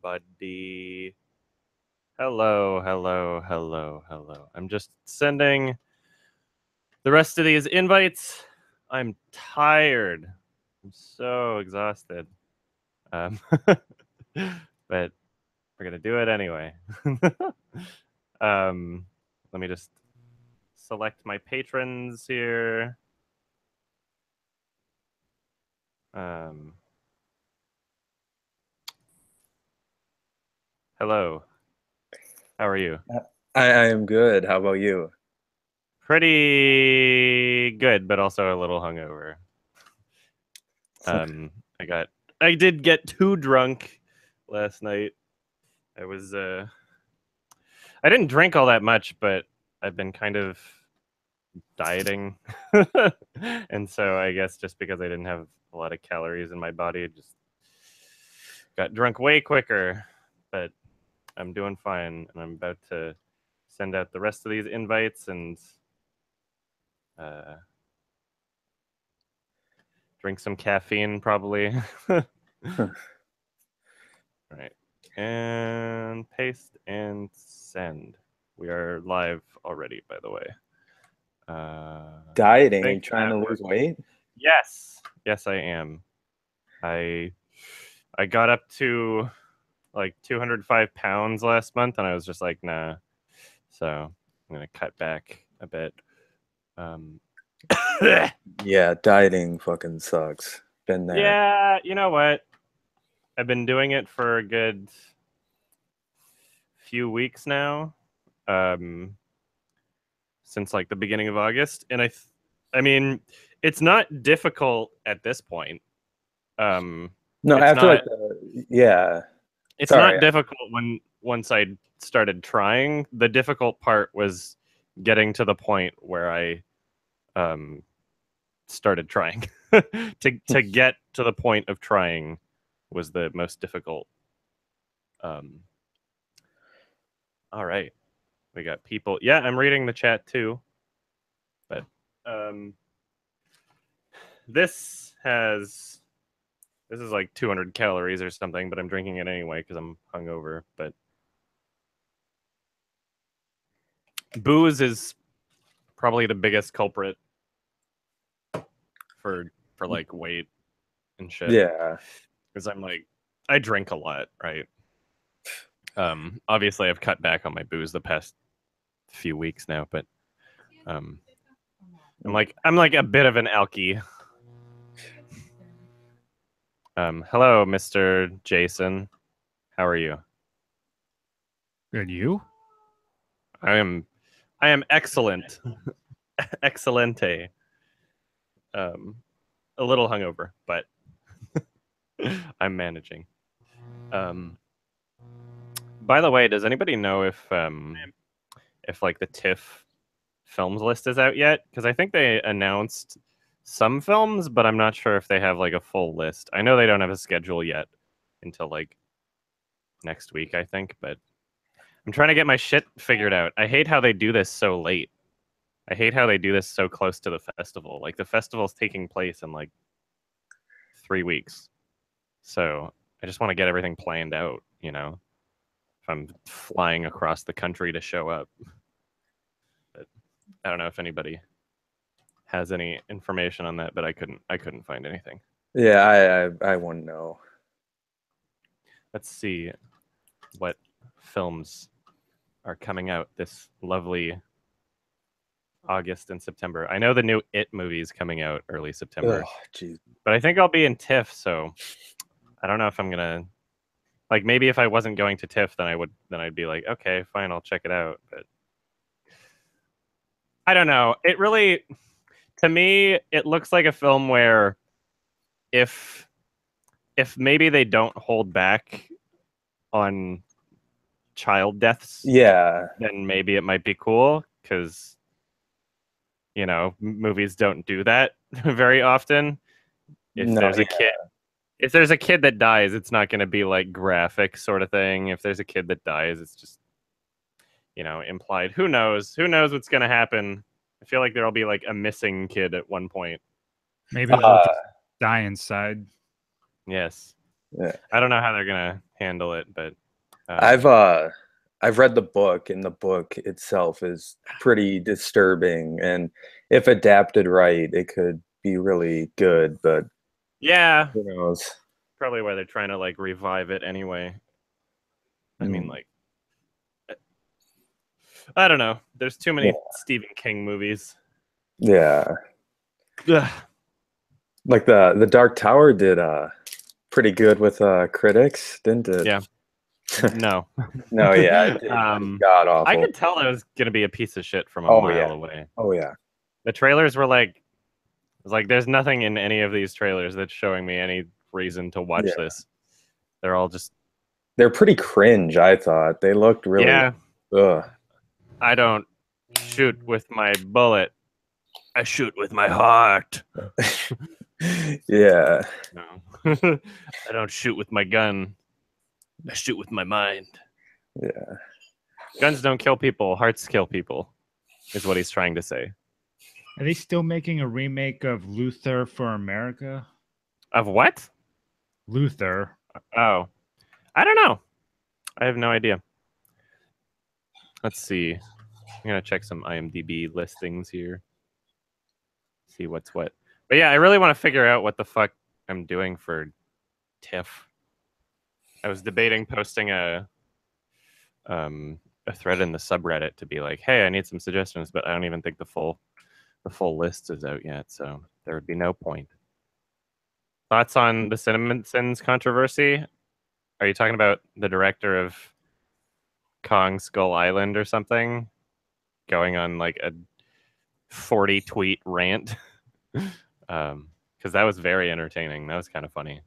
everybody. Hello, hello, hello, hello. I'm just sending the rest of these invites. I'm tired. I'm so exhausted. But we're gonna do it anyway. Let me just select my patrons here. Hello. How are you? I am good. How about you? Pretty good, but also a little hungover. I did get too drunk last night. I didn't drink all that much, but I've been kind of dieting. And so I guess just because I didn't have a lot of calories in my body, I just got drunk way quicker. But I'm doing fine, and I'm about to send out the rest of these invites and drink some caffeine, probably. Right. And paste and send. We are live already, by the way. Dieting? Are you trying to lose weight? Yes. Yes, I am. I got up to like 205 pounds last month, and I was just like, nah. So I'm gonna cut back a bit. Yeah, dieting fucking sucks. Been there. Yeah, you know what? I've been doing it for a good few weeks now. Since like the beginning of August, and I mean, it's not difficult at this point. No, It's after not. like the yeah. It's Sorry. not difficult once I started trying. The difficult part was getting to the point where I started trying. to get to the point of trying was the most difficult. All right, we got people. Yeah, I'm reading the chat too. But this is like 200 calories or something, but I'm drinking it anyway because I'm hungover. But booze is probably the biggest culprit for like weight and shit. Yeah. Because I drink a lot, right? Obviously I've cut back on my booze the past few weeks now, but I'm like a bit of an alky. Hello, Mr. Jason. How are you? Good, you? I am excellent. Excelente. A little hungover, but I'm managing. By the way, does anybody know if like the TIFF films list is out yet? Because I think they announced some films, but I'm not sure if they have like a full list. I know they don't have a schedule yet until like next week, I think, but I'm trying to get my shit figured out. I hate how they do this so late. I hate how they do this so close to the festival. Like the festival's taking place in like 3 weeks. So I just want to get everything planned out, you know, if I'm flying across the country to show up. But I don't know if anybody has any information on that, but I couldn't find anything. Yeah, I wouldn't know. Let's see what films are coming out this lovely August and September. I know the new It movie is coming out early September. Oh, jeez. But I think I'll be in TIFF, so I don't know if I'm gonna like maybe if I wasn't going to TIFF, then I'd be like, okay, fine, I'll check it out. But I don't know. It really, to me, it looks like a film where if maybe they don't hold back on child deaths, Yeah. then maybe it might be cool because you know movies don't do that very often. If No, there's a yeah. kid if there's a kid that dies, it's not going to be like graphic sort of thing. If there's a kid that dies, it's just, you know, implied. Who knows? Who knows what's going to happen? I feel like there'll be like a missing kid at one point. Maybe they'll just die inside. Yes. Yeah. I don't know how they're gonna handle it, but I've read the book, and the book itself is pretty disturbing, and if adapted right, it could be really good, but yeah, who knows? probably why they're trying to like revive it anyway. I mean, like, I don't know. There's too many Stephen King movies. Yeah. Ugh. Like the Dark Tower did pretty good with critics, didn't it? Yeah. No. No, yeah, it did god awful. I could tell that was gonna be a piece of shit from a Oh mile yeah. away. Oh yeah. The trailers were like, it was like there's nothing in any of these trailers that's showing me any reason to watch this. They're all just they're pretty cringe, I thought. They looked really ugh. I don't shoot with my bullet. I shoot with my heart. Yeah. No. I don't shoot with my gun. I shoot with my mind. Yeah. Guns don't kill people, hearts kill people, is what he's trying to say. Are they still making a remake of Luther for America? Of what? Luther. Oh. I don't know. I have no idea. Let's see. I'm going to check some IMDb listings here. See what's what. But yeah, I really want to figure out what the fuck I'm doing for TIFF. I was debating posting a thread in the subreddit to be like, hey, I need some suggestions, but I don't even think the full list is out yet, so there would be no point. Thoughts on the Cinnamon Sins controversy? Are you talking about the director of Kong Skull Island or something going on like a 40 tweet rant? Because that was very entertaining. That was kind of funny.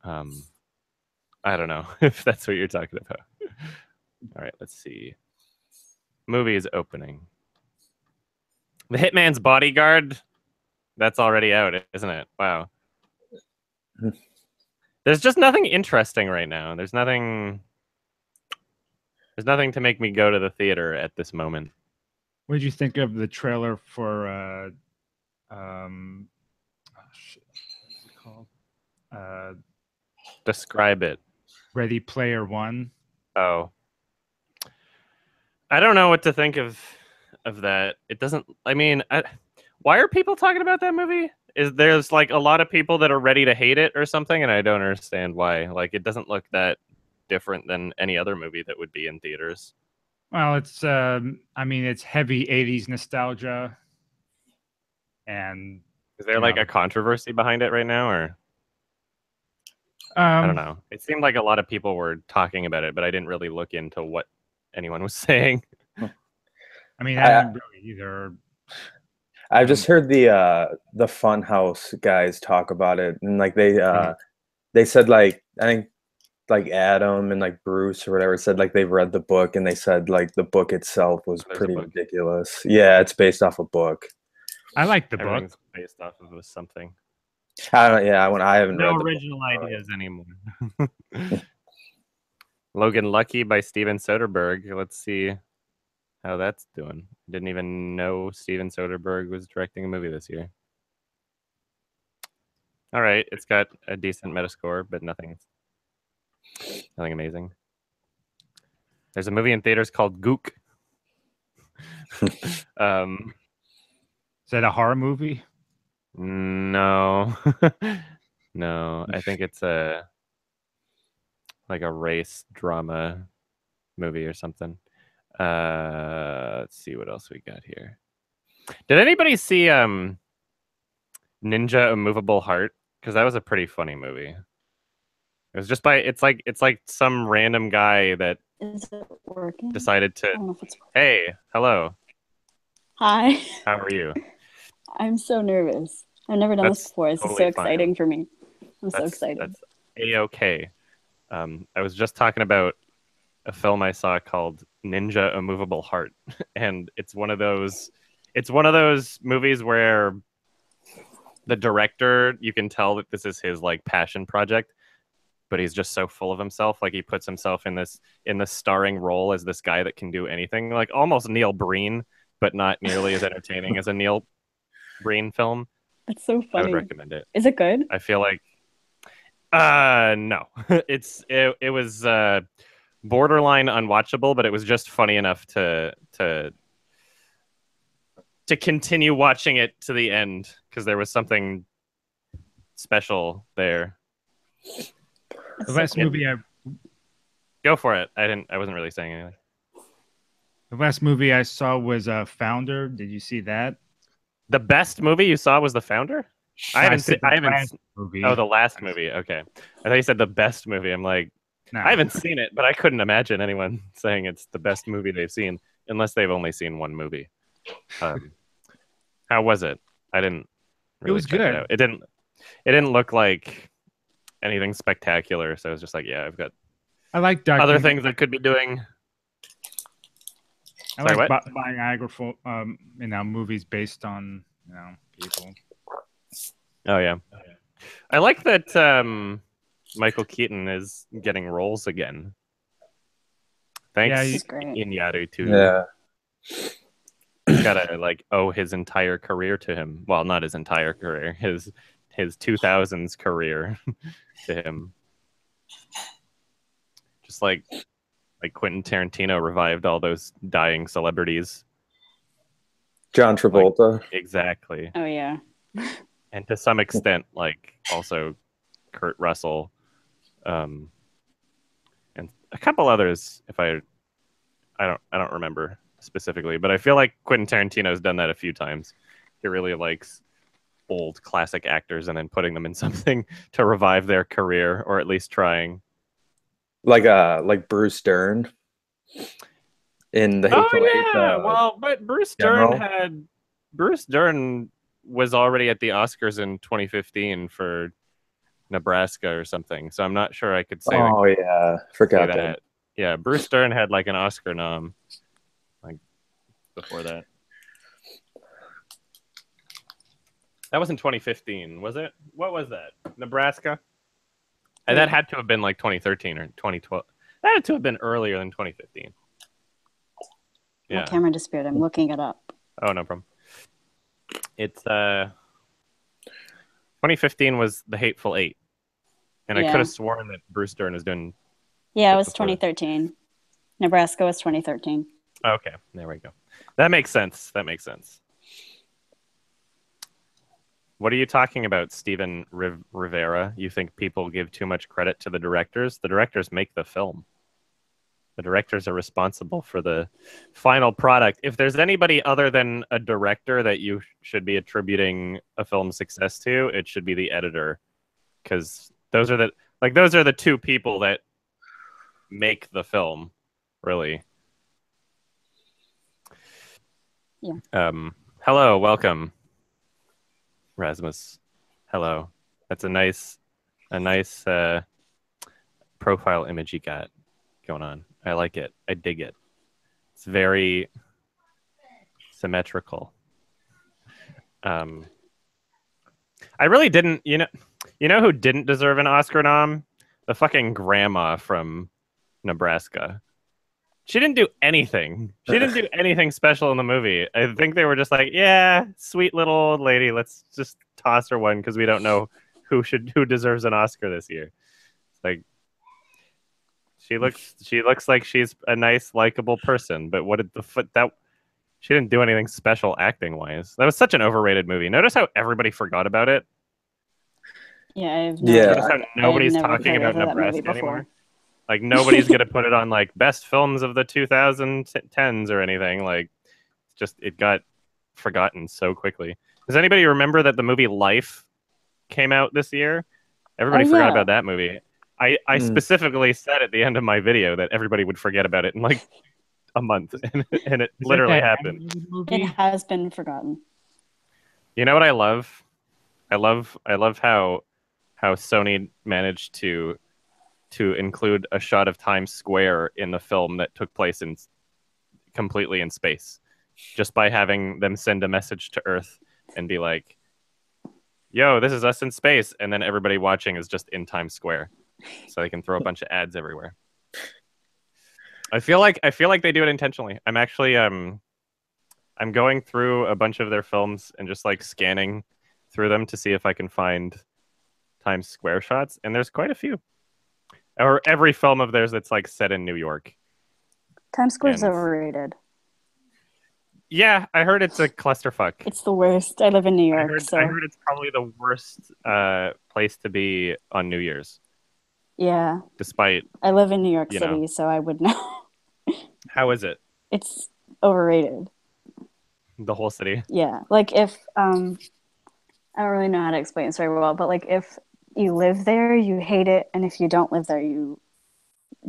I don't know if that's what you're talking about. All right, let's see. Movie is opening. The Hitman's Bodyguard. That's already out, isn't it? Wow. There's just nothing interesting right now. There's nothing to make me go to the theater at this moment. What did you think of the trailer for oh shit, what is it called? Describe it. Ready Player One. Oh. I don't know what to think of that. It doesn't, I mean, why are people talking about that movie? There's like a lot of people that are ready to hate it or something, and I don't understand why. Like, it doesn't look that different than any other movie that would be in theaters. Well, it's I mean, it's heavy 80s nostalgia. And is there like a controversy behind it right now, or I don't know. It seemed like a lot of people were talking about it, but I didn't really look into what anyone was saying. I mean, I didn't really either. I've just heard the Funhouse guys talk about it, and like they said, like, I think like Adam and like Bruce or whatever said like they've read the book, and they said like the book itself was pretty ridiculous. Yeah, it's based off a book. I like the Everything's book. based off of something. I don't. Yeah, I haven't read no the original book. ideas anymore. Logan Lucky by Steven Soderbergh. Let's see how that's doing. Didn't even know Steven Soderbergh was directing a movie this year. All right, it's got a decent Metascore, but nothing amazing. There's a movie in theaters called Gook. Is that a horror movie? No. No, I think it's like a race drama movie or something. Let's see what else we got here. Did anybody see Ninja A Movable Heart? Because that was a pretty funny movie. It was just it's like some random guy that decided to. I don't know if it's working. Hey, hello. Hi. How are you? I'm so nervous. I've never done this before. This is so exciting for me. I'm so excited. That's A-okay. I was just talking about a film I saw called Ninja A Movable Heart, and it's one of those movies where the director, you can tell that this is his like passion project, but he's just so full of himself. Like, he puts himself in the starring role as this guy that can do anything, like almost Neil Breen, but not nearly as entertaining as a Neil Breen film. That's so funny. I would recommend it. Is it good? I feel like No. It was borderline unwatchable, but it was just funny enough to continue watching it to the end because there was something special there. The last movie I Go for it. I wasn't really saying anything. The last movie I saw was Founder. Did you see that? The best movie you saw was The Founder? I haven't seen. Movie. Oh, the last movie. Okay, I thought you said the best movie. I'm like, No. I haven't seen it, but I couldn't imagine anyone saying it's the best movie they've seen unless they've only seen one movie. How was it? I didn't. Really It was check good. It out. It didn't look like anything spectacular. So I was just like, yeah, I've got like other things I could be doing. I like biographical, movies based on people. Oh yeah, I like that Michael Keaton is getting roles again. Thanks, Inyaru too. Yeah, he's gotta owe his entire career to him. Well, not his entire career, his 2000s career to him. Just like Quentin Tarantino revived all those dying celebrities. John Travolta. Exactly. Oh yeah. And to some extent, also Kurt Russell, and a couple others. If I don't remember specifically, but I feel like Quentin Tarantino's done that a few times. He really likes old classic actors and then putting them in something to revive their career, or at least trying. Like Bruce Dern in the Hateful Eight. But Bruce Dern was already at the Oscars in 2015 for Nebraska or something, so I'm not sure I could say. Oh yeah, forgot that. Yeah, Bruce Dern had an Oscar nom before that. That was in 2015, was it? What was that? Nebraska? And that had to have been 2013 or 2012. That had to have been earlier than 2015. Yeah. My camera disappeared. I'm looking it up. Oh, no problem. It's 2015 was The Hateful Eight. And I could have sworn that Bruce Dern is doing... Yeah, it was 2013. Nebraska was 2013. Okay, there we go. That makes sense. What are you talking about, Steven Rivera? You think people give too much credit to the directors? The directors make the film. The directors are responsible for the final product. If there's anybody other than a director that you should be attributing a film's success to, it should be the editor, because those are the two people that make the film, really. Yeah. Hello, welcome. Rasmus, hello. That's a nice profile image you got going on. I like it. I dig it. It's very symmetrical. I really didn't. You know who didn't deserve an Oscar nom? The fucking grandma from Nebraska. She didn't do anything. She didn't do anything special in the movie. I think they were just like, yeah, sweet little old lady. Let's just toss her one because we don't know who deserves an Oscar this year. It's like she looks like she's a nice, likable person. But what did she didn't do anything special acting wise. That was such an overrated movie. Notice how everybody forgot about it. Yeah, Notice how nobody's talking about Nebraska anymore. Nobody's gonna put it on best films of the 2010s or anything. It got forgotten so quickly. Does anybody remember that the movie Life came out this year? Everybody forgot about that movie. I specifically said at the end of my video that everybody would forget about it in a month, and it literally happened. It has been forgotten. You know what I love? I love how Sony managed to include a shot of Times Square in the film that took place completely in space, just by having them send a message to Earth and be like, yo, this is us in space, and then everybody watching is just in Times Square, so they can throw a bunch of ads everywhere. I feel like they do it intentionally. I'm actually I'm going through a bunch of their films and just scanning through them to see if I can find Times Square shots, and there's quite a few. Or every film of theirs that's like set in New York. Times Square's overrated. Yeah, I heard it's a clusterfuck. It's the worst. I live in New York, I heard it's probably the worst place to be on New Year's. Yeah. Despite I live in New York City, so I would know. How is it? It's overrated. The whole city? Yeah. Like if I don't really know how to explain this very well, but like if you live there, you hate it, and if you don't live there, you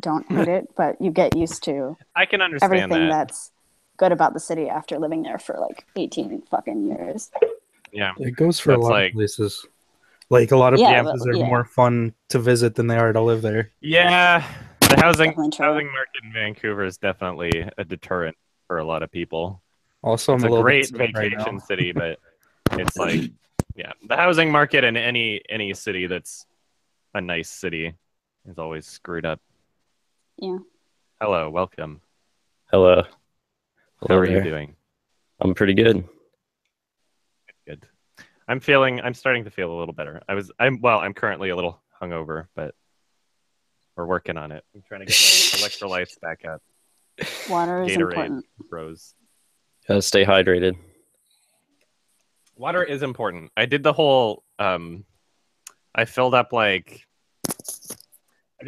don't hate it, but you get used to I can understand everything that. that's good about the city after living there for like 18 fucking years. Yeah. It goes for a lot of places. Like a lot of places are more fun to visit than they are to live there. Yeah. The housing market in Vancouver is definitely a deterrent for a lot of people. Also, it's a great vacation city, but it's like, yeah, the housing market in any city that's a nice city is always screwed up. Yeah. Hello, welcome. Hello. How are you doing? I'm pretty good. Good. I'm starting to feel a little better. I'm currently a little hungover, but we're working on it. I'm trying to get my electrolytes back up. Water is important. Bros. Gotta stay hydrated. Water is important. I did the whole I filled up like I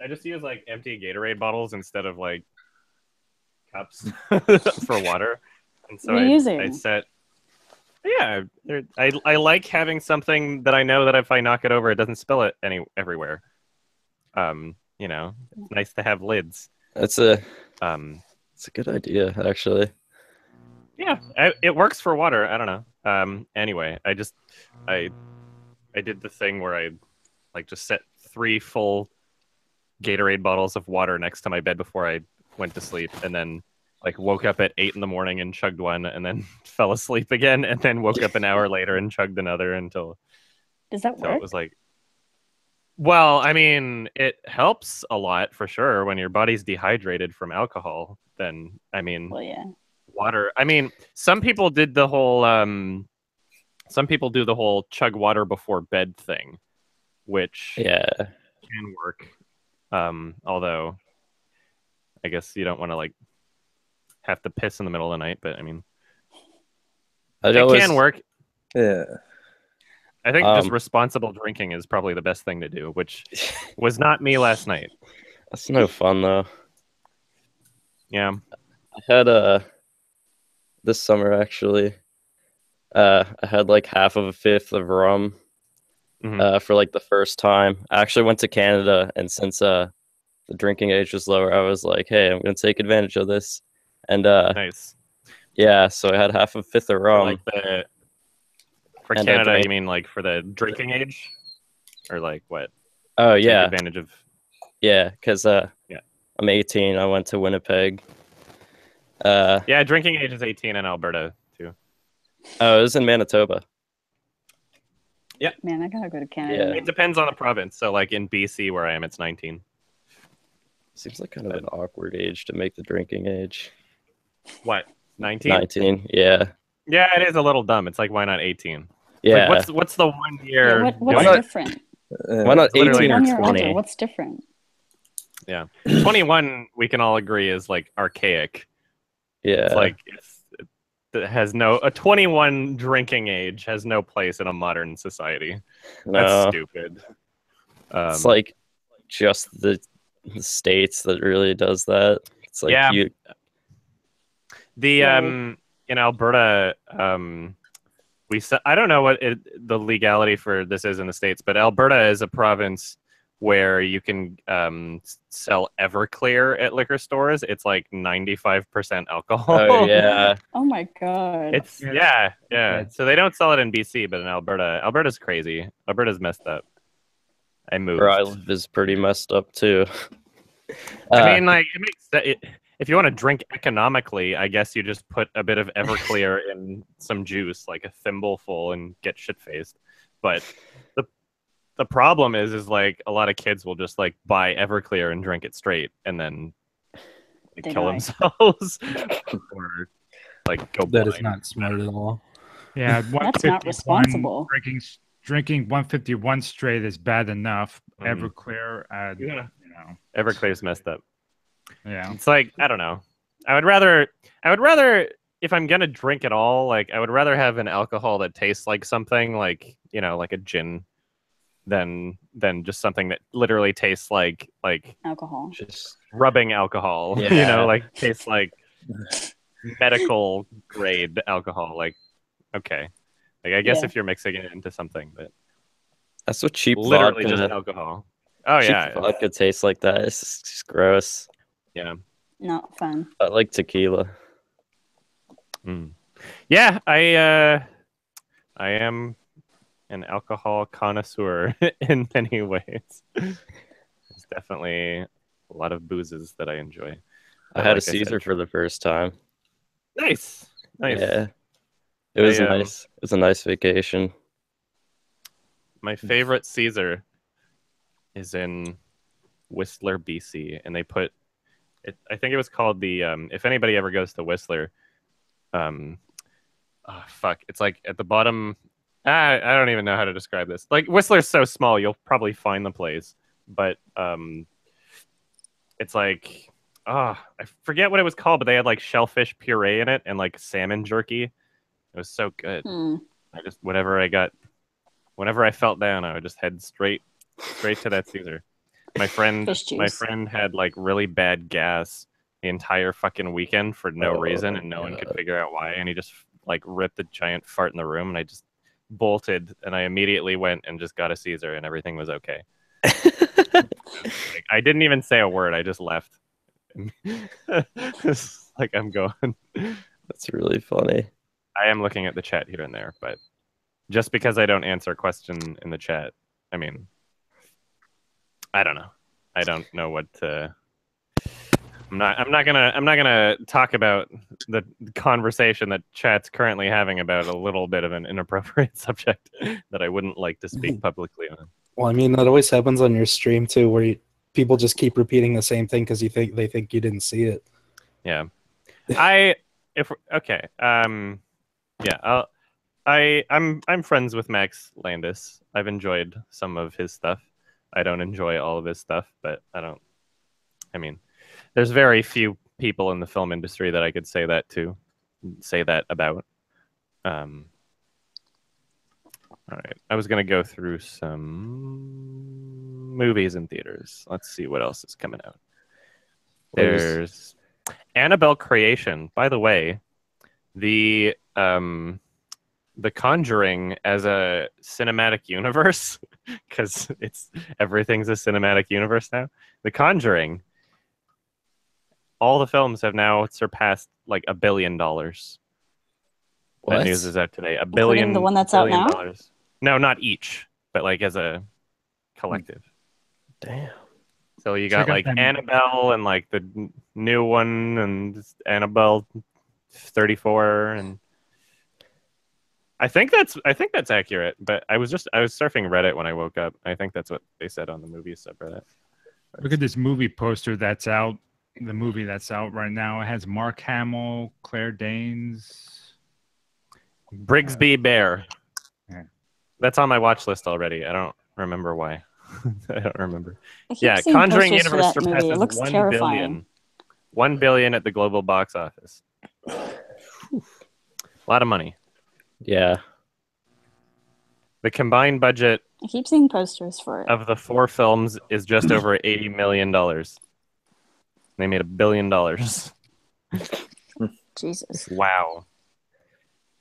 just use like empty Gatorade bottles instead of like cups for water. And so I set I like having something that I know that if I knock it over it doesn't spill it everywhere. It's nice to have lids. It's a good idea, actually. Yeah, it works for water. I don't know. Anyway, I did the thing where I like just set 3 full Gatorade bottles of water next to my bed before I went to sleep, and then like woke up at 8 in the morning and chugged one, and then fell asleep again, and then woke up an hour later and chugged another until. Does that work? So it was like. Well, I mean, it helps a lot for sure when your body's dehydrated from alcohol. Then I mean. Well, yeah. Water. I mean, some people did the whole chug water before bed thing, which can work. Although I guess you don't want to like have to piss in the middle of the night, but I mean it can work. Yeah. I think just responsible drinking is probably the best thing to do, which was not me last night. That's no fun though. Yeah. I had this summer, actually, I had like half of a fifth of rum for like the first time. I actually went to Canada, and since the drinking age was lower, I was like, hey, I'm going to take advantage of this. And nice. Yeah, so I had half a fifth of rum. For Canada, you mean like for the drinking age? Or like what? Oh, yeah. Take advantage of... Yeah, because I'm 18. I went to Winnipeg. Yeah, drinking age is 18 in Alberta too. Oh, it was in Manitoba. Yeah. Man, I gotta go to Canada. Yeah. It depends on the province. So like in BC where I am, it's 19. Seems like kind of an awkward age to make the drinking age. What? 19? 19, yeah. Yeah, it is a little dumb. It's like, why not 18? Yeah. Like, what's the 1 year? Yeah, what's different? Why not 18 or 20? Older, what's different? Yeah. 21, we can all agree, is like archaic. Yeah. It's like, it has a 21 drinking age has no place in a modern society. That's stupid. It's like just the States that really does that. It's like in Alberta, I don't know what the legality for this is in the States, but Alberta is a province where you can sell Everclear at liquor stores. It's like 95% alcohol. Oh yeah. Oh my god. It's yeah. So they don't sell it in BC, but in Alberta's crazy. Alberta's messed up. I moved. Where I live is pretty messed up too. I mean, like, it makes if you want to drink economically, I guess you just put a bit of Everclear in some juice, like a thimbleful, and get shit faced. But the problem is like a lot of kids will just like buy Everclear and drink it straight, and then kill themselves or like go blind. That is not smart at all. Yeah, that's not responsible. Drinking drinking 151 straight is bad enough. Mm. Everclear, Yeah. you know, Everclear's messed up. yeah. It's like, I don't know. I would rather if I'm gonna drink at all, like I would rather have an alcohol that tastes like something, like, you know, like a gin, than just something that literally tastes like Alcohol. Just rubbing alcohol. You Yeah. know, like tastes like medical grade alcohol. Like, okay. Like, I guess Yeah. if you're mixing it into something, but that's what cheap literally vodka. just alcohol. Oh Cheap yeah. vodka tastes like that. It's just gross. Yeah. Not fun. I like tequila. Mm. Yeah, I am an alcohol connoisseur in many ways. There's definitely a lot of boozes that I enjoy. I But had a like I said, Caesar for the first time. Nice. Yeah. It was nice. It was a nice vacation. My favorite Caesar is in Whistler, BC, and they put it. I think it was called the. If anybody ever goes to Whistler, oh, fuck, it's like at the bottom. I don't even know how to describe this. Like, Whistler's so small, you'll probably find the place, but it's like, I forget what it was called, but they had like shellfish puree in it and like salmon jerky. It was so good. I just whenever I felt down, I would just head straight to that Caesar. My friend had like really bad gas the entire fucking weekend for no reason, and no one could figure out why. And he just like ripped a giant fart in the room, and I just bolted, and I immediately went and just got a Caesar, and everything was okay. Like, I didn't even say a word. I just left. Like, I'm going. That's really funny. I am looking at the chat here and there, but just because I don't answer a question in the chat, I mean, I don't know. I don't know what to. I'm not gonna talk about the conversation that chat's currently having about a little bit of an inappropriate subject that I wouldn't like to speak publicly on. Well, I mean, that always happens on your stream too, where people just keep repeating the same thing because they think you didn't see it. Yeah, I'm friends with Max Landis. I've enjoyed some of his stuff. I don't enjoy all of his stuff, but I mean, there's very few people in the film industry that I could say that about. All right, I was gonna go through some movies in theaters. Let's see what else is coming out. There's Annabelle Creation. By the way, the Conjuring as a cinematic universe, because everything's a cinematic universe now. The Conjuring, all the films have now surpassed like $1 billion. What? That news is out today. $1 Including billion. the one that's out now? No, not each, but like as a collective. Damn. So you got like Annabelle and like the new one and Annabelle 34, and I think that's accurate. But I was surfing Reddit when I woke up. I think that's what they said on the movie subreddit. Look at this movie poster that's out. The movie that's out right now. It has Mark Hamill, Claire Danes, Brigsby Bear. Yeah. That's on my watch list already. I don't remember why. I don't remember. I keep Yeah, seeing Conjuring posters for Universe that movie. surpasses It looks 1 terrifying. billion. 1 billion at the global box office. A lot of money. Yeah. The combined budget I keep seeing posters for it. of the 4 films is just over $80 million. They made $1 billion. Jesus. Wow.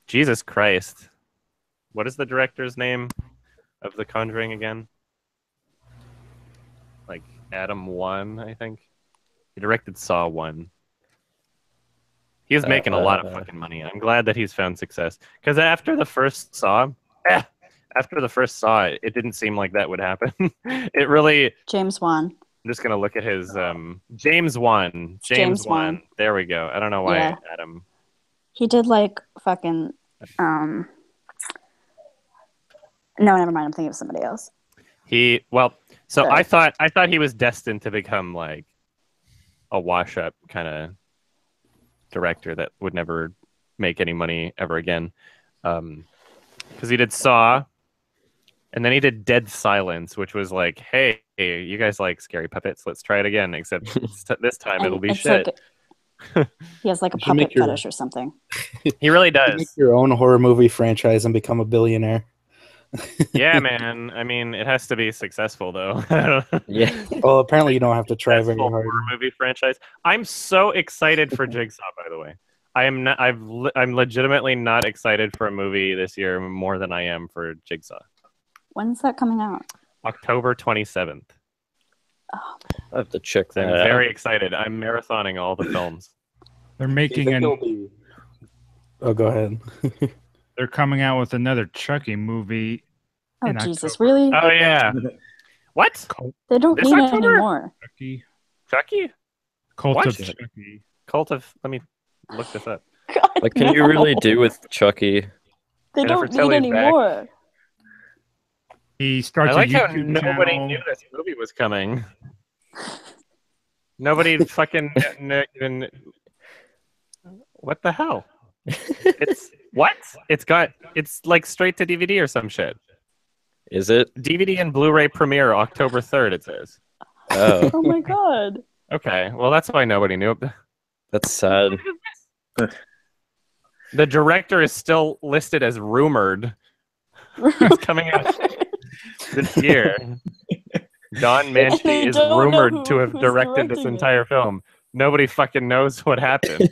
Jesus Christ. What is the director's name of The Conjuring again? Like Adam 1, I think. He directed Saw 1. He's making a lot of fucking money. I'm glad that he's found success. Because after the first Saw, it didn't seem like that would happen. It really... James Wan. I'm just going to look at his... James Wan. James Wan. There we go. I don't know why Adam... He did like fucking... No, never mind. I'm thinking of somebody else. I thought he was destined to become like a wash-up kind of director that would never make any money ever again. Because he did Saw, And then he did Dead Silence, which was like, hey, you guys like scary puppets? Let's try it again. Except this time it'll be it's shit. He has like a You should make puppet your- fetish or something. He really You make does. your own horror movie franchise and become a billionaire. Yeah, man. I mean, it has to be successful, though. Yeah. Well, apparently you don't have to try very Successful hard. horror movie franchise. I'm so excited for Jigsaw, by the way. I am not. I'm legitimately not excited for a movie this year more than I am for Jigsaw. When's that coming out? October 27th. Oh, I have to check I'm that out. very excited. I'm marathoning all the films. They're Do you making think an. it'll be- Oh, go ahead. They're coming out with another Chucky movie. oh In Jesus, October. really? Oh yeah. What? They don't this need it October? anymore. Chucky. Chucky? Cult What? of Chucky. Cult of. Let me look this up. God, What can you no. really do with Chucky? They Jennifer don't need Tilly's back. anymore. He starts I like a how YouTube nobody channel. knew this movie was coming. Nobody fucking even. What the hell? It's what? It's like straight to DVD or some shit. Is it? DVD and Blu-ray premiere October 3rd. It says. Oh, Oh my God. Okay, well that's why nobody knew. that's sad. The director is still listed as rumored. It's coming out this year. Don they Manchi is don't know rumored to have who's directed this directing it. entire film. Nobody fucking knows what happened.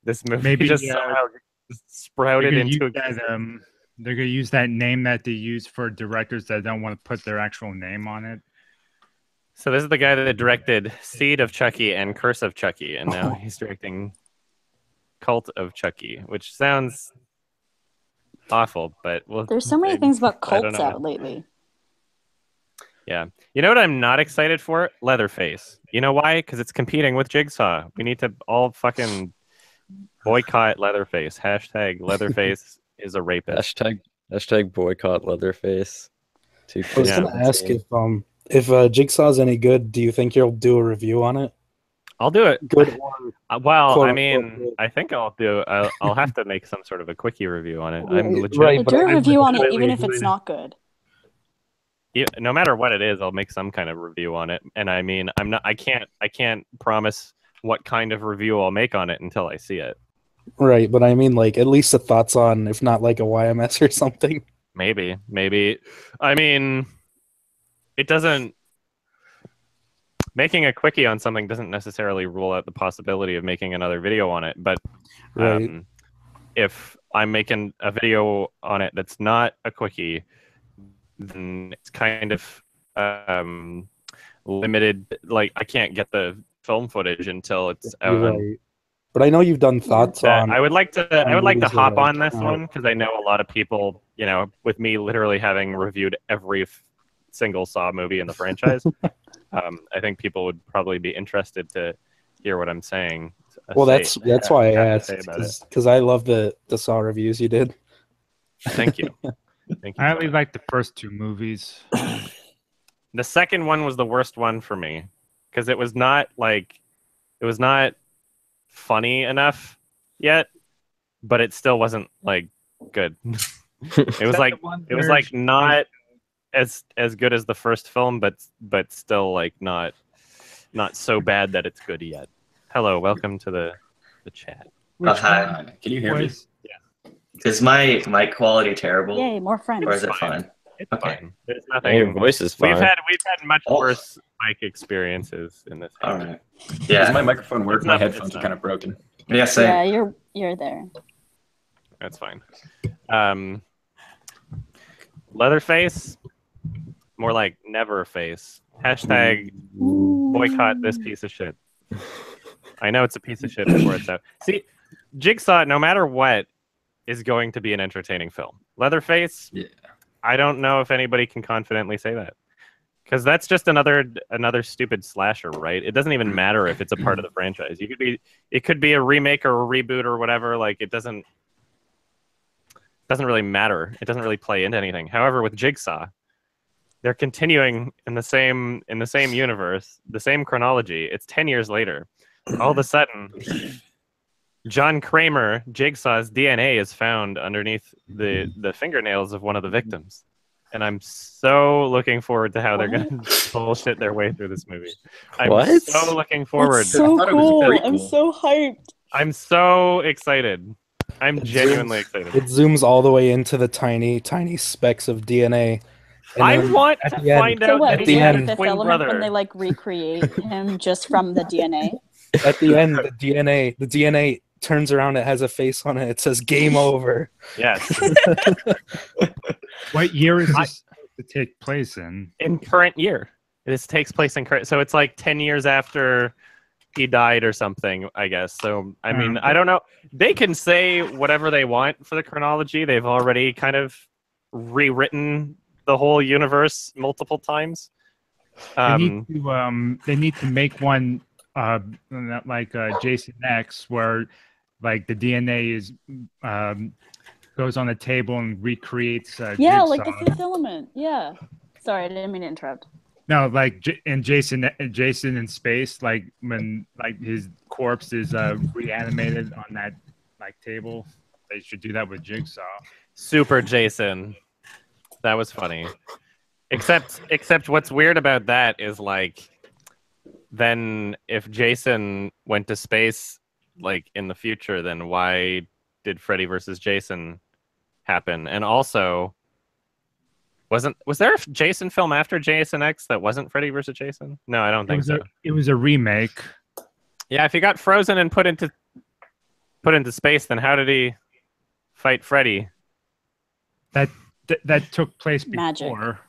This movie Maybe, just uh, somehow They're sprouted gonna into use that, they're gonna use that name that they use for directors that don't want to put their actual name on it. So this is the guy that directed Seed of Chucky and Curse of Chucky, and now he's directing Cult of Chucky, which sounds awful, but well, There's so many things about I don't cults know. out lately. Yeah. You know what I'm not excited for? Leatherface. You know why? Because it's competing with Jigsaw. We need to all fucking boycott Leatherface. Hashtag Leatherface is a rapist. Hashtag boycott Leatherface. I was Yeah. gonna ask if Jigsaw's any good. Do you think you'll do a review on it? I'll do it. Good. Well, Quote, I unquote, mean, good. I think I'll have to make some sort of a quickie review on it. I'm Right, legit. right. Hey, but do a I'm review on it, legitimately even if it's excited. not good. No matter what it is, I'll make some kind of review on it. And I mean, I can't promise what kind of review I'll make on it until I see it. Right, but I mean, like, at least the thoughts on, if not like a YMS or something. Maybe. I mean, it doesn't. Making a quickie on something doesn't necessarily rule out the possibility of making another video on it. But Right. if I'm making a video on it that's not a quickie, then it's kind of limited. Like I can't get the film footage until it's out. You're right. But I know you've done thoughts on. I would like to movies that hop are on this out. one because I know a lot of people, you know, with me literally having reviewed every single Saw movie in the franchise. I think people would probably be interested to hear what I'm saying. Well, that's why I have to say asked, about it. because I love the Saw reviews you did. Thank you. Thank you. I so only much. like the first two movies. The second one was the worst one for me because it was not funny enough yet, but it still wasn't like good. It was like not as good as the first film, but still like not so bad that it's good yet. Hello, welcome to the chat. Oh, hi. Can you hear me? was- Is my quality terrible? Yay, more friends. Or is it fine. fine? It's Okay. fine. There's And nothing. your voice is fine. We've had much Oh. worse mic experiences in this. All right. Does Yeah. my microphone work? It's My not- headphones it's are not. kind of broken. Yeah, same. Yeah, you're there. That's fine. Leatherface, more like never face. Hashtag boycott this piece of shit. I know it's a piece of shit before it's out. See, Jigsaw, no matter what, is going to be an entertaining film. Leatherface, Yeah. I don't know if anybody can confidently say that. Because that's just another stupid slasher, right? It doesn't even matter if it's a part of the franchise. It could be a remake or a reboot or whatever. Like it doesn't really matter. It doesn't really play into anything. However, with Jigsaw, they're continuing in the same universe, the same chronology. It's 10 years later. All of a sudden, John Kramer, Jigsaw's DNA is found underneath the fingernails of one of the victims. and I'm so looking forward to how they're gonna bullshit their way through this movie. I'm What? so looking forward. It's so thought it was cool. pretty I'm cool. so hyped. I'm so excited. I'm It genuinely zooms- excited. It zooms all the way into the tiny specks of DNA. And I then want at to the end- find So out what? that at They he the had have a end- Fifth twin Element when brother. they like recreate him just from the DNA. At the end, the DNA turns around. It has a face on it. It says "Game Over." Yes, What year is this supposed to take place in? in current year. This takes place in current, so it's like 10 years after he died or something, I guess. So I mean, I don't know. They can say whatever they want for the chronology. They've already kind of rewritten the whole universe multiple times. They need to make one not like Jason X, where like the DNA is goes on the table and recreates. Yeah, like the Jigsaw. Fifth Element. Yeah. Sorry, I didn't mean to interrupt. No, like in Jason in space, like when like his corpse is reanimated on that like table. They should do that with Jigsaw. Super Jason. That was funny. Except what's weird about that is like, then if Jason went to space like in the future, then why did Freddy versus Jason happen? And also, was there a Jason film after Jason X that wasn't Freddy versus Jason? No, I don't think so. It was a remake. Yeah, if he got frozen and put into space, then how did he fight Freddy? That took place Magic. before.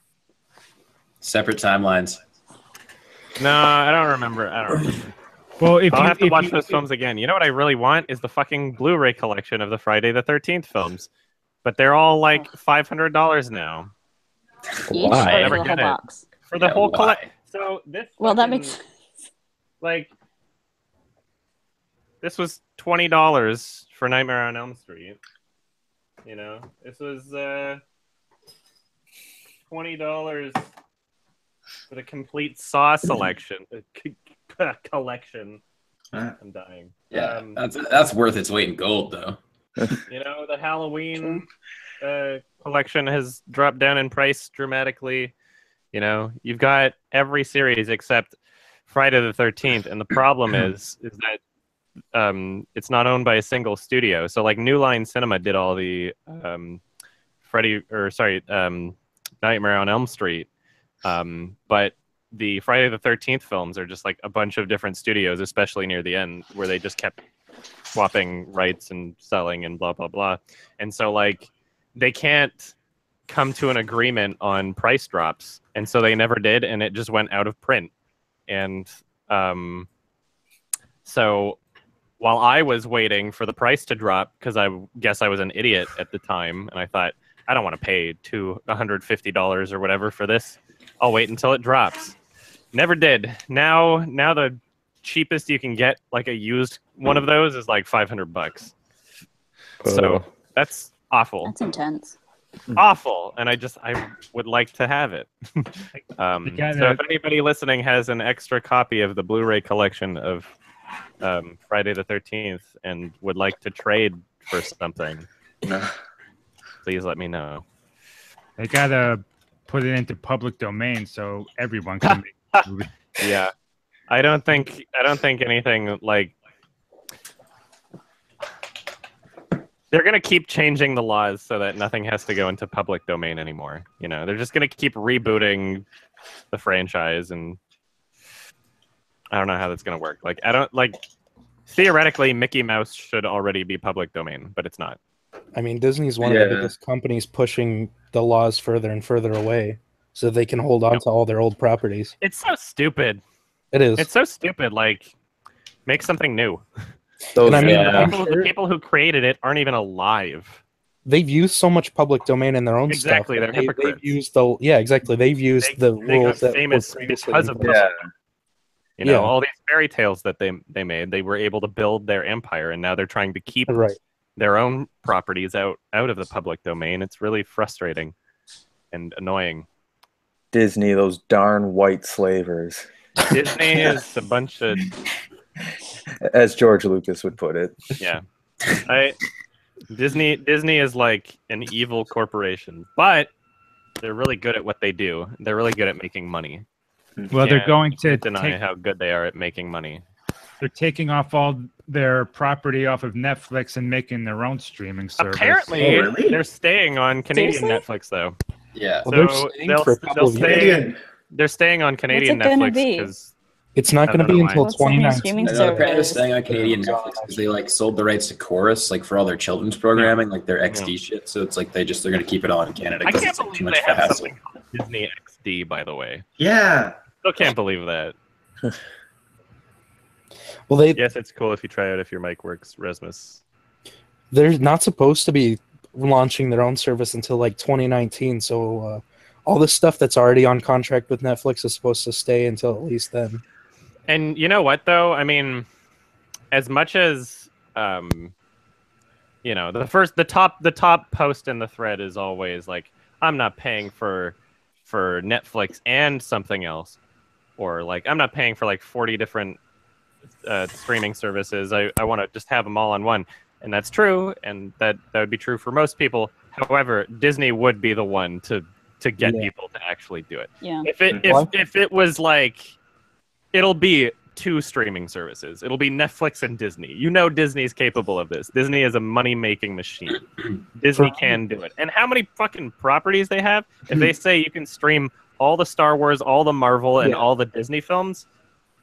Separate timelines. No, I don't remember. Well, if I'll you have to if watch you- those films again. You know what I really want is the fucking Blu-ray collection of the Friday the 13th films, but they're all like $500 now Each Why? or Never the whole get it. box? for the Yeah, whole why? collection. So this Well, that fucking- makes sense. like this was $20 for Nightmare on Elm Street. You know, this was $20 for the complete Saw selection. Collection. Uh, I'm dying. yeah, that's worth its weight in gold, though. You know, the Halloween collection has dropped down in price dramatically. You know, you've got every series except Friday the 13th, and the problem is that it's not owned by a single studio. So, like, New Line Cinema did all the Nightmare on Elm Street, but the Friday the 13th films are just like a bunch of different studios, especially near the end, where they just kept swapping rights and selling and blah blah blah. And so like they can't come to an agreement on price drops, and so they never did, and it just went out of print. And so while I was waiting for the price to drop, because I guess I was an idiot at the time, and I thought, I don't want to pay $150 or whatever for this. I'll wait until it drops. Never did. Now the cheapest you can get, like a used one of those, is like $500. So that's awful. That's intense. Awful. And I would like to have it. So if anybody listening has an extra copy of the Blu-ray collection of Friday the 13th and would like to trade for something, please let me know. They gotta put it into public domain so everyone can make a movie. Yeah, I don't think anything like they're gonna keep changing the laws so that nothing has to go into public domain anymore. You know, they're just gonna keep rebooting the franchise, and I don't know how that's gonna work. Like, I don't like theoretically Mickey Mouse should already be public domain, but it's not. I mean, Disney's one of the biggest companies pushing the laws further and further away so they can hold on to all their old properties. It's so stupid. It is. It's so stupid. Like, make something new. And I mean, The people who created it aren't even alive. They've used so much public domain in their own Exactly, stuff. they're hypocrites. They've used they've used the They rules got that famous were previously because of in place. this. You know, Yeah. all these fairy tales that they made, they were able to build their empire, and now they're trying to keep their own properties out of the public domain. It's really frustrating and annoying. Disney, those darn white slavers, Disney is a bunch of as George Lucas would put it. yeah. Disney is like an evil corporation, but they're really good at what they do. They're really good at making money. Well, they're going You to can't deny take, how good they are at making money. they're taking off all their property off of Netflix and making their own streaming service. Apparently, Oh, really? they're staying on Canadian Seriously? Netflix though. Yeah. Well, they're So staying for a couple of years. Canadian. They're staying on Canadian What's it gonna Netflix be? because It's not I going to don't be know until why. What's the new 2019. streaming No, apparently they're service? staying on Canadian Netflix because they like sold the rights to Chorus, like for all their children's programming, like their XD shit. So it's like they're gonna keep it all in Canada I because can't it's like believe too much they have hassle. something called Disney XD. By the way, Yeah. still can't believe that. Well, Yes, it's cool if you try out if your mic works, Rasmus. they're not supposed to be launching their own service until like 2019. So all this stuff that's already on contract with Netflix is supposed to stay until at least then. And you know what, though? I mean, as much as you know, the top post in the thread is always like, I'm not paying for Netflix and something else, or like I'm not paying for like 40 different streaming services. I want to just have them all on one, and that's true, and that would be true for most people. However, Disney would be the one to get people to actually do it. Yeah. If it was like, it'll be 2 streaming services. It'll be Netflix and Disney. You know Disney's capable of this. Disney is a money-making machine. Disney can do it. And how many fucking properties they have? If they say you can stream all the Star Wars, all the Marvel, and all the Disney films,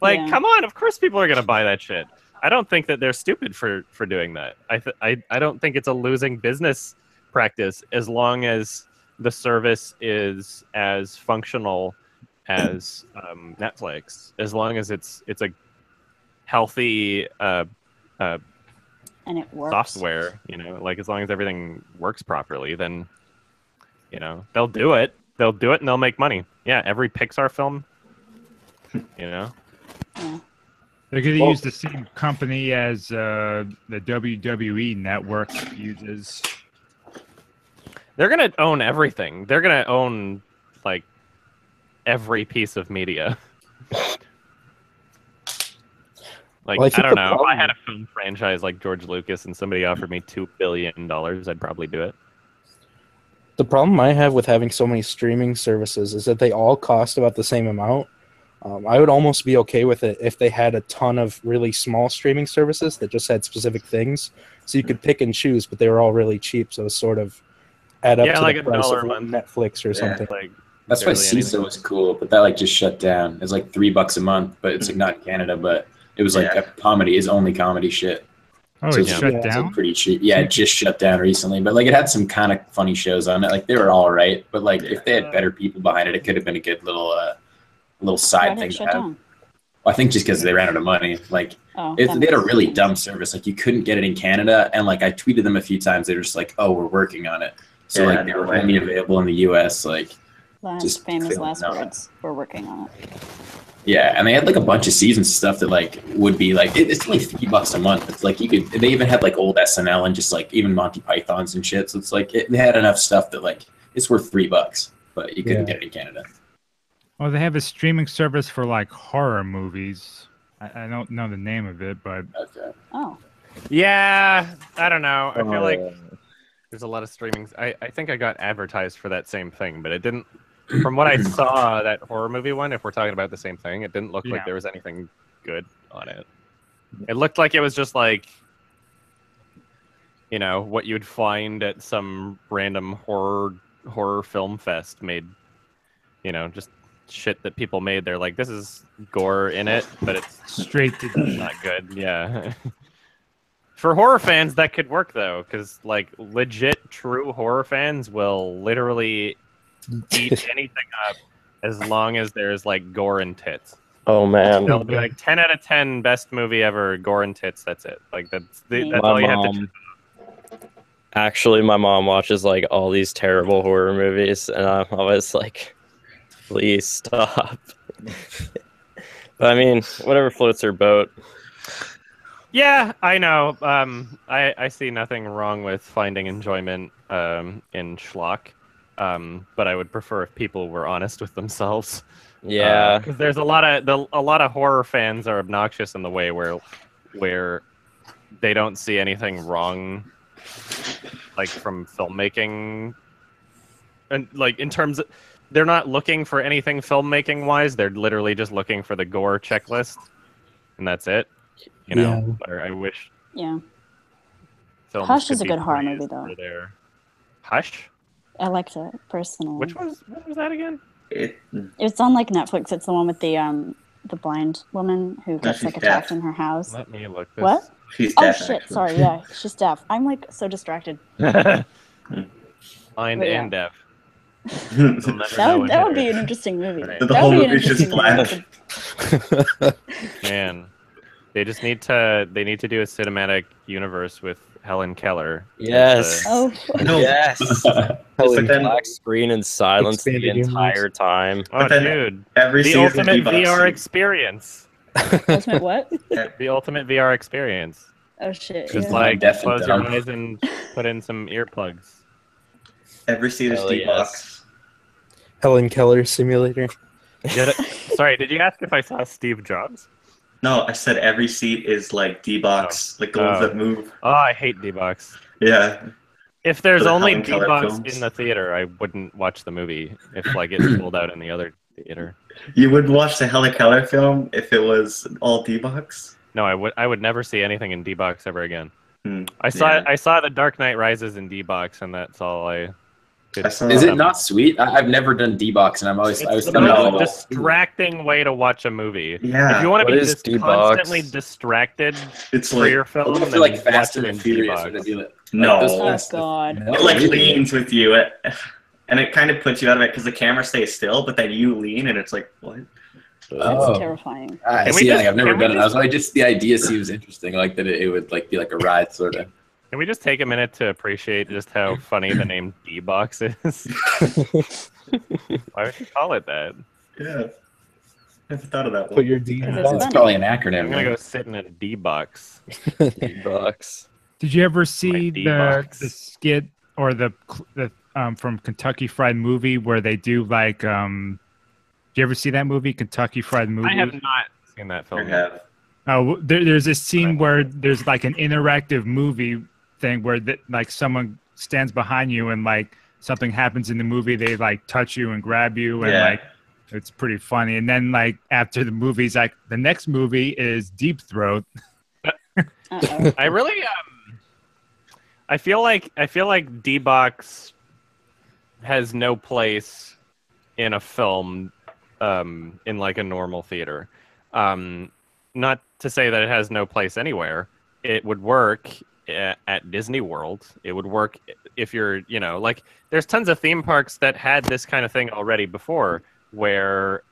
like, come on, of course people are going to buy that shit. I don't think that they're stupid for doing that. I don't think it's a losing business practice as long as the service is as functional as Netflix, as long as it's a healthy And it works. software, you know, like as long as everything works properly, then, you know, they'll do it and they'll make money. Yeah, every Pixar film, you know. Yeah. They're going to use the same company as the WWE network uses. They're going to own everything. They're going to own like every piece of media. Like, Well, I don't know. problem- If I had a film franchise like George Lucas and somebody offered me $2 billion, I'd probably do it. The problem I have with having so many streaming services is that they all cost about the same amount. I would almost be okay with it if they had a ton of really small streaming services that just had specific things, so you could pick and choose, but they were all really cheap, so it sort of add up to like the $1 price a of month. Netflix or something. Like, That's why barely anything. CISA was cool, but that like just shut down. It's like $3 a month, but it's like not in Canada, but it was like a comedy is only comedy shit. Oh, So it's it's shut like down? pretty cheap. Yeah, it just shut down recently, but like it had some kind of funny shows on it. Like they were all right, but like if they had better people behind it, it could have been a good little Why side did thing it to shut have. down? I think just because they ran out of money. Like they had a really dumb service. Like you couldn't get it in Canada, and like I tweeted them a few times. They were just like, "Oh, we're working on it." So like they were only available in the U.S. Like Last famous clearly last not. words. We're working on it. yeah, and they had like a bunch of seasons stuff that like would be like it's only $3 a month. It's like you could. They even had like old SNL and just like even Monty Pythons and shit. So it's like they had enough stuff that like it's worth $3, but you couldn't get it in Canada. Well, they have a streaming service for like horror movies. I don't know the name of it, but Okay. Oh. Yeah, I don't know. I feel like there's a lot of streamings. I think I got advertised for that same thing, but it didn't. From what I saw, that horror movie one, if we're talking about the same thing, it didn't look like there was anything good on it. It looked like it was just like, you know, what you'd find at some random horror film fest made, you know, just shit that people made. They're like, this is gore in it, but it's straight to not good. Yeah. For horror fans, that could work though, because like legit true horror fans will literally eat anything up as long as there's like gore and tits. Oh man, They'll be like 10 out of 10 best movie ever, gore and tits. That's it. Like that's My all you have to. mom- Actually, my mom watches like all these terrible horror movies, and I'm always like, please stop. But I mean, whatever floats her boat. Yeah, I know. I see nothing wrong with finding enjoyment in schlock, but I would prefer if people were honest with themselves. Yeah, because there's a lot of horror fans are obnoxious in the way where they don't see anything wrong, like from filmmaking and like in terms of, they're not looking for anything filmmaking wise. They're literally just looking for the gore checklist, and that's it. You know, or I wish. Yeah. Films Hush could is a be good horror praised movie, though. for their... Hush? I liked it personally. What was that again? It's on like Netflix. It's the one with the blind woman who gets like attacked in her house. Let me look this. What? She's Oh deaf, shit! actually. Sorry, yeah, she's deaf. I'm like so distracted. Blind But, yeah. and deaf. That would be an interesting movie. Right. The That whole would be an movie's just interesting movie. Man, they just need to do a cinematic universe with Helen Keller. Yes. Oh, No. Yes. But then- Black screen and silence the Expanded entire time. Oh, But then dude. every The season ultimate debuffs VR you. experience. Ultimate what? The ultimate VR experience. Oh shit! Just Yeah. like deaf and close your dumb. eyes and put in some earplugs. Every seat is Hell debuffs. yes. Helen Keller simulator. Sorry, did you ask if I saw Steve Jobs? No, I said every seat is like D-box, like the ones that move. Oh, I hate D-Box. Yeah. If there's For the only Helen Keller D-Box films. in the theater, I wouldn't watch the movie if like it's sold out in the other theater. You would watch the Helen Keller film if it was all D-box? No, I would never see anything in D-Box ever again. Hmm. I saw Yeah. I saw The Dark Knight Rises in D-Box, and that's all I could. I saw- Is it not sweet? I've never done D-box, and I was It's the thought it was most like, distracting way to watch a movie. Yeah. If you want What to be is just D-Box? constantly distracted It's for like, your I film, feel then like watch Fast it and in Furious D-Box. when they do it. No. Like, Oh this- god. No, it like really? leans with you, and it kind of puts you out of it because the camera stays still, but then you lean, and it's like, what? That's Oh. terrifying. I Can we see. just- Like, I've never can we done it. I was just- like, just the idea seems interesting. Like that it would like be like a ride sort of. Can we just take a minute to appreciate just how funny the name D-Box is? Why would you call it that? Yeah. I never thought of that Put one. your D in Because the it's box. It's probably an acronym. I'm gonna right? go sit in a D-Box. Bucks. Did you ever see D-Box. the skit or the from Kentucky Fried Movie where they do like did you ever see that movie, Kentucky Fried Movie? I have not seen that I film. have. Oh, there's this scene where there's like an interactive movie thing where like someone stands behind you and like something happens in the movie, they like touch you and grab you and Yeah. like it's pretty funny. And then like after the movie's like the next movie is Deep Throat. Uh-oh. I really I feel like D-Box has no place in a film in like a normal theater. Not to say that it has no place anywhere. It would work at Disney World. It would work if you're, you know, like there's tons of theme parks that had this kind of thing already before where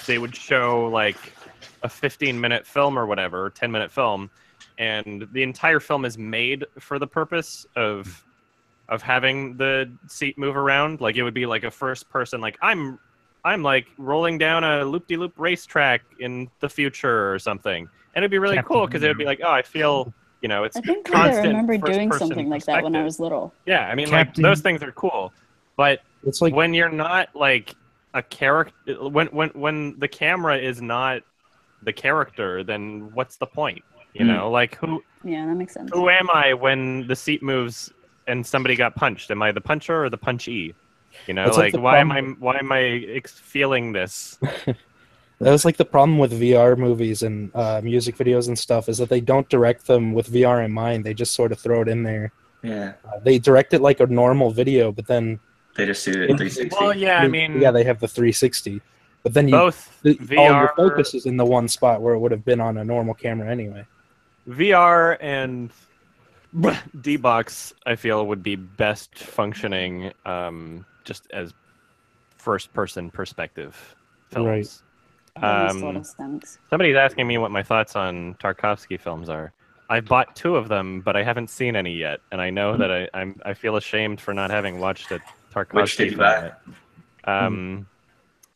they would show like a 15-minute film or whatever, 10-minute film, and the entire film is made for the purpose of having the seat move around. Like it would be like a first person, like I'm like rolling down a loop-de-loop racetrack in the future or something, and it'd be really Captain cool because it would be like, oh, I feel, you know, it's I think constant I remember doing first-person something like that when I perspective. was little. Yeah, I mean, Captain- like those things are cool, but It's like when you're not like a character, when the camera is not the character, then what's the point? You know, like Yeah, that makes sense. who am I when the seat moves and somebody got punched? Am I the puncher or the punchee? You know, That's like like the why problem- am I feeling this? that was like the problem with VR movies and music videos and stuff is that they don't direct them with VR in mind. They just sort of throw it in there. Yeah. They direct it like a normal video, but then They just do it in 360. Well, yeah, I mean, yeah, they have the 360, but then both all your VR, focus is in the one spot where it would have been on a normal camera anyway. VR and D-Box, I feel, would be best functioning just as first-person perspective films. That makes a lot of sense. Somebody's asking me what my thoughts on Tarkovsky films are. I've bought 2 of them, but I haven't seen any yet, and I know that I feel ashamed for not having watched a Tarkovsky Which did you film buy? yet.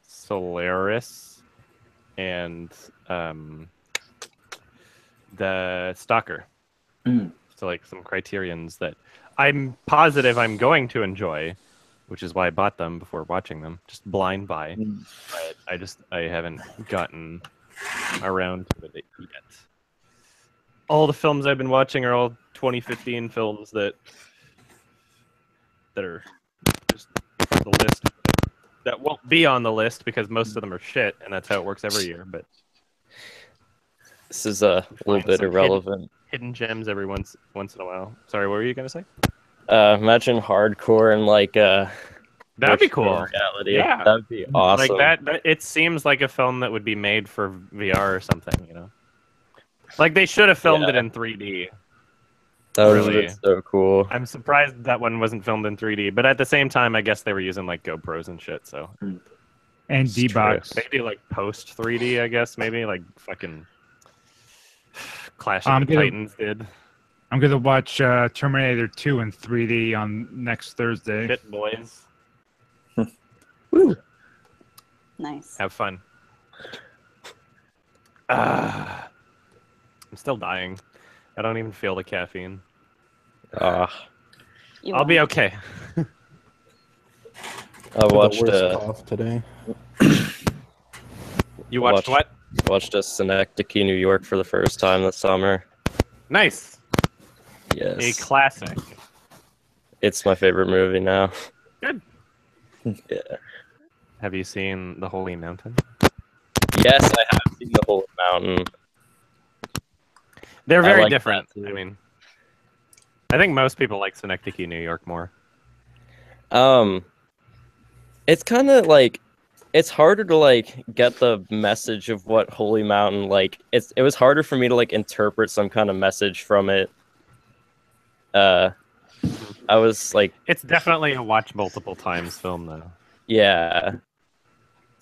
Solaris and the Stalker. So like some criterions that I'm positive I'm going to enjoy, which is why I bought them before watching them, just blind buy. But I haven't gotten around to it yet. All the films I've been watching are all 2015 films that are just the list that won't be on the list because most of them are shit, and that's how it works every year. But This is a little bit irrelevant. Hidden gems every once in a while. Sorry, what were you gonna say? Imagine hardcore and like That'd be cool. reality. Yeah. That'd be awesome. Like that. It seems like a film that would be made for VR or something. You know, like they should have filmed it in 3D. That would Really. have been so cool. I'm surprised that one wasn't filmed in 3D, but at the same time, I guess they were using like GoPros and shit. So And D-Box. maybe like post 3D, I guess maybe like fucking Clash I'm of the gonna- Titans did. I'm gonna watch Terminator 2 in 3D on next Thursday. Shit, boys, Nice. have fun. I'm still dying. I don't even feel the caffeine. You I'll be won't. okay. I watched the worst cough today. You watched what? Watched a Synecdoche, New York for the first time this summer. Nice. Yes. A classic. It's my favorite movie now. Good. Yeah. Have you seen The Holy Mountain? Yes, I have seen The Holy Mountain. They're I very like different. that, too. I mean, I think most people like Synecdoche, New York more. It's kind of like it's harder to like get the message of what Holy Mountain like. It was harder for me to like interpret some kind of message from it. I was like, It's definitely a watch multiple times film, though. yeah.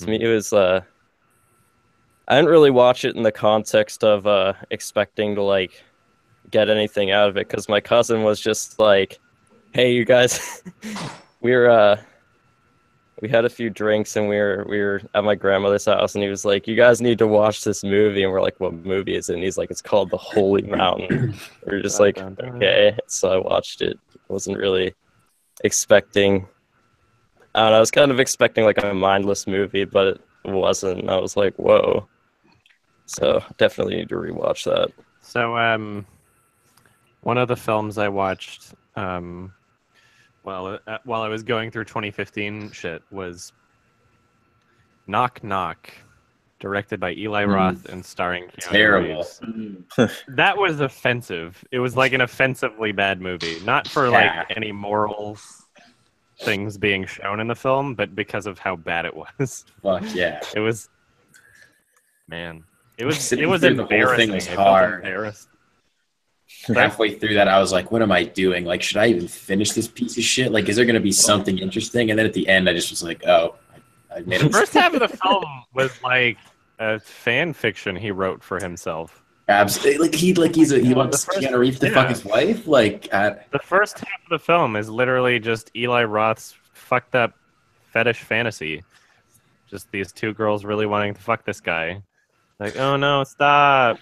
To me, it was. I didn't really watch it in the context of expecting to like get anything out of it because my cousin was just like, "Hey, you guys, we had a few drinks and we were at my grandmother's house and he was like, you guys need to watch this movie." And we're like, what movie is it? And he's like, it's called The Holy Mountain. We're just like, okay. So I watched it. Wasn't really expecting. I don't know. I was kind of expecting like a mindless movie, but it wasn't. I was like, whoa. So definitely need to rewatch that. So, one of the films I watched, while I was going through 2015 shit was Knock Knock, directed by Eli Roth and starring Keanu Terrible. Reeves. That was offensive. It was like an offensively bad movie. Not for Yeah. like any moral things being shown in the film, but because of how bad it was. Fuck yeah. It was, man. It was Sitting through the whole thing embarrassing. was I felt hard. embarrassed. Halfway through that, I was like, what am I doing? Like, should I even finish this piece of shit? Like, is there going to be something interesting? And then at the end, I just was like, oh, I made The it. first half of the film was like a fan fiction he wrote for himself. Absolutely. He wants The first- Keanu Reeves to yeah. fuck his wife? Like, The first half of the film is literally just Eli Roth's fucked up fetish fantasy. Just these two girls really wanting to fuck this guy. Like, oh no, stop.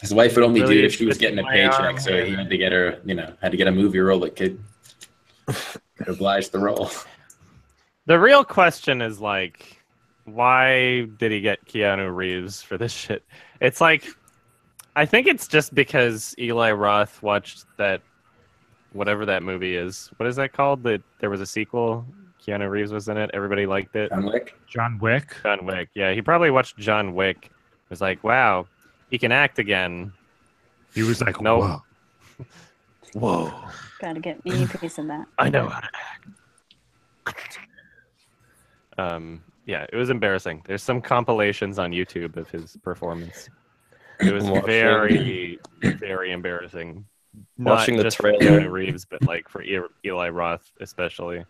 his wife would only do Really it if she was getting a twisting my arm paycheck, so he here. had to get her, had to get a movie role that could oblige the role. The real question is like, why did he get Keanu Reeves for this shit? It's like, I think it's just because Eli Roth watched that, whatever that movie is. What is that called? There was a sequel. Keanu Reeves was in it. Everybody liked it. John Wick? John Wick. John Wick. Yeah, he probably watched John Wick. Was like, wow, he can act again. He was like, No. whoa. Whoa, Gotta get me a piece of that. I know how to act. Yeah, it was embarrassing. There's some compilations on YouTube of his performance. It was Watching- very, very embarrassing. Watching Not the just for trailer. Keanu Reeves, but like for Eli Roth especially.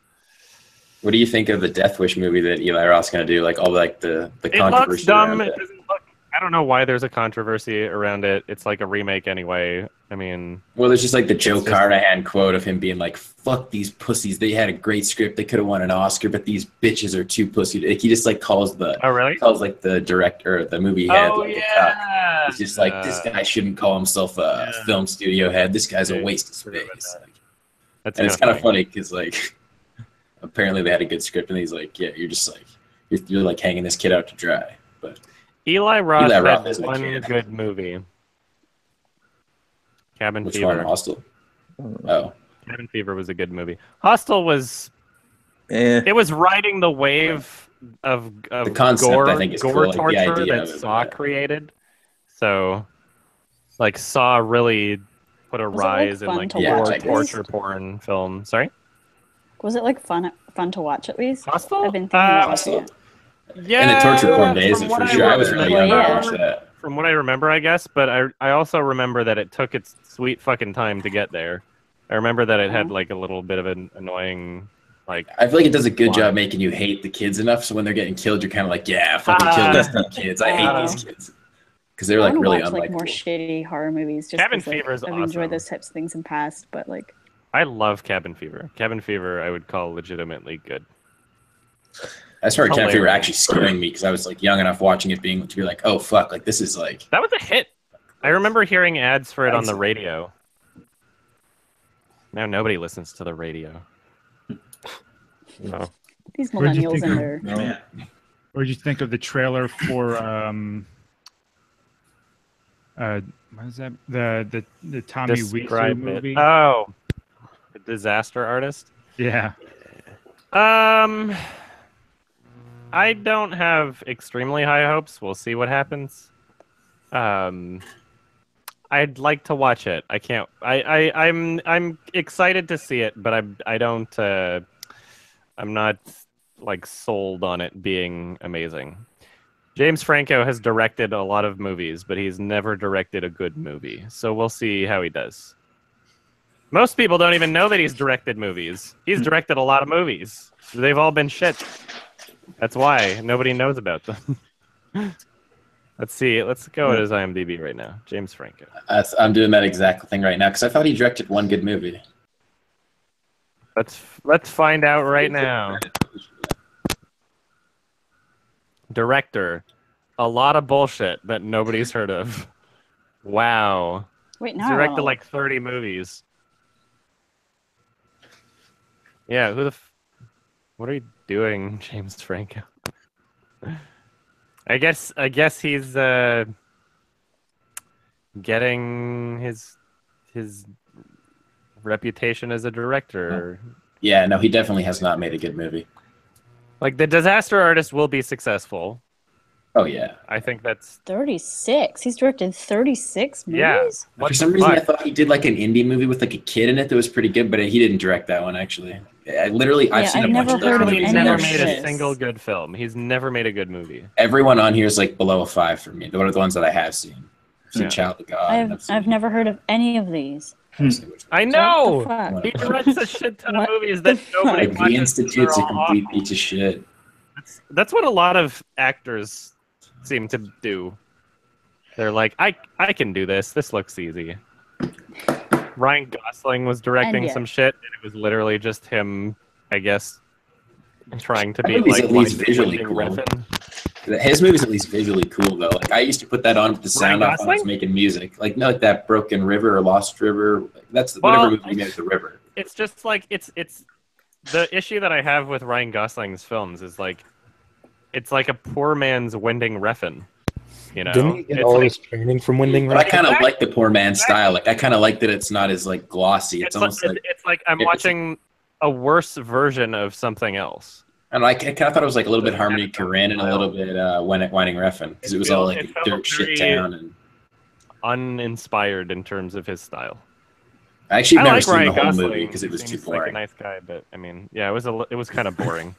What do you think of the Death Wish movie that Eli Roth's going to do? Like, all like the It looks controversy dumb. around It doesn't look. I don't know why there's a controversy around it. It's like a remake anyway. I mean, Well, there's just like the Joe It's just- Carnahan quote of him being like, fuck these pussies. They had a great script. They could have won an Oscar, but these bitches are too pussy. Like, he just like calls oh really? like the director, the movie head, Oh like a cuck. yeah. He's just like, this guy shouldn't call himself a Yeah. film studio head. This guy's a Yeah, waste of forgot about space. that. Like, That's and it's kind of funny because like apparently they had a good script and he's like, yeah, you're just like you're like hanging this kid out to dry. But Eli Roth Eli Roth had is a one kid. good movie. Cabin which Fever. one? Hostel. Oh, Cabin Fever was a good movie. Hostel was It was riding the wave of The concept, gore, I think, is gore cool. Like, the torture idea that of it, Saw yeah. created. So, like, Saw really put a Was it, like, rise in fun like to gore watch, at torture least? porn film. Sorry, Was it like fun to watch at least? Hostel? I've been thinking about watching Hostel. it. Yeah, In the torture porn days, from for what sure. I was really young when I watched remember- that. From what I remember, I guess, but I also remember that it took its sweet fucking time to get there. I remember that it had like a little bit of an annoying, like, I feel like it does a good Why? job making you hate the kids enough, so when they're getting killed, you're kind of like, yeah, fucking kill these dumb kids. I hate these kids. Because they're I like want to really watch like unlikable. more shitty horror movies. Just Cabin 'cause, like, Fever is I've awesome. enjoyed those types of things in past, but like I love Cabin Fever. Cabin Fever, I would call legitimately good. I started Cabin Fever hilarious. actually scaring me because I was like young enough watching it being to be like, oh fuck, like this is like. That was a hit. I remember hearing ads for it on the Thanks. radio. Now nobody listens to the radio. No. these Where'd you millennials think and of- their Yeah. What did you think of the trailer for what is that? The Tommy Wiseau Describe movie? it. Oh, the Disaster Artist. Yeah. I don't have extremely high hopes. We'll see what happens. I'd like to watch it. I can't. I'm excited to see it, but I don't. I'm not like sold on it being amazing. James Franco has directed a lot of movies, but he's never directed a good movie. So we'll see how he does. Most people don't even know that he's directed movies. He's directed a lot of movies. They've all been shit. That's why nobody knows about them. Let's see. Let's go at his IMDb right now. James Franco. I'm doing that exact thing right now because I thought he directed one good movie. Let's find out right now. Director. A lot of bullshit that nobody's heard of. Wow. wait He's now. I directed wanna like 30 movies. Yeah, what are you doing, James Franco? I guess he's getting his reputation as a director. Yeah, no, he definitely has not made a good movie. Like, The Disaster Artist will be successful. Oh yeah. I think that's 36. He's directed 36 movies. Yeah. For some reason, I thought he did like an indie movie with like a kid in it that was pretty good, but he didn't direct that one actually. I've seen a I've bunch never of those heard of movies. He's any never of made a this. single good film. He's never made a good movie. Everyone on here is like below a 5 for me. One of the ones that I have seen. I've seen Yeah. Child of God. and I've never heard of any of these. I What know. the fuck? He directs a shit ton of What movies that the nobody fuck? The watches. Institute's a They're all complete awful. piece of shit. That's what a lot of actors seem to do. They're like, I can do this. This looks easy. Ryan Gosling was directing yet- some shit, and it was literally just him, I guess, trying to That be movie's like at least Winding visually cool. Refn. His movie's at least visually cool though. Like I used to put that on with the sound Ryan off when I was Gosling? making music. Like that Broken River or Lost River. That's Well, whatever movie he made with the river. It's just like it's the issue that I have with Ryan Gosling's films is like it's like a poor man's Winding Refn. You know, Didn't he get It's all like- his training from Winding But I Refn? kind of like the poor man's style. Like I kind of like that it's not as like glossy. It's almost like it's like I'm it's- watching a worse version of something else. and I kind of thought it was like a little bit Harmony Korine and a little bit Winding Refn because it was all like It a felt dirt shit very- town. And Uninspired in terms of his style. I actually I never like seen Ryan the whole Gosling movie because it was He too seems like a boring. nice guy, but I mean, yeah, it was kind of boring.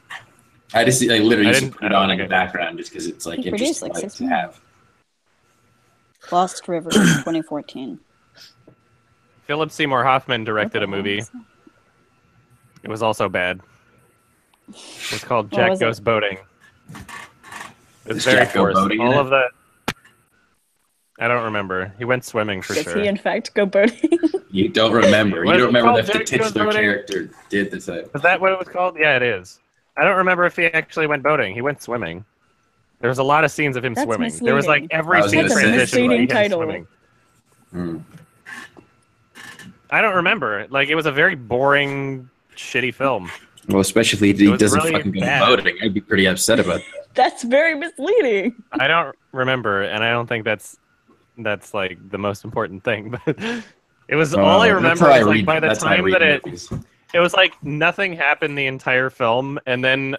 I just like literally I used to didn't- put it I don't on in think the I- background just because it's like He produced, interesting like, like, 6 to movies. have. Lost River, 2014. Philip Seymour Hoffman directed a movie. It was also bad. It was called What Jack was Goes it? Boating. It was Does very Jack go forced. boating in All it? of the I don't remember. He went swimming for Does sure. he in fact go boating? You don't remember. Was You don't it remember called if the Jack Goes titular Boating? character did the thing. Is that what it was called? Yeah, it is. I don't remember if he actually went boating. He went swimming. There was a lot of scenes of him That's swimming. There was like misleading. every I was scene gonna say- transition That's a like him misleading title. swimming. Hmm. I don't remember. Like it was a very boring, shitty film. Well, especially if It he was doesn't really fucking go bad. boating, I'd be pretty upset about that. That's very misleading. I don't remember, and I don't think that's like the most important thing. But it was all I That's remember. how Is, like read- by the that's how I time read that it movies. it was like nothing happened the entire film, and then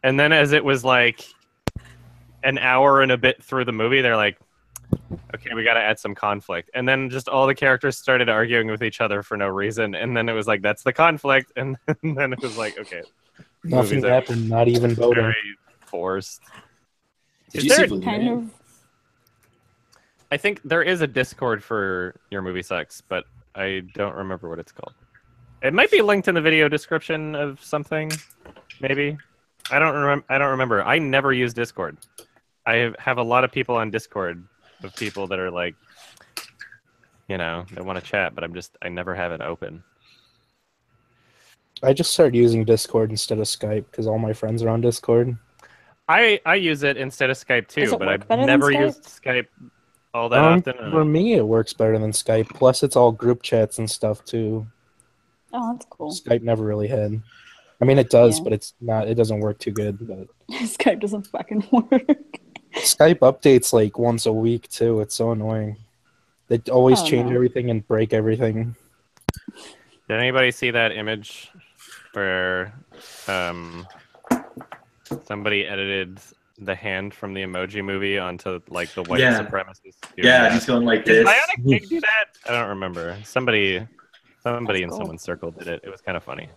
as it was like an hour and a bit through the movie, they're like, okay, we got to add some conflict, and then just all the characters started arguing with each other for no reason, and then it was like, that's the conflict, and then it was like, okay, Nothing happened, not even voting. very forced. Did you see Blue Kind Man? of. I think there is a Discord for Your Movie Sucks, but I don't remember what it's called. It might be linked in the video description of something, maybe. I don't remember. I never use Discord. I have a lot of people on Discord of people that are like, you know, they want to chat, but I never have it open. I just started using Discord instead of Skype because all my friends are on Discord. I use it instead of Skype Does too, it but work I've better than never Skype? used Skype all that often. For me, it works better than Skype. Plus, it's all group chats and stuff too. Oh, that's cool. Skype never really had. I mean, it does, Yeah. but it's not. It doesn't work too good. But Skype doesn't fucking work. Skype updates like once a week too. It's so annoying. They always Oh, change no. everything and break everything. Did anybody see that image where somebody edited the hand from the Emoji Movie onto like the white Yeah. supremacist? Yeah, he's going like Did this. Bionic Pig do that? I don't remember. Somebody in cool. someone's circle did it. It was kind of funny.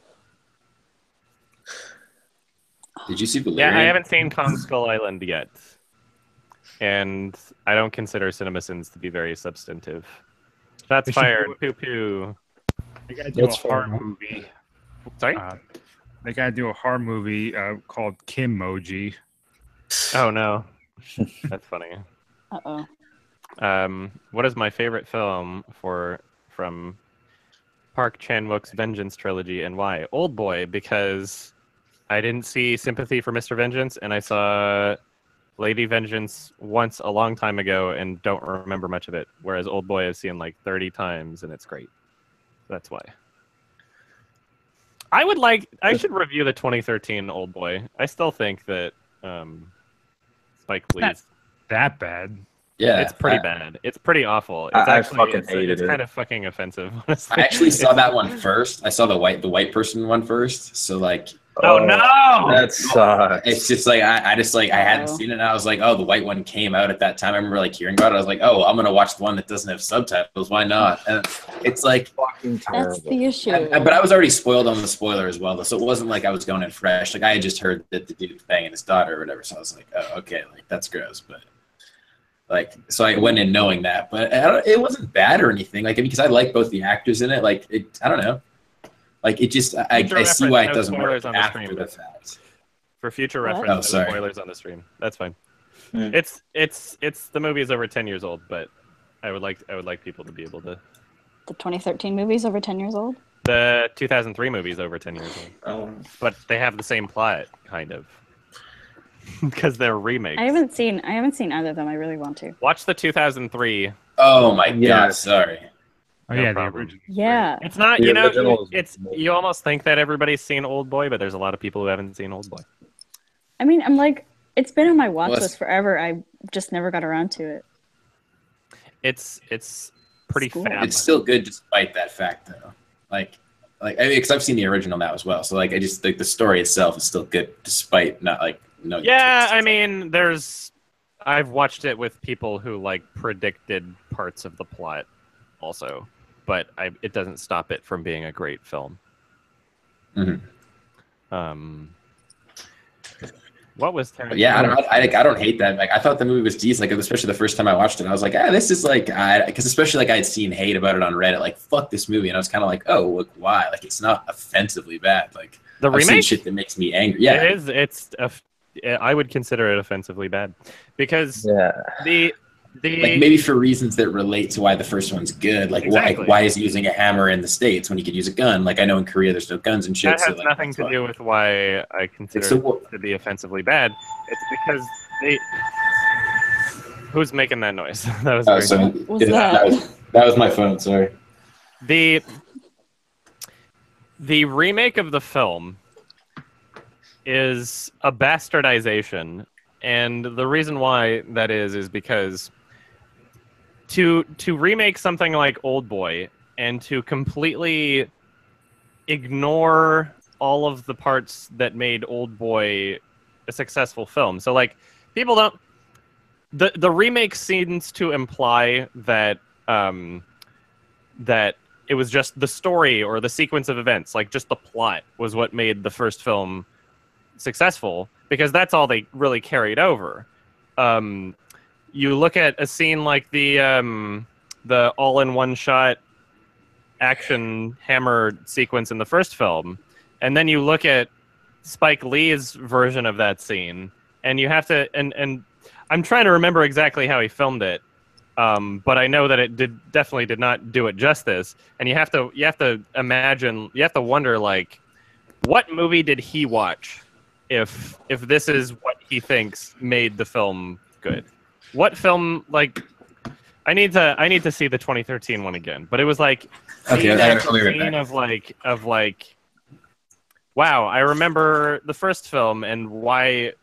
Did you see Yeah, Valerian? I haven't seen Kong Skull Island yet, and I don't consider CinemaSins to be very substantive. Shots They should fired. do Poo poo. They gotta do That's a fair horror enough. movie. Sorry. They gotta do a horror movie called Kimmoji. Oh no, that's funny. Uh-oh. What is my favorite film from Park Chan-wook's Vengeance trilogy, and why? Oldboy, because I didn't see Sympathy for Mr. Vengeance, and I saw Lady Vengeance once a long time ago and don't remember much of it, whereas Oldboy I've seen like 30 times and it's great. That's why. I should review the 2013 Oldboy. I still think that Spike Lee's That bad. Yeah, it's pretty bad. It's pretty awful. It's I actually fucking it's hated it. kind of fucking offensive, honestly. I actually saw that one first. I saw the white person one first. So like, Oh no! That sucks. it's just like I hadn't Oh. seen it. And I was like, oh, the white one came out at that time. I remember like hearing about it. I was like, oh, I'm gonna watch the one that doesn't have subtitles. Why not? And it's like, Fucking That's terrible. the issue. but I was already spoiled on the spoiler as well, though. So it wasn't like I was going in fresh. Like I had just heard that the dude was banging his daughter or whatever. So I was like, oh, okay, like that's gross. But like, so I went in knowing that, but it wasn't bad or anything. Like because I like both the actors in it. Like I don't know. Like it just I see why it No doesn't work spoilers on the after stream. the fact. For future What? reference, Oh, no sorry. spoilers on the stream. That's fine. Hmm. It's the movie is over 10 years old, but I would like people to be able to. The 2013 movie's over 10 years old? The 2003 movie is over 10 years old, Oh, but they have the same plot, kind of, because they're remakes. I haven't seen either of them. I really want to. Watch the 2003. Oh my god, Yes. sorry. Oh No yeah, problem. the original. Yeah. It's not, The you know, original is it's amazing. you almost think that everybody's seen Oldboy, but there's a lot of people who haven't seen Oldboy. I mean, I'm like, it's been on my watch Well, it's- list forever. I just never got around to it. It's pretty Cool. fab. It's still good despite that fact, though. Like because I've seen the original now as well. So like I just like the story itself is still good despite not like no. Yeah, I mean, I've watched it with people who like predicted parts of the plot, also, but it doesn't stop it from being a great film. Mhm. What was But yeah, I don't hate that. Like I thought the movie was decent. Like especially the first time I watched it, I was like, this is like, because especially like I had seen hate about it on Reddit, like fuck this movie, and I was kind of like, oh, look, why? Like it's not offensively bad. Like the I've seen remake? shit that makes me angry. Yeah, It is. I would consider it offensively bad because Yeah. the like maybe for reasons that relate to why the first one's good. Like Exactly. why is he using a hammer in the States when he could use a gun? Like I know in Korea there's no guns and shit. that so, has like, nothing that's to why. do with why I consider It's the it to be offensively bad. It's because they. Who's making that noise? That was Oh, very sorry. What was Yeah, that? that was my phone. Sorry. The remake of the film is a bastardization, and the reason why that is because to remake something like Oldboy and to completely ignore all of the parts that made Oldboy a successful film. So like people don't the remake seems to imply that that it was just the story or the sequence of events, like just the plot was what made the first film successful, because that's all they really carried over. You look at a scene like the all-in-one shot action hammer sequence in the first film, and then you look at Spike Lee's version of that scene, and you have to and I'm trying to remember exactly how he filmed it, but I know that it definitely did not do it justice. And you have to imagine, you have to wonder, like, what movie did he watch if this is what he thinks made the film good? What film, like, I need to see the 2013 one again, but it was like Okay, that I'll be right scene back. of like wow, I remember the first film and why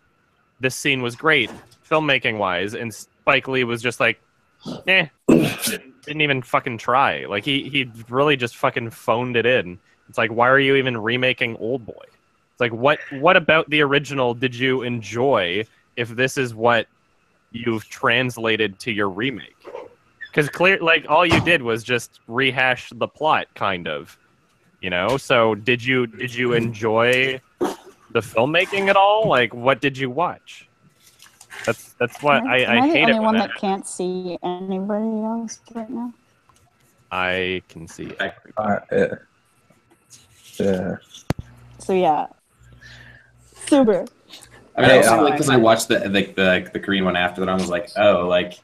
this scene was great filmmaking wise, and Spike Lee was just like, didn't even fucking try. Like he really just fucking phoned it in. It's like, why are you even remaking Oldboy? It's like, what about the original did you enjoy if this is what you've translated to your remake? Because like all you did was just rehash the plot, kind of, you know. So did you enjoy the filmmaking at all? Like, what did you watch? That's what I hate. Am I the only one that that can't see anybody else right now? I can see it. Yeah. So yeah, super. I mean, also like because I watched the Korean one after that, I was like, oh, like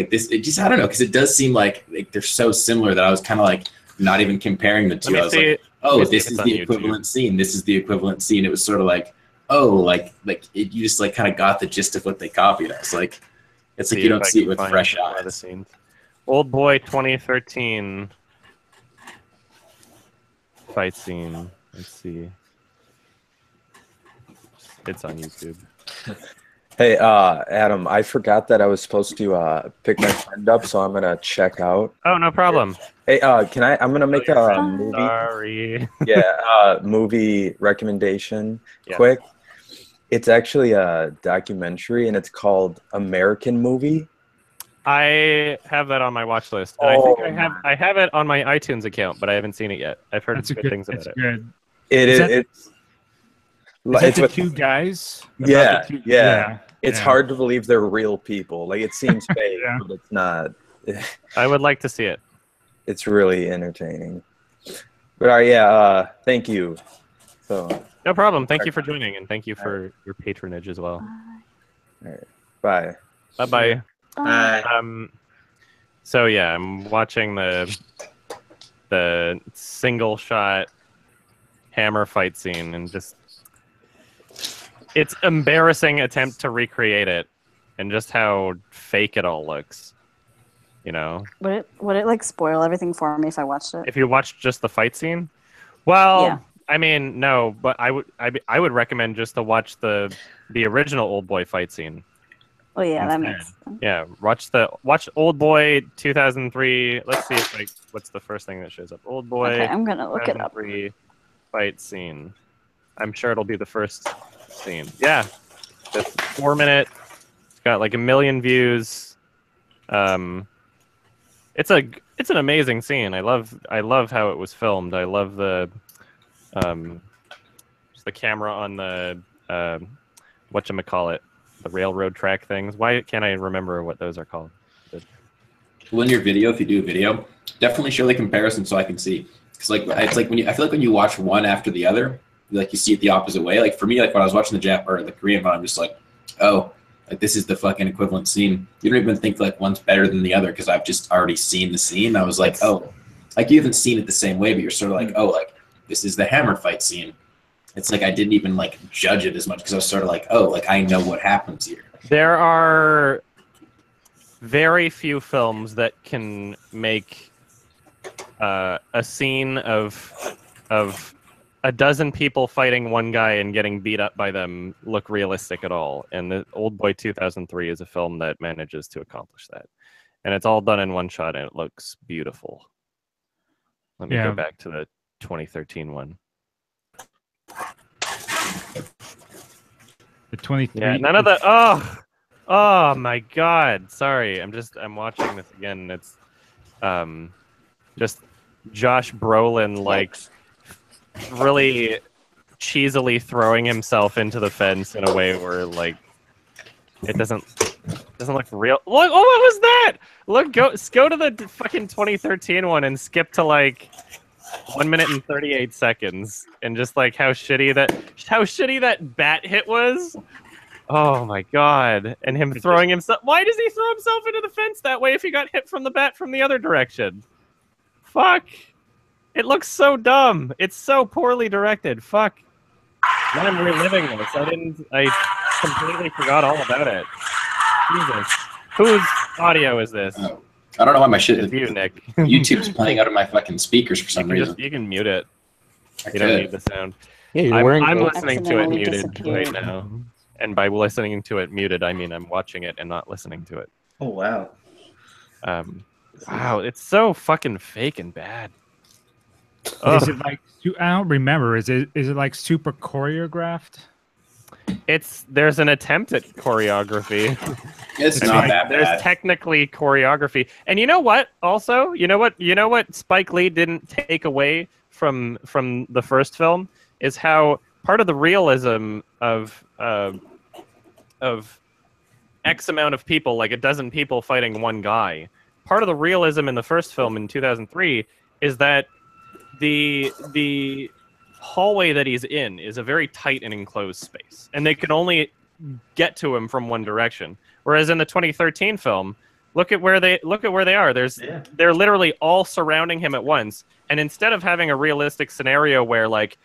this. It just, I don't know, because it does seem like they're so similar that I was kind of like not even comparing the two. I was like, oh, this is the equivalent scene. This is the equivalent scene. It was sort of like, oh, like you just like kind of got the gist of what they copied us. Like, it's like you don't see it with fresh eyes. Oldboy 2013 fight scene. Let's see. It's on YouTube. Hey, Adam, I forgot that I was supposed to pick my friend up, so I'm gonna check out. Oh, no problem. Hey, can I? I'm gonna make a movie. Sorry. Yeah, movie recommendation. Yeah. Quick. It's actually a documentary, and it's called American Movie. I have that on my watch list. And I have it on my iTunes account, but I haven't seen it yet. I've heard good things about it. Good. It's the two guys? Yeah. It's hard to believe they're real people. Like, it seems fake, but it's not. I would like to see it. It's really entertaining. But thank you. So no problem. Thank you for joining, and thank you for your patronage as well. All right. Bye. Bye-bye. Bye. So yeah, I'm watching the single shot hammer fight scene, and just it's embarrassing attempt to recreate it, and just how fake it all looks. You know. Would it like spoil everything for me if I watched it? If you watched just the fight scene, well, yeah. I mean, no, but I would recommend just to watch the original Oldboy fight scene. Oh yeah, that makes sense. Yeah, watch Oldboy 2003. Let's see if what's the first thing that shows up. Oldboy. Okay, I'm gonna look it up. Fight scene. I'm sure it'll be the first scene. Yeah, it's 4 minute. It's got like 1 million views. It's an amazing scene. I love how it was filmed. I love the just the camera on the whatchamacallit, the railroad track things. Why can't I remember what those are called? Well, in your video, if you do a video, definitely show the comparison so I can see. Because like it's like I feel like when you watch one after the other, like you see it the opposite way. Like for me, like when I was watching the Korean one, I'm just like, oh, like this is the fucking equivalent scene. You don't even think like one's better than the other because I've just already seen the scene. I was like, oh, like you haven't seen it the same way, but you're sort of like, oh, like this is the hammer fight scene. It's like I didn't even like judge it as much because I was sort of like, oh, like I know what happens here. There are very few films that can make a scene of a dozen people fighting one guy and getting beat up by them look realistic at all. And the Oldboy 2003 is a film that manages to accomplish that. And it's all done in one shot, and it looks beautiful. Let me go back to the 2013 one. The 23. Yeah, none of the. Oh my God! Sorry, I'm watching this again. And it's just Josh Brolin like really cheesily throwing himself into the fence in a way where like it doesn't look real. Look, oh, what was that? Look, go to the fucking 2013 one and skip to like 1 minute and 38 seconds, and just like how shitty that bat hit was. Oh my God! And him throwing himself. Why does he throw himself into the fence that way if he got hit from the bat from the other direction? Fuck! It looks so dumb. It's so poorly directed. Fuck. Now I'm reliving this. I completely forgot all about it. Jesus. Whose audio is this? I don't know why my shit It's you, Nick. YouTube's playing out of my fucking speakers for some reason. You can mute it. I You don't need the sound. Yeah, you're wearing. I'm listening to it Accidentally muted disappeared. right now. And by listening to it muted, I mean I'm watching it and not listening to it. Oh wow. Wow, it's so fucking fake and bad. Is it like? I don't remember. Is it like super choreographed? There's an attempt at choreography. It's not that bad. There's technically choreography, and you know what? Also, you know what Spike Lee didn't take away from the first film is how part of the realism of X amount of people, like a dozen people fighting one guy. Part of the realism in the first film in 2003 is that the hallway that he's in is a very tight and enclosed space, and they can only get to him from one direction. Whereas in the 2013 film, look at where they are. They're literally all surrounding him at once, and instead of having a realistic scenario where like,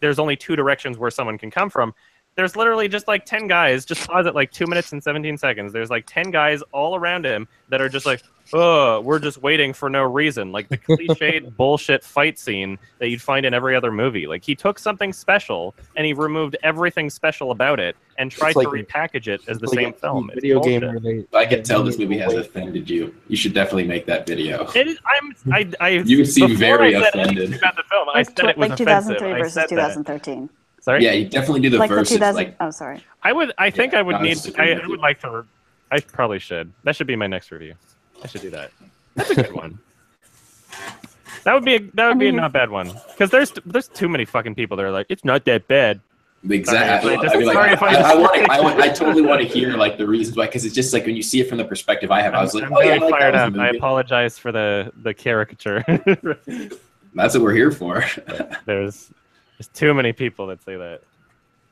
there's only two directions where someone can come from, there's literally just like 10 guys. Just pause at like 2 minutes and 17 seconds. There's like 10 guys all around him that are just like, oh, we're just waiting for no reason. Like the cliched bullshit fight scene that you'd find in every other movie. Like he took something special and he removed everything special about it and tried to repackage it as the same film. Video game where they. I can tell this movie has offended you. You should definitely make that video. You seem very offended. About the film. I said it was like offensive. 2003 versus 2013. Sorry? Yeah, you definitely do the Like verses. the 2000. Like, oh, sorry. I would disagree. like to. I probably should. That should be my next review. I should do that. That's a good one. That would be a not bad one, because there's too many fucking people that are like, it's not that bad. Exactly. I totally want to hear like the reasons why, because it's just like when you see it from the perspective I have, I was like, I'm very fired up. I apologize for the caricature. That's what we're here for. There's too many people that say that.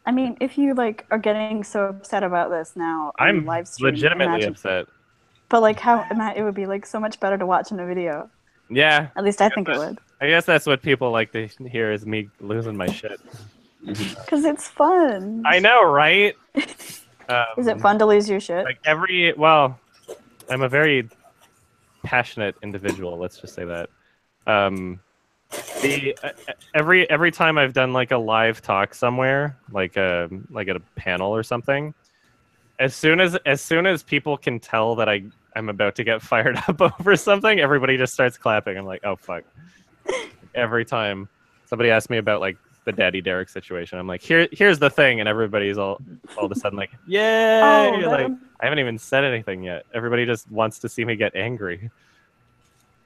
I mean, if you like are getting so upset about this now, I'm live stream, legitimately upset. But like, it would be like so much better to watch in a video. Yeah. At least I think it would. I guess that's what people like to hear is me losing my shit. Because it's fun. I know, right? Is it fun to lose your shit? Like I'm a very passionate individual. Let's just say that. Every time I've done like a live talk somewhere, like at a panel or something, as soon as people can tell that I'm about to get fired up over something, everybody just starts clapping. I'm like, oh fuck. Every time somebody asks me about like the Daddy Derek situation, I'm like, here's the thing, and everybody's all of a sudden like, yay! I haven't even said anything yet. Everybody just wants to see me get angry.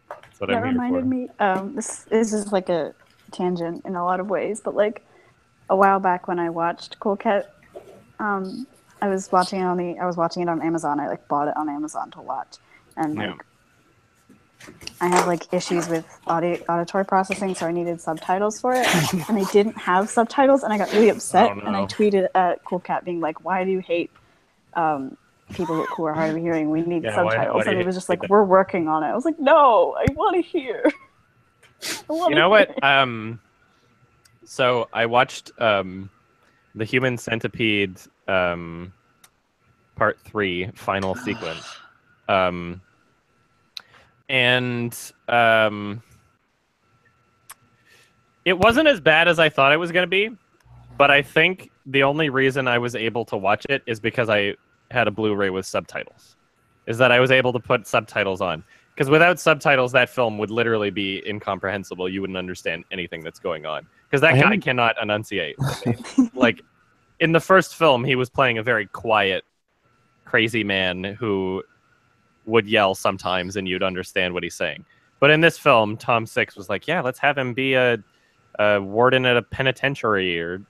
That's what I'm here for. That reminded me. This is like a tangent in a lot of ways, but like a while back when I watched Cool Cat, I was watching it on Amazon. I like bought it on Amazon to watch, and like I have like issues with auditory processing, so I needed subtitles for it, and they didn't have subtitles, and I got really upset, and I tweeted at Cool Cat being like, "Why do you hate people who are hard of hearing? We need subtitles." And it was just like, "We're working on it." I was like, "No, I want to hear." You know what? So I watched the Human Centipede Part 3 final sequence. It wasn't as bad as I thought it was going to be, but I think the only reason I was able to watch it is because I had a Blu-ray with subtitles. Is that I was able to put subtitles on. Because without subtitles, that film would literally be incomprehensible. You wouldn't understand anything that's going on. Because that guy cannot enunciate. Like, in the first film, he was playing a very quiet, crazy man who would yell sometimes, and you'd understand what he's saying. But in this film, Tom Six was like, "Yeah, let's have him be a warden at a penitentiary or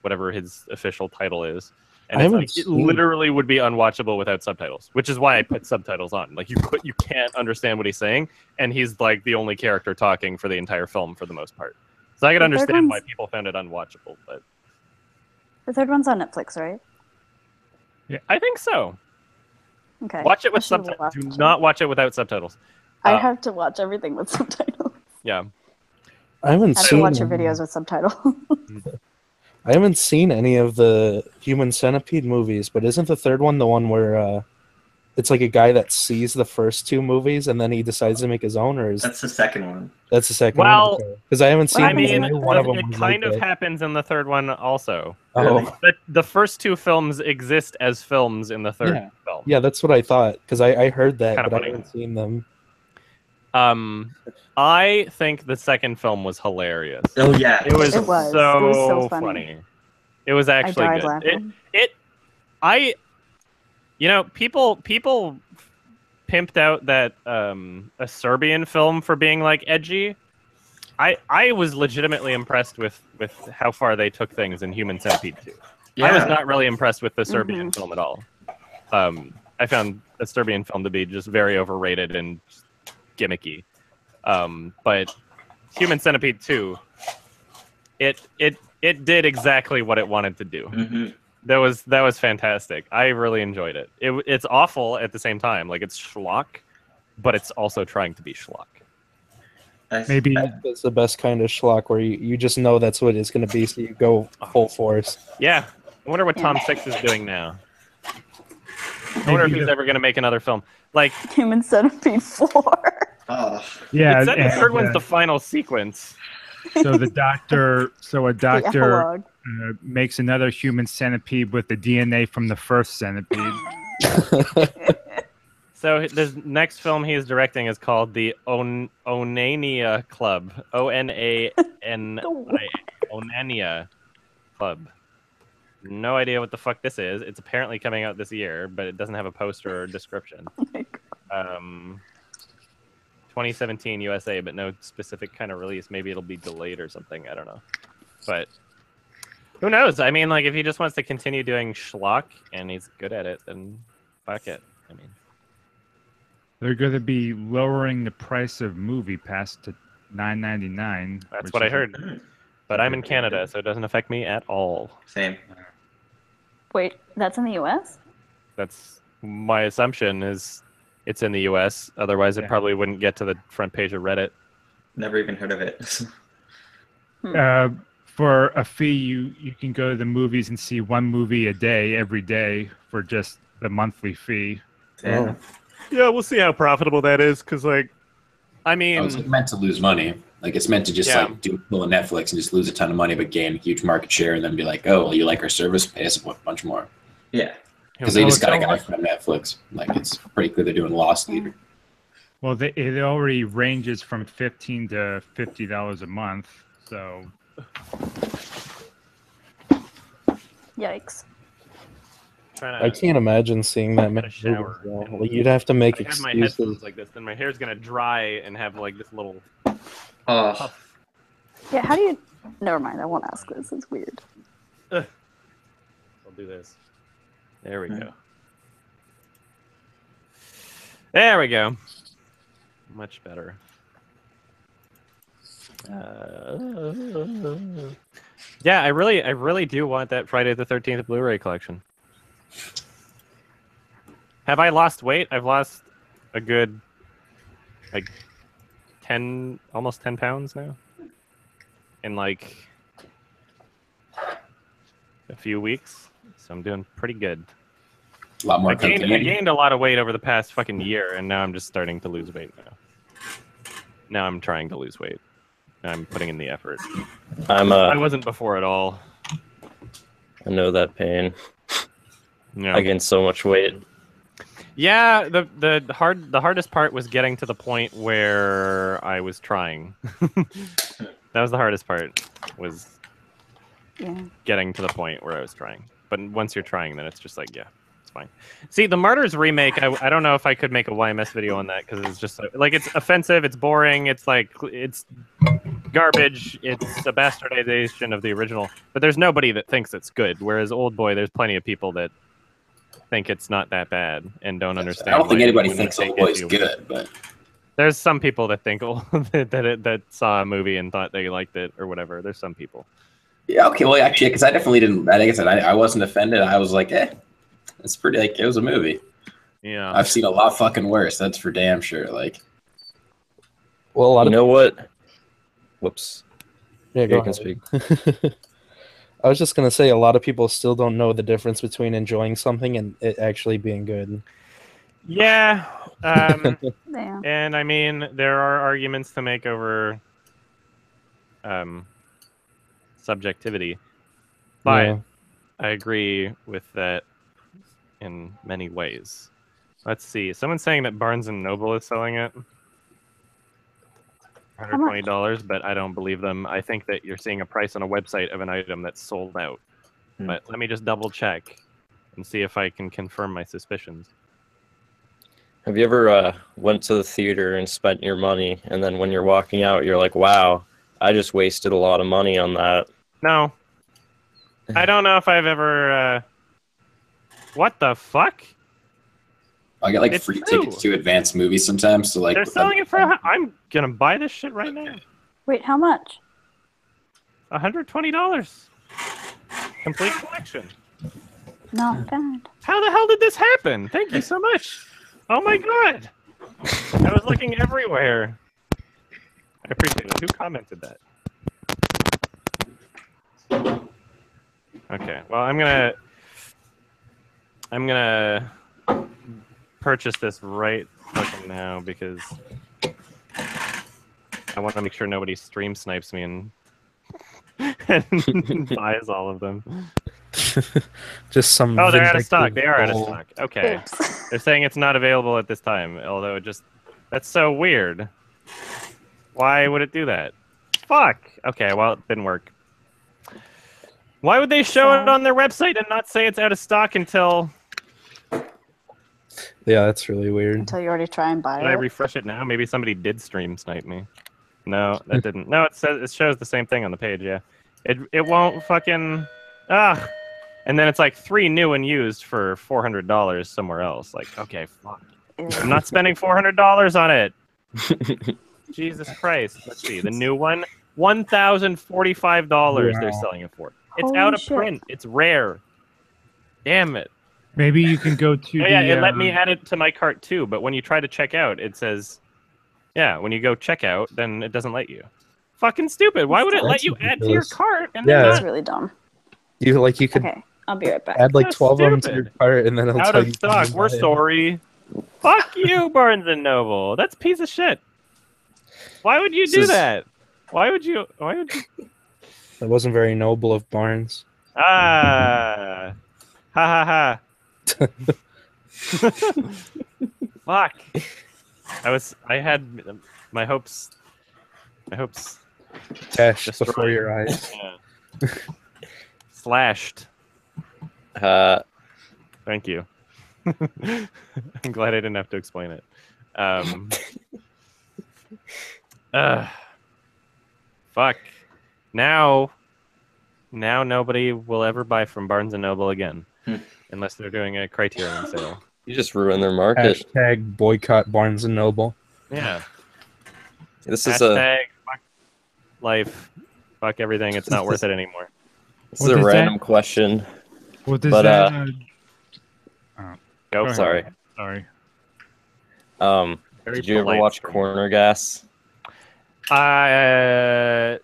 whatever his official title is." And it's like, it literally would be unwatchable without subtitles, which is why I put subtitles on. Like, you can't understand what he's saying, and he's like the only character talking for the entire film for the most part. So I could understand why people found it unwatchable, but the third one's on Netflix, right? yeah, I think so. Okay. Watch it with subtitles. Do not watch it without subtitles. I have to watch everything with subtitles. Yeah. I have to watch your videos with subtitles. I haven't seen any of the Human Centipede movies, but isn't the third one the one where it's like a guy that sees the first two movies and then he decides to make his own, or is that's the second one? That's the second one. Because I haven't seen. I mean, one of them it kind of happens in the third one also. Oh, but the first two films exist as films in the third film. Yeah, that's what I thought, because I heard that, Kinda but funny. I haven't seen them. I think the second film was hilarious. Oh yeah, it was It was so so funny. It was actually I died good. laughing. People pimped out that a Serbian film for being like edgy. I was legitimately impressed with how far they took things in Human Centipede 2. Yeah. I was not really impressed with the Serbian film at all. I found the Serbian film to be just very overrated and gimmicky. But Human Centipede 2, it did exactly what it wanted to do. Mm-hmm. That was fantastic. I really enjoyed it. It's awful at the same time. Like, it's schlock, but it's also trying to be schlock. Maybe It's the best kind of schlock where you just know that's what it's going to be, so you go full force. Yeah. I wonder what Tom Six is doing now. I wonder if he's ever going to make another film. Like Human Centipede 4. Oh. Yeah, it said the third one's the final sequence. So a doctor epilogue. makes another human centipede with the DNA from the first centipede. So the next film he is directing is called the Onania Club. Onania Onania Club. No idea what the fuck this is. It's apparently coming out this year, but it doesn't have a poster or description. 2017 USA, but no specific kind of release. Maybe it'll be delayed or something. I don't know. But who knows? I mean, like, if he just wants to continue doing schlock and he's good at it, then fuck it. I mean, They're going to be lowering the price of MoviePass to $9.99. that's what I heard. But I'm in Canada, so it doesn't affect me at all. Same. Wait, that's in the US? That's my assumption, is it's in the US. Otherwise, it probably wouldn't get to the front page of Reddit. Never even heard of it. For a fee, you can go to the movies and see one movie a day every day for just the monthly fee. Yeah. Yeah, we'll see how profitable that is, because, like, I mean... It's meant to lose money. Like, it's meant to just, like, pull a Netflix and just lose a ton of money, but gain a huge market share, and then be like, oh, well, you like our service? Pay us a bunch more. Yeah. Because they just got a guy from Netflix. Like, it's pretty clear they're doing loss leader. Well, it already ranges from $15 to $50 a month, so... Yikes. I can't imagine seeing that many shower. movies, though. Like, you'd have to make I have my headphones excuses. like this, then my hair's gonna dry and have like this little Oh. puff. Yeah, how do you... Never mind, I won't ask this. It's weird. I'll do this. There we go. There we go. Much better. Yeah, I really do want that Friday the 13th Blu-ray collection. Have I lost weight? I've lost a good, like, almost 10 pounds now. In, like, a few weeks. So I'm doing pretty good. A lot more I gained a lot of weight over the past fucking year, and now I'm just starting to lose weight now. Now I'm trying to lose weight. I'm putting in the effort. I wasn't before at all. I know that pain. Yeah. I gained so much weight. Yeah, the hardest part was getting to the point where I was trying. That was the hardest part. Was getting to the point where I was trying. But once you're trying, then it's just like, yeah, it's fine. See, the Martyrs remake, I don't know if I could make a YMS video on that because it's just like it's offensive, it's boring, it's like it's garbage, it's a bastardization of the original. But there's nobody that thinks it's good. Whereas Oldboy, there's plenty of people that think it's not that bad and don't understand. I don't think anybody thinks Oldboy's good, but there's some people that think that saw a movie and thought they liked it or whatever. There's some people. Yeah, okay, well, actually, because I definitely didn't. Like I said, I wasn't offended. I was like, it's pretty. Like, it was a movie. Yeah, I've seen a lot fucking worse. That's for damn sure. Like, well, a lot of know what? Whoops. Yeah, you can speak. I was just gonna say a lot of people still don't know the difference between enjoying something and it actually being good. Yeah, and I mean there are arguments to make over subjectivity, but I agree with that in many ways. Let's see. Someone's saying that Barnes and Noble is selling it. $120, but I don't believe them. I think that you're seeing a price on a website of an item that's sold out. But let me just double check and see if I can confirm my suspicions. Have you ever went to the theater and spent your money, and then when you're walking out, you're like, wow, I just wasted a lot of money on that? No. I don't know if I've ever... What the fuck? I get like free tickets to advanced movies sometimes. So like they're selling it for. I'm gonna buy this shit right now. Wait, how much? $120. Complete collection. Not bad. How the hell did this happen? Thank you so much. Oh my god. I was looking everywhere. I appreciate it. Who commented that? Okay. Well, I'm gonna purchase this right fucking now because I want to make sure nobody stream snipes me and buys all of them. Just some. Oh, they're out of stock. They are out of bull. stock. Okay. They're saying it's not available at this time, although it just... That's so weird. Why would it do that? Fuck! Okay, well, it didn't work. Why would they show it on their website and not say it's out of stock until... Yeah, that's really weird. Until you already try and buy Did I refresh it now? Maybe somebody did stream snipe me. No, that didn't. No, it says it shows the same thing on the page. Yeah, it won't fucking and then it's like 3 new and used for $400 somewhere else. Like, okay, fuck. I'm not spending $400 on it. Jesus Christ. Let's see. The new one, $1,045 they're selling it for. It's out of print. It's rare. Damn it. Maybe you can go to it let me add it to my cart too, but when you try to check out, it says, when you go check out, then it doesn't let you. Fucking stupid. Why would it let you add to your cart? And That's really dumb. You could Okay, I'll be right back. add like 12 of them to your cart, and then it'll out tell of you. stock. We're sorry. Fuck you, Barnes and Noble. That's a piece of shit. Why would you do that? Why would you? That wasn't very noble of Barnes. Ha ha ha. Fuck. I had my hopes Dashed destroyed. before your eyes. Yeah. Slashed. Thank you. I'm glad I didn't have to explain it. Fuck. Now nobody will ever buy from Barnes and Noble again. Unless they're doing a Criterion sale. You just ruined their market. Hashtag boycott Barnes and Noble. Yeah. This is Hashtag fuck life. Fuck everything. It's not worth it anymore. This is a random question. What does but, that... Go sorry. Sorry. Did you ever watch Corner Gas? Not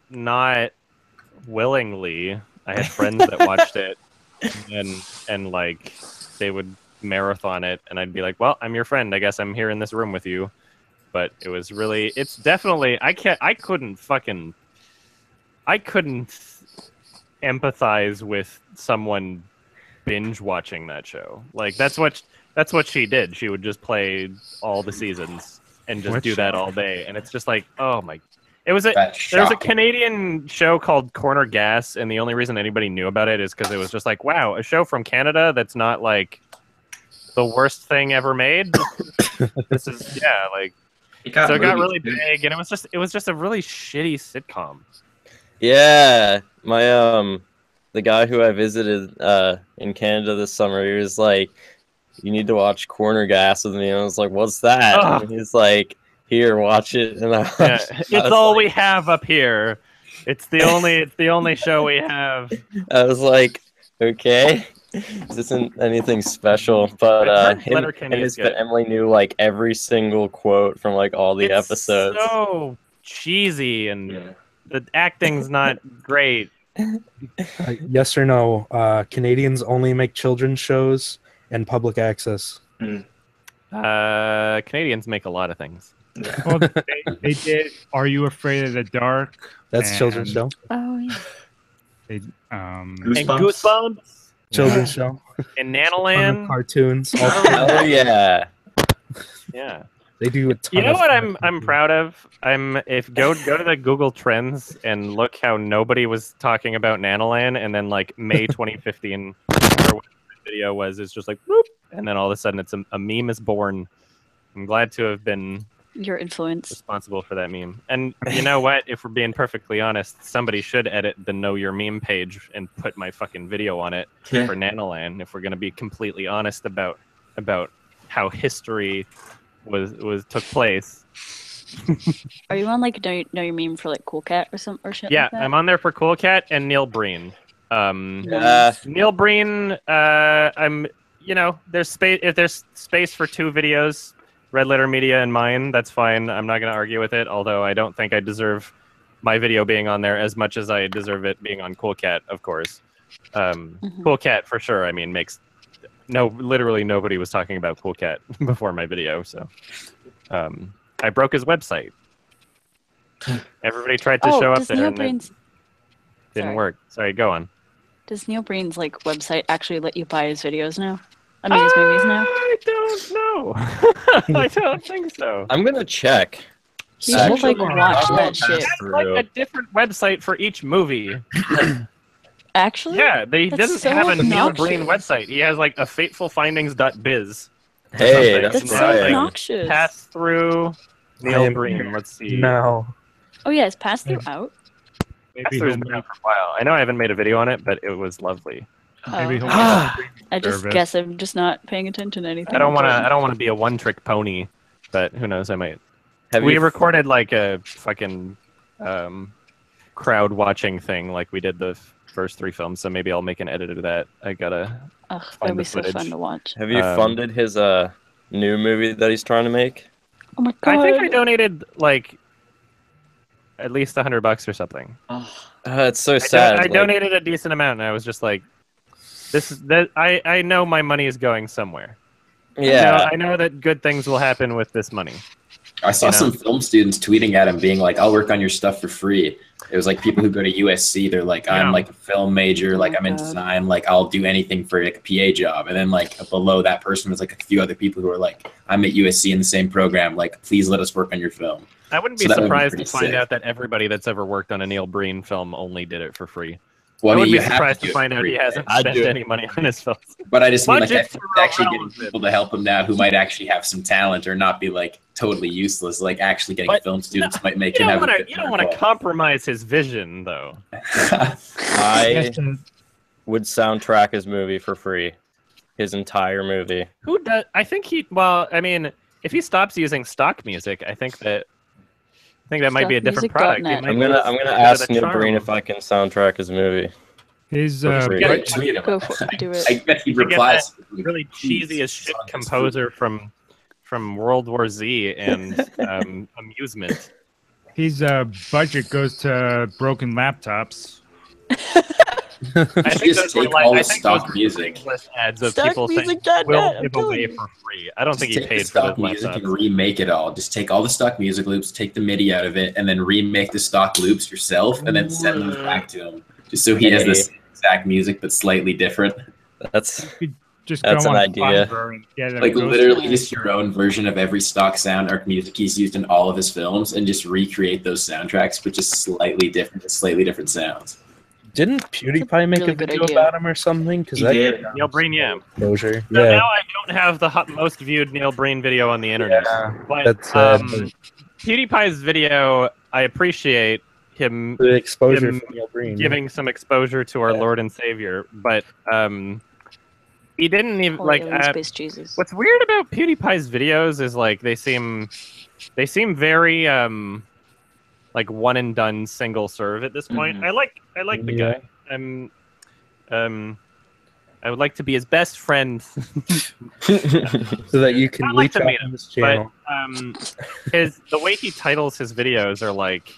willingly. I had friends that watched it. And like they would marathon it and I'd be like, well, I'm your friend, I guess I'm here in this room with you. But it was really, it's definitely, I couldn't empathize with someone binge watching that show. Like that's what she did. She would just play all the seasons and just do that all day. And it's just like, oh my, It was That's there was a shocking. Canadian show called Corner Gas, and the only reason anybody knew about it is because it was just like, wow, a show from Canada that's not like the worst thing ever made. This is like. It got So it got movies, really too. big, and it was just a really shitty sitcom. Yeah, my the guy who I visited in Canada this summer, he was like, "You need to watch Corner Gas with me." And I was like, "What's that?" Ugh. And he's like, "Here, watch it." And It's all we have up here. It's the only show we have. I was like, "Okay." This isn't anything special, but I've heard him Letterkenny and is his good. Emily knew like every single quote from like all the It's episodes. so cheesy, and Yeah. the acting's not great. Yes or no? Canadians only make children's shows and public access. Canadians make a lot of things. Well, they did. Are You Afraid of the Dark? That's children's show. Oh yeah. They, And Goosebumps. Goosebumps, Children's show. and Ton of Nanoland. cartoons. All Oh yeah. Yeah. they do a ton. You know of what I'm proud of? Go to the Google Trends and look how nobody was talking about Nanoland, and then like May 2015 or whatever the video was, it's just like whoop, and then all of a sudden it's a meme is born. I'm glad to have been Your influence. responsible for that meme. And you know what? If we're being perfectly honest, somebody should edit the Know Your Meme page and put my fucking video on it Yeah. for Nanoland. If we're gonna be completely honest about how history took place. Are you on like know your meme for like Cool Cat or something or shit? Yeah, like that? I'm on there for Cool Cat and Neil Breen. Neil Breen. I'm. There's space. If there's space for 2 videos, Red Letter Media and mine, that's fine. I'm not gonna argue with it. Although I don't think I deserve my video being on there as much as I deserve it being on Cool Cat, of course. Cool Cat for sure. I mean, literally nobody was talking about Cool Cat before my video, so I broke his website. Everybody tried to show up does there Neil and it Breen's didn't Sorry. work. Sorry, go on. does Neil Breen's like website actually let you buy his videos now? I mean his movies now? I don't know. I don't think so. I'm gonna check. You should like Actually, watch I'll that pass shit. It's like through. a different website for each movie. Actually? Yeah, they That's didn't so have a Neil obnoxious. Breen website. He has like a fatefulfindings.biz. Hey, something. that's That's so right. obnoxious. Pass through I Neil am- Breen. Let's see. No. Oh yeah, it's passed through out. Pass maybe through's he'll been out make, for a while. I know I haven't made a video on it, but it was lovely. maybe he'll Oh. make I just service. guess I'm just not paying attention to anything. I don't want important. to be a one-trick pony, but who knows? I might. Have We you recorded like a fucking crowd watching thing, like we did the first 3 films. So maybe I'll make an edit of that. I gotta. Ugh, find that'd the be so fun footage. to watch. have you Um, funded his new movie that he's trying to make? Oh my god. I think I donated like at least $100 or something. Oh, It's so sad. I like- donated a decent amount, and I was just like, "This is that. I know my money is going somewhere. Yeah. I know that good things will happen with this money." I saw some film students tweeting at him being like, I'll work on your stuff for free. It was like people who go to USC, they're like, I'm Yeah. like a film major, like my I'm in God. design, like I'll do anything for like a PA job. And then like below that person was like a few other people who are like, I'm at USC in the same program, like please let us work on your film. I wouldn't be So that would be surprised to pretty find sick. out that everybody that's ever worked on a Neil Breen film only did it for free. Well, I I mean, wouldn't you be have surprised do to it find for out free, he right? hasn't I'd spent do it. any money on his films. But I just mean like I Budgets think are it's actually getting irrelevant. people to help him now who might actually have some talent or not be like totally useless. Like actually getting But film students might make You him don't have want a to. You don't want to compromise his vision, though. I would soundtrack his movie for free. His entire movie. Who does? I think he. Well, I mean, if he stops using stock music, I think that might be a different product. He Stockmusic.net. might I'm lose gonna a bit of ask the Neil charm. Breen if I can soundtrack his movie. His For free. Yeah, budget- tweet him. Go for it. Do it. I bet he You get replies. really cheesy as shit composer from World War Z and amusement. his budget goes to broken laptops. I think Just those were take like all I the think stock those were music. ridiculous ads of Stock people saying music.net, we'll I'm give telling away you. for free. I don't think he Just take the paid for stock those music and laptops. remake it all. Just take all the stock music loops, take the MIDI out of it, and then remake the stock loops yourself, and then send them back to him, just so he has Hey. this exact music but slightly different. That's just That's go an on idea. Fiverr and get a Like ghost literally guy. just your own version of every stock sound or music he's used in all of his films, and just recreate those soundtracks, but just slightly different sounds. Didn't PewDiePie make really a good video idea. about him or something? Because He that did. Neil Breen, yeah. exposure. So Yeah, now I don't have the most viewed Neil Breen video on the internet. But that's sad. PewDiePie's video, I appreciate him The exposure him from Neil Breen. giving some exposure to our Yeah. Lord and Savior, but he didn't even Or like. alien space Jesus. What's weird about PewDiePie's videos is like they seem very like one and done, single serve at this point. Mhm. I like the guy. I would like to be his best friend. so that you can I'd like reach to out meet on him, his channel. But the way he titles his videos are like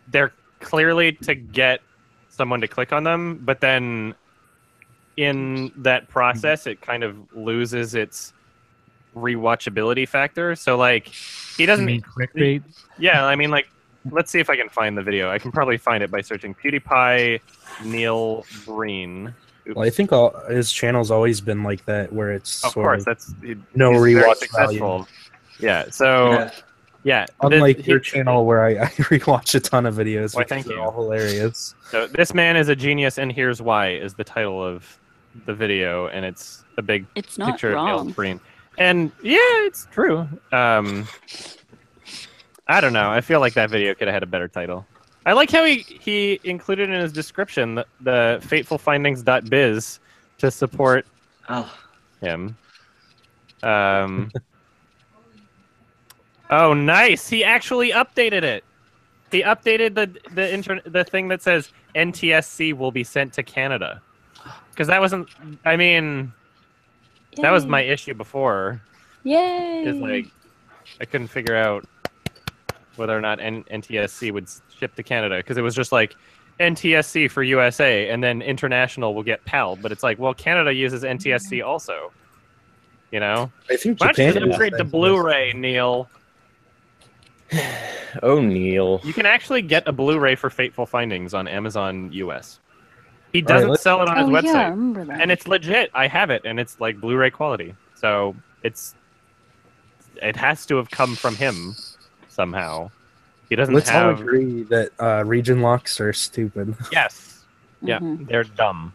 they're clearly to get someone to click on them, but then in that process it kind of loses its rewatchability factor. So like he You doesn't mean clickbait? Yeah, I mean like let's see if I can find the video. I can probably find it by searching PewDiePie Neil Breen. Oops. Well, I think his channel's always been like that, where it's Of sort course, of that's no he's very rewatch successful. value. Yeah, so Yeah. yeah, Unlike your channel, where I rewatch a ton of videos, Why, because thank they're you. all hilarious. So this man is a genius, and here's why is the title of the video, and it's a big It's not picture of Neil wrong. Breen. And yeah, it's true. I don't know. I feel like that video could have had a better title. I like how he included in his description the fatefulfindings.biz to support Oh, him. Oh, nice! He actually updated it. He updated the thing that says NTSC will be sent to Canada, because that wasn't. I mean, that was Yay. my issue before. Yay! Is like I couldn't figure out whether or not NTSC would ship to Canada, because it was just like NTSC for USA, and then international will get PAL. But it's like, well, Canada uses NTSC also. You know, I think why don't you Japan just is upgrade to that. Blu-ray, Neil? Oh, Neil. You can actually get a Blu-ray for Fateful Findings on Amazon US. He right, doesn't let's- sell it on his Oh website, yeah, I remember that. and it's legit. I have it, and it's like Blu-ray quality. So it has to have come from him somehow. He doesn't Let's all have. agree that region locks are stupid. Yes, yeah, Mhm. they're dumb.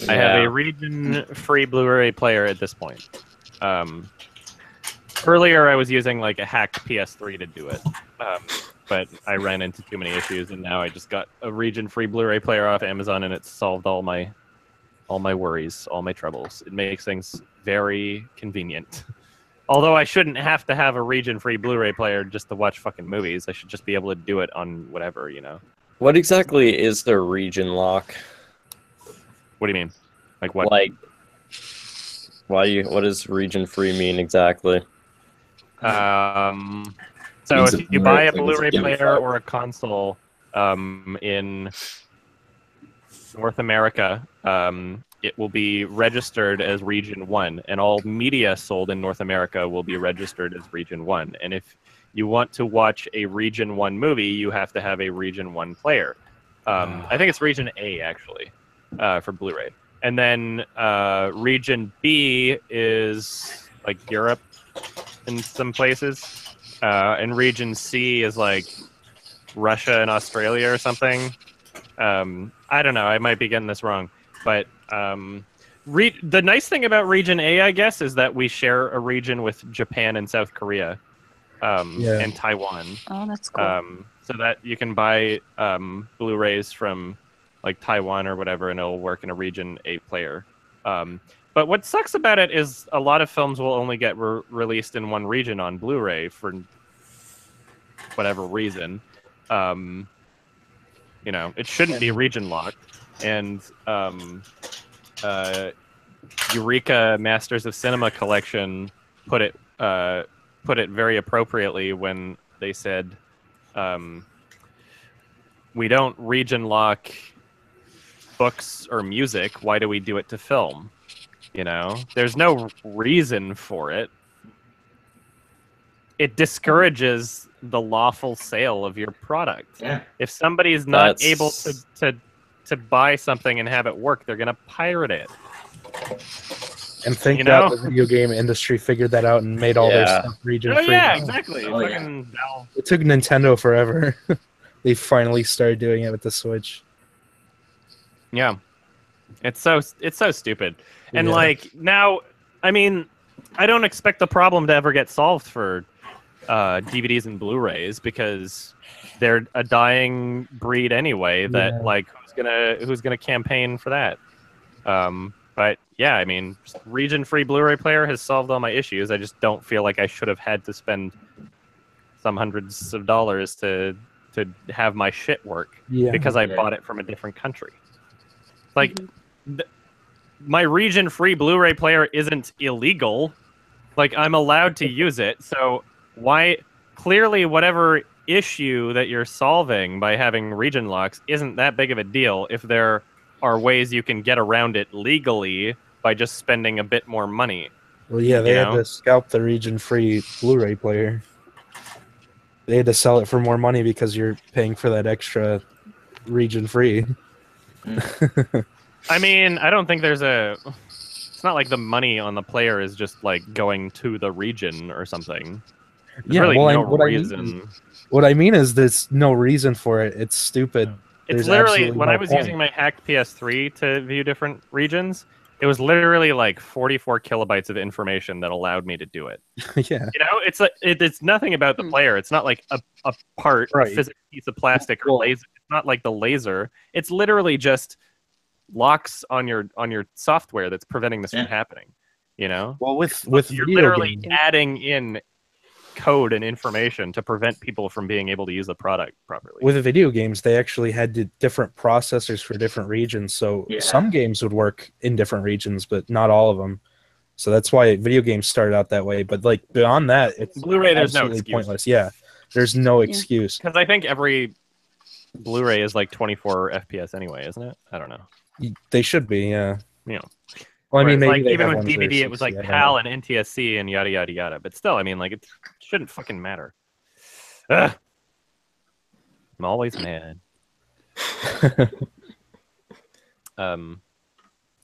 I have a region-free Blu-ray player at this point. Earlier, I was using like a hacked PS3 to do it, but I ran into too many issues, and now I just got a region-free Blu-ray player off Amazon, and it's solved all my worries, all my troubles. It makes things very convenient. Although I shouldn't have to have a region-free Blu-ray player just to watch fucking movies. I should just be able to do it on whatever, you know. What exactly is the region lock? What do you mean? Like what? Like, what does region free mean exactly? So Means if the you buy a Blu-ray Blu-ray player player or a console in North America, it will be registered as Region 1, and all media sold in North America will be registered as Region 1. And if you want to watch a Region 1 movie, you have to have a Region 1 player. I think it's Region A, actually, for Blu-ray. And then Region B is like Europe in some places. And Region C is like Russia and Australia or something. I don't know. I might be getting this wrong. But the nice thing about Region A, I guess, is that we share a region with Japan and South Korea and Taiwan. Oh, that's cool. So that you can buy Blu-rays from like Taiwan or whatever, and it'll work in a Region A player. But what sucks about it is a lot of films will only get released in one region on Blu-ray for whatever reason. You know, it shouldn't be region locked. And Eureka Masters of Cinema Collection put it very appropriately when they said, we don't region lock books or music. Why do we do it to film? You know, there's no reason for it. It discourages the lawful sale of your product. yeah. If somebody's not able to buy something and have it work, they're gonna pirate it. And thank You God know? the video game industry figured that out and made all their Yeah. stuff region Oh free. yeah, exactly. Oh, yeah. Fucking Valve. It took Nintendo forever. They finally started doing it with the Switch. Yeah, it's so stupid. And Yeah. like now, I mean, I don't expect the problem to ever get solved for DVDs and Blu-rays because they're a dying breed anyway. That Yeah. like who's gonna campaign for that? But yeah, I mean, region-free Blu-ray player has solved all my issues. I just don't feel like I should have had to spend some hundreds of dollars to have my shit work Yeah. because I Yeah. bought it from a different country. Like, my region-free Blu-ray player isn't illegal. Like, I'm allowed to use it. So why? Clearly, whatever issue that you're solving by having region locks isn't that big of a deal if there are ways you can get around it legally by just spending a bit more money. Well, yeah, they You had know? to scalp the region-free Blu-ray player. They had to sell it for more money because you're paying for that extra region-free. I mean, I don't think there's a... It's not like the money on the player is just, like, going to the region or something. There's Yeah, really well, no what I reason. mean what I mean is there's no reason for it. It's stupid. It's There's literally, absolutely when no I was point. using my hacked PS3 to view different regions, it was literally like 44 kilobytes of information that allowed me to do it. Yeah. You know, it's like it's nothing about the player. It's not like a part, Right. a physical piece of plastic or Well- laser. It's not like the laser. It's literally just locks on your software that's preventing this from happening. You know, Well, with you're video literally games, adding in code and information to prevent people from being able to use the product properly. with video games, they actually had different processors for different regions. So Yeah. some games would work in different regions, but not all of them. So that's why video games started out that way. But like beyond that, it's Blu-ray, there's no absolutely excuse. pointless. Yeah, there's no Yeah. excuse. Because I think every Blu-ray is like 24 FPS anyway, isn't it? I don't know. They should be. Yeah. You know. Well, I mean, Whereas, maybe like, they even have with ones that are DVD, it was like 60, I don't PAL know. and NTSC and yada yada yada. But still, I mean, like, it shouldn't fucking matter. Ugh. I'm always mad. Well,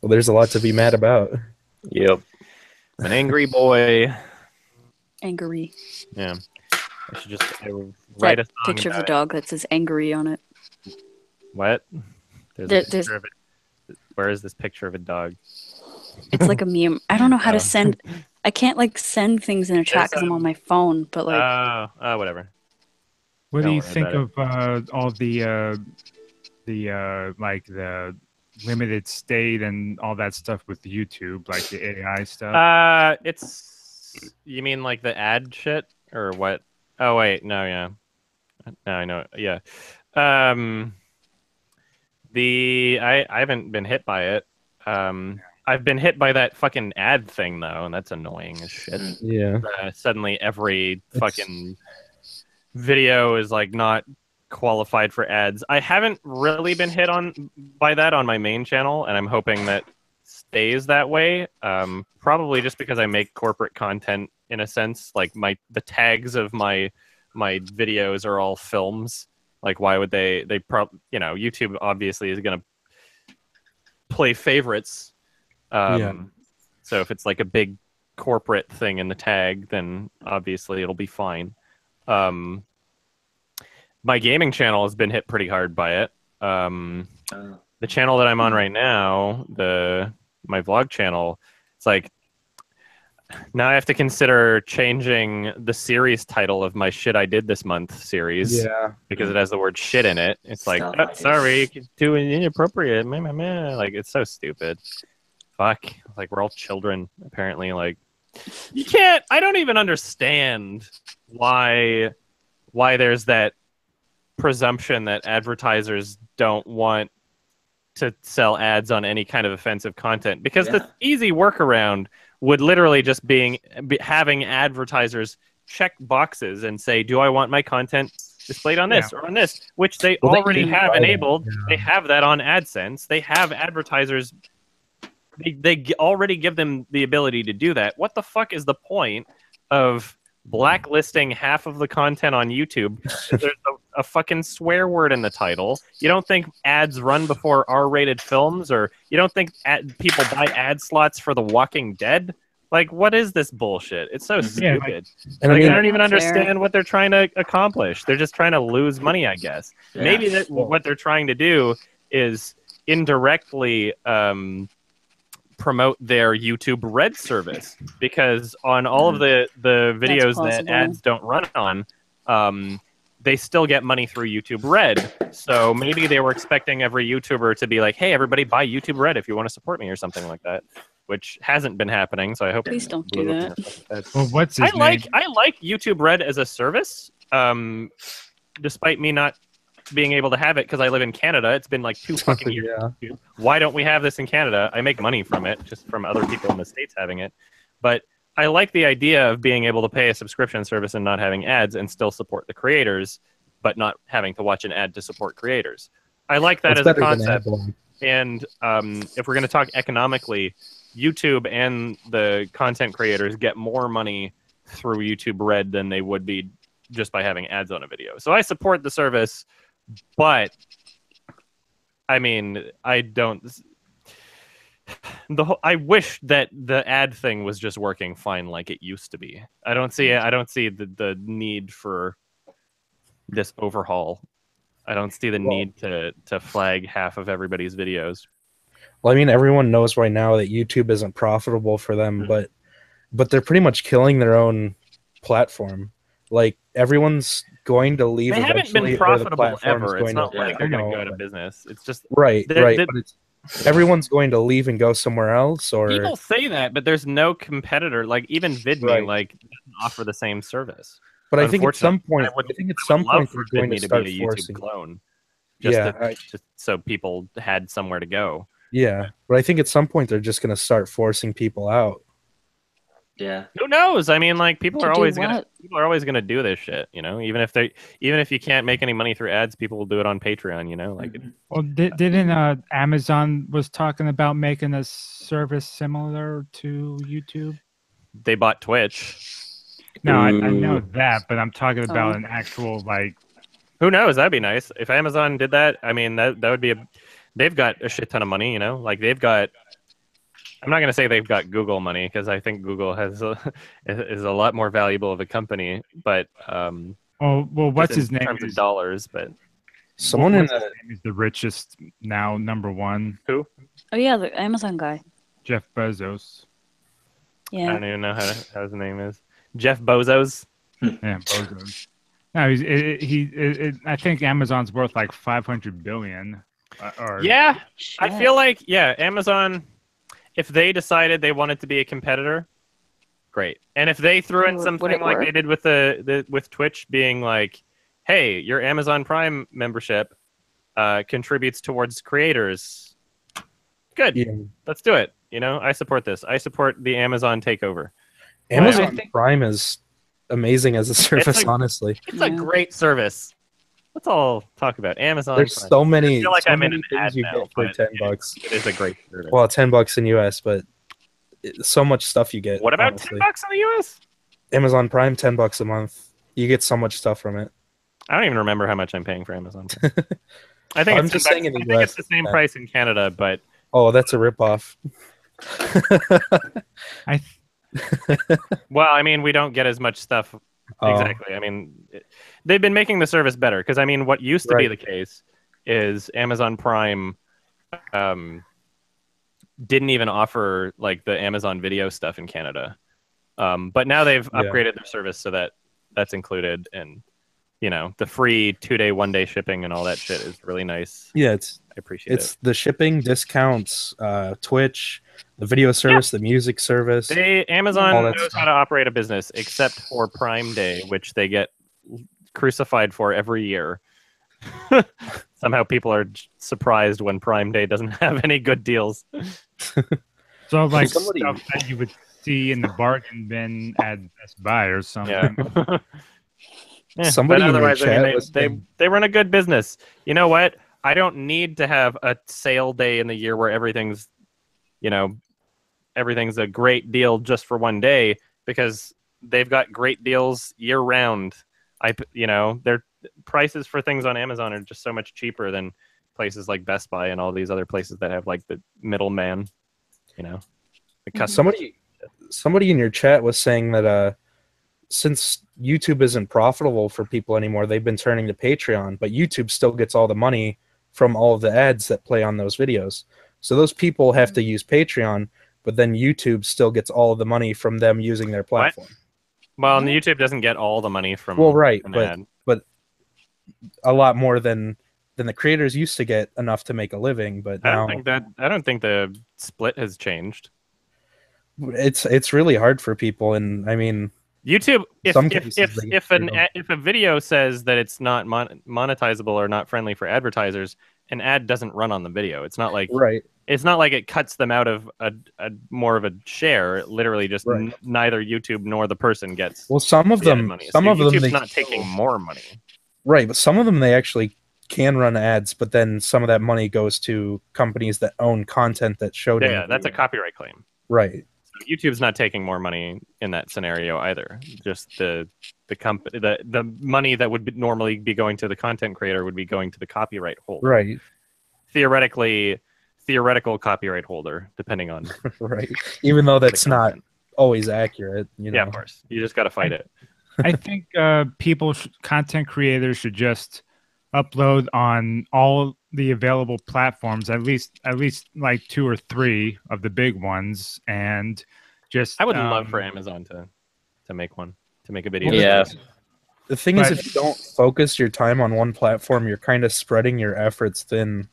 there's a lot to be mad about. Yep. I'm an angry boy. Angry. Yeah. I should just write a That song picture of a about dog that says angry on it. it. What? There's There- a picture of it. Where is this picture of a dog? It's like a meme. I don't know how Oh. to send. I can't like send things in a chat because I'm on my phone. But like, Whatever. What do Don't you worry think about of all the like the limited state and all that stuff with YouTube, like the AI stuff? You mean like the ad shit or what? Oh wait, no, yeah, no, I know, yeah. I haven't been hit by it. I've been hit by that fucking ad thing though, and that's annoying as shit. Yeah. Suddenly every fucking video is like not qualified for ads. I haven't really been hit by that on my main channel, and I'm hoping that stays that way. Probably just because I make corporate content in a sense. Like the tags of my videos are all films. Like why would YouTube obviously is gonna play favorites. So if it's like a big corporate thing in the tag, then obviously it'll be fine. My gaming channel has been hit pretty hard by it. The channel that I'm on right now, my vlog channel, it's like now I have to consider changing the series title of my shit I did this month series. Yeah. Because it has the word shit in it. It's like, Stuff oh, like it. sorry, it's too inappropriate. Meh, meh, meh. Like, it's so stupid. Fuck. Like, we're all children, apparently. Like, I don't even understand why there's that presumption that advertisers don't want to sell ads on any kind of offensive content. Because the easy workaround would literally just be having advertisers check boxes and say, do I want my content displayed on this or on this, which they already have enabled. They have that on AdSense. They have advertisers. They already give them the ability to do that. What the fuck is the point of blacklisting half of the content on YouTube? There's a fucking swear word in the title. You don't think ads run before R-rated films, or you don't think people buy ad slots for The Walking Dead? Like, what is this bullshit? It's so stupid. And like, I mean, I don't even Fair. understand what they're trying to accomplish. They're just trying to lose money, I guess. Yeah. Maybe what they're trying to do is indirectly promote their YouTube Red service, because on all of the videos that plausible. ads don't run on, they still get money through YouTube Red. So maybe they were expecting every YouTuber to be like, hey, everybody buy YouTube Red if you want to support me or something like that, which hasn't been happening. So I hope Please don't do that. Well, what's his name? I like YouTube Red as a service, despite me not being able to have it because I live in Canada. It's been like 2 fucking years. Yeah. Why don't we have this in Canada? I make money from it, just from other people in the States having it. But I like the idea of being able to pay a subscription service and not having ads and still support the creators, but not having to watch an ad to support creators. I like that as a concept. And if we're going to talk economically, YouTube and the content creators get more money through YouTube Red than they would be just by having ads on a video. So I support the service, but I mean, I don't. I wish that the ad thing was just working fine like it used to be. I don't see the need for this overhaul. I don't see the need to flag half of everybody's videos. Well, I mean, everyone knows right now that YouTube isn't profitable for them, but they're pretty much killing their own platform. Like, everyone's going to leave. They haven't been eventually, profitable ever. It's going not to, like they're going to go out of business. It's just right. But everyone's going to leave and go somewhere else. Or people say that, but there's no competitor. Like even VidMe, like doesn't offer the same service. But I think at some point, they're going to start forcing clone. Just so people had somewhere to go. Yeah, but I think at some point they're just going to start forcing people out. Yeah. Who knows? I mean, like people are always gonna do this shit, you know. Even if you can't make any money through ads, people will do it on Patreon, you know. Like, well, didn't Amazon was talking about making a service similar to YouTube? They bought Twitch. No, I know that, but I'm talking about an actual like. Who knows? That'd be nice if Amazon did that. I mean, that would be they've got a shit ton of money, you know. Like they've got. I'm not going to say they've got Google money because I think Google is a lot more valuable of a company. But what's his name? In terms of dollars, but someone in the name is the richest now, #1. Who? Oh yeah, the Amazon guy. Jeff Bezos. Yeah. I don't even know how his name is. Jeff Bezos. Yeah, Bezos. No, I think Amazon's worth like 500 billion. Yeah, I feel like Amazon. If they decided they wanted to be a competitor, great. And if they threw in something like they did with with Twitch, being like, "Hey, your Amazon Prime membership contributes towards creators," good. Yeah. Let's do it. You know, I support this. I support the Amazon takeover. Amazon Prime is amazing as a service. Honestly, it's a great service. Let's all talk about Amazon. There's Prime. so many. I feel like so I'm in many an ad things you now, get for $10. It is a great service. Well, $10 in US, but so much stuff you get. What about honestly. $10 in the US? Amazon Prime, $10 a month. You get so much stuff from it. I don't even remember how much I'm paying for Amazon Prime. I think I'm just saying in the US, I think it's the same price in Canada, but that's a ripoff. Well, I mean, we don't get as much stuff. Exactly. I mean, they've been making the service better because I mean, what used to be the case is Amazon Prime didn't even offer like the Amazon Video stuff in Canada, but now they've upgraded their service so that that's included, and you know, the free 2-day, 1-day shipping and all that shit is really nice. Yeah, I appreciate it. It's the shipping discounts, Twitch, the video service, the music service. Amazon knows how to operate a business, except for Prime Day, which they get crucified for every year. Somehow people are surprised when Prime Day doesn't have any good deals. So like stuff that you would see in the bargain bin at Best Buy or something. Yeah. Somebody but otherwise, I mean, they run a good business. You know what? I don't need to have a sale day in the year where everything's a great deal just for one day, because they've got great deals year round. their prices for things on Amazon are just so much cheaper than places like Best Buy and all these other places that have like the middleman, the customer. Somebody in your chat was saying that since YouTube isn't profitable for people anymore, they've been turning to Patreon, but YouTube still gets all the money from all of the ads that play on those videos. So those people have to use Patreon, but then YouTube still gets all of the money from them using their platform. Well, and YouTube doesn't get all the money from an ad. But a lot more than the creators used to get enough to make a living. But I don't think the split has changed. It's really hard for people, and I mean, YouTube. If a video says that it's not monetizable or not friendly for advertisers, an ad doesn't run on the video. It's not like It's not like it cuts them out of a more of a share. It literally just neither YouTube nor the person gets. Well, some of them, money. YouTube's not taking more money. Right, but some of them they actually can run ads, but then some of that money goes to companies that own content that showed. Yeah, that's a copyright claim. Right. So YouTube's not taking more money in that scenario either. Just the company, the money that would normally be going to the content creator would be going to the copyright holder. Right. Theoretical copyright holder, depending on right. Even though that's not always accurate, Yeah, of course. You just got to fight it. I think content creators should just upload on all the available platforms, at least like 2 or 3 of the big ones, and just. I would love for Amazon to make a video. Yeah. The thing is, if you don't focus your time on one platform, you're kind of spreading your efforts thin.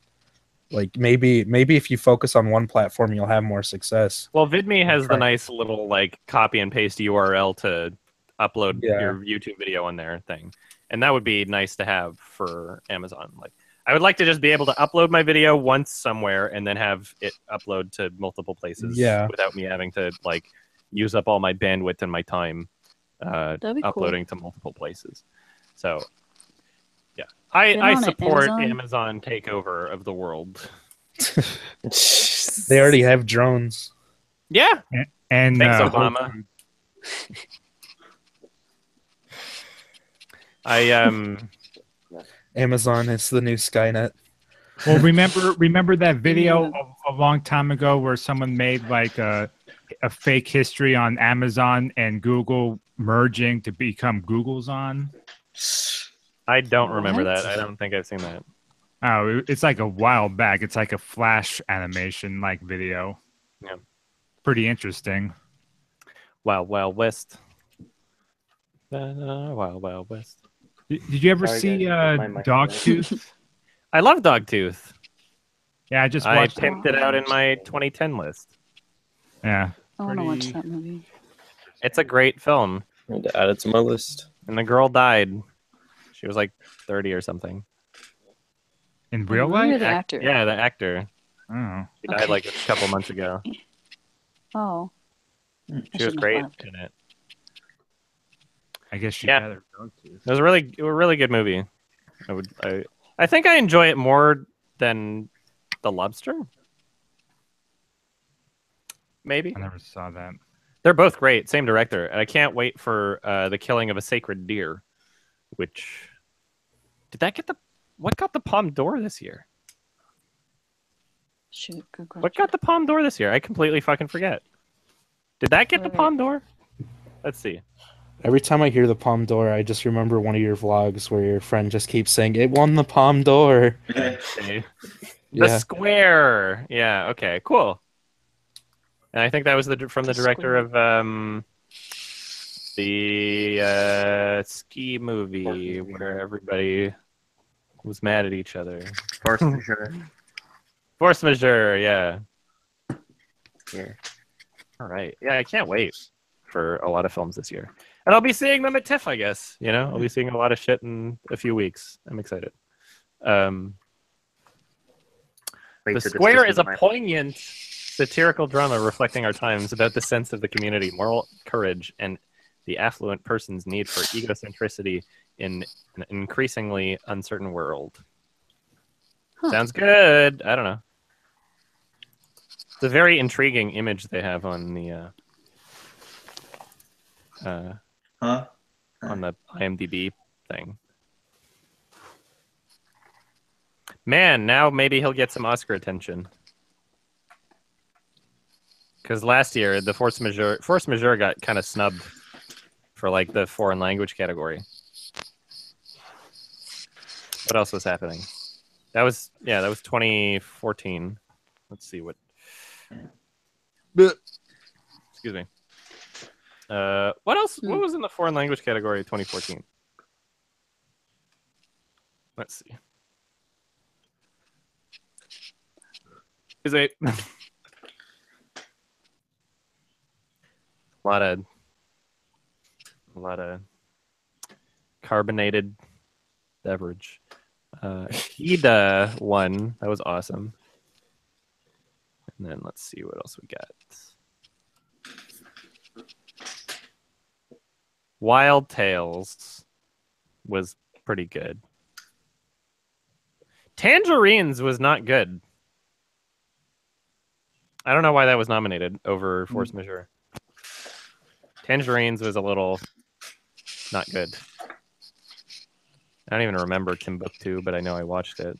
Like maybe if you focus on one platform, you'll have more success. Well, VidMe has the nice little like copy and paste URL to upload your YouTube video on their thing, and that would be nice to have for Amazon. Like, I would like to just be able to upload my video once somewhere and then have it upload to multiple places without me having to like use up all my bandwidth and my time uploading to multiple places. So. I support Amazon takeover of the world. They already have drones. Yeah. And thanks, Obama. Amazon is the new Skynet. Well, remember that video a long time ago where someone made like a fake history on Amazon and Google merging to become Google's on? I don't remember that. I don't think I've seen that. Oh, it's like a while back. It's like a flash animation like video. Yeah. Pretty interesting. Wild West. Wild West. Did you ever see Dogtooth? I love Dogtooth. Yeah, I picked it out in my 2010 list. Yeah. I want to watch that movie. It's a great film. I need to add it to my list. And the girl died. She was like 30 or something. In real life? The actor? Yeah, the actor. Oh. She died like a couple months ago. Oh. She was great in it. I guess she had her dog too. It was a really good movie. I think I enjoy it more than The Lobster. Maybe. I never saw that. They're both great. Same director. And I can't wait for The Killing of a Sacred Deer, which what got the Palme d'Or this year? Shoot, good question. What got the Palme d'Or this year? I completely fucking forget. Did that get the Palme d'Or? Let's see. Every time I hear the Palme d'Or, I just remember one of your vlogs where your friend just keeps saying, "It won the Palme d'Or." The Square. Yeah. Okay. Cool. And I think that was from the director of the ski movie where everybody was mad at each other. Force majeure. Force majeure. Yeah. All right. Yeah, I can't wait for a lot of films this year. And I'll be seeing them at TIFF, I guess. I'll be seeing a lot of shit in a few weeks. I'm excited. The Square is a poignant satirical drama reflecting our times about the sense of the community, moral courage, and the affluent person's need for egocentricity in an increasingly uncertain world. Sounds good. I don't know. It's a very intriguing image they have on the on the IMDb thing. Man, now maybe he'll get some Oscar attention. Because last year, the Force Majeure got kind of snubbed for like the foreign language category. What else was happening? That was 2014. Let's see what. Excuse me. What else? What was in the foreign language category 2014? Let's see. Is it a lot of carbonated beverage. Hida won. That was awesome. And then let's see what else we got. Wild Tales was pretty good. Tangerines was not good. I don't know why that was nominated over Force Majeure. Tangerines was a little not good. I don't even remember Timbuktu, but I know I watched it.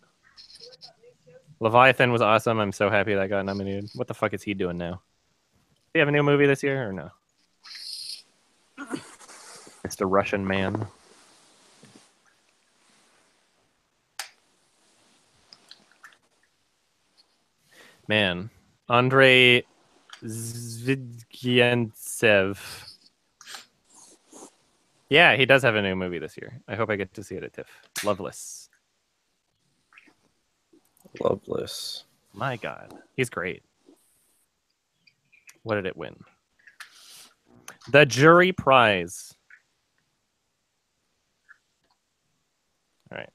Leviathan was awesome. I'm so happy that got nominated. What the fuck is he doing now? Do you have a new movie this year or no? Mr. Russian Man. Man. Andrei Zvyagintsev. Yeah, he does have a new movie this year. I hope I get to see it at TIFF. Loveless. Loveless. My God. He's great. What did it win? The Jury Prize. All right.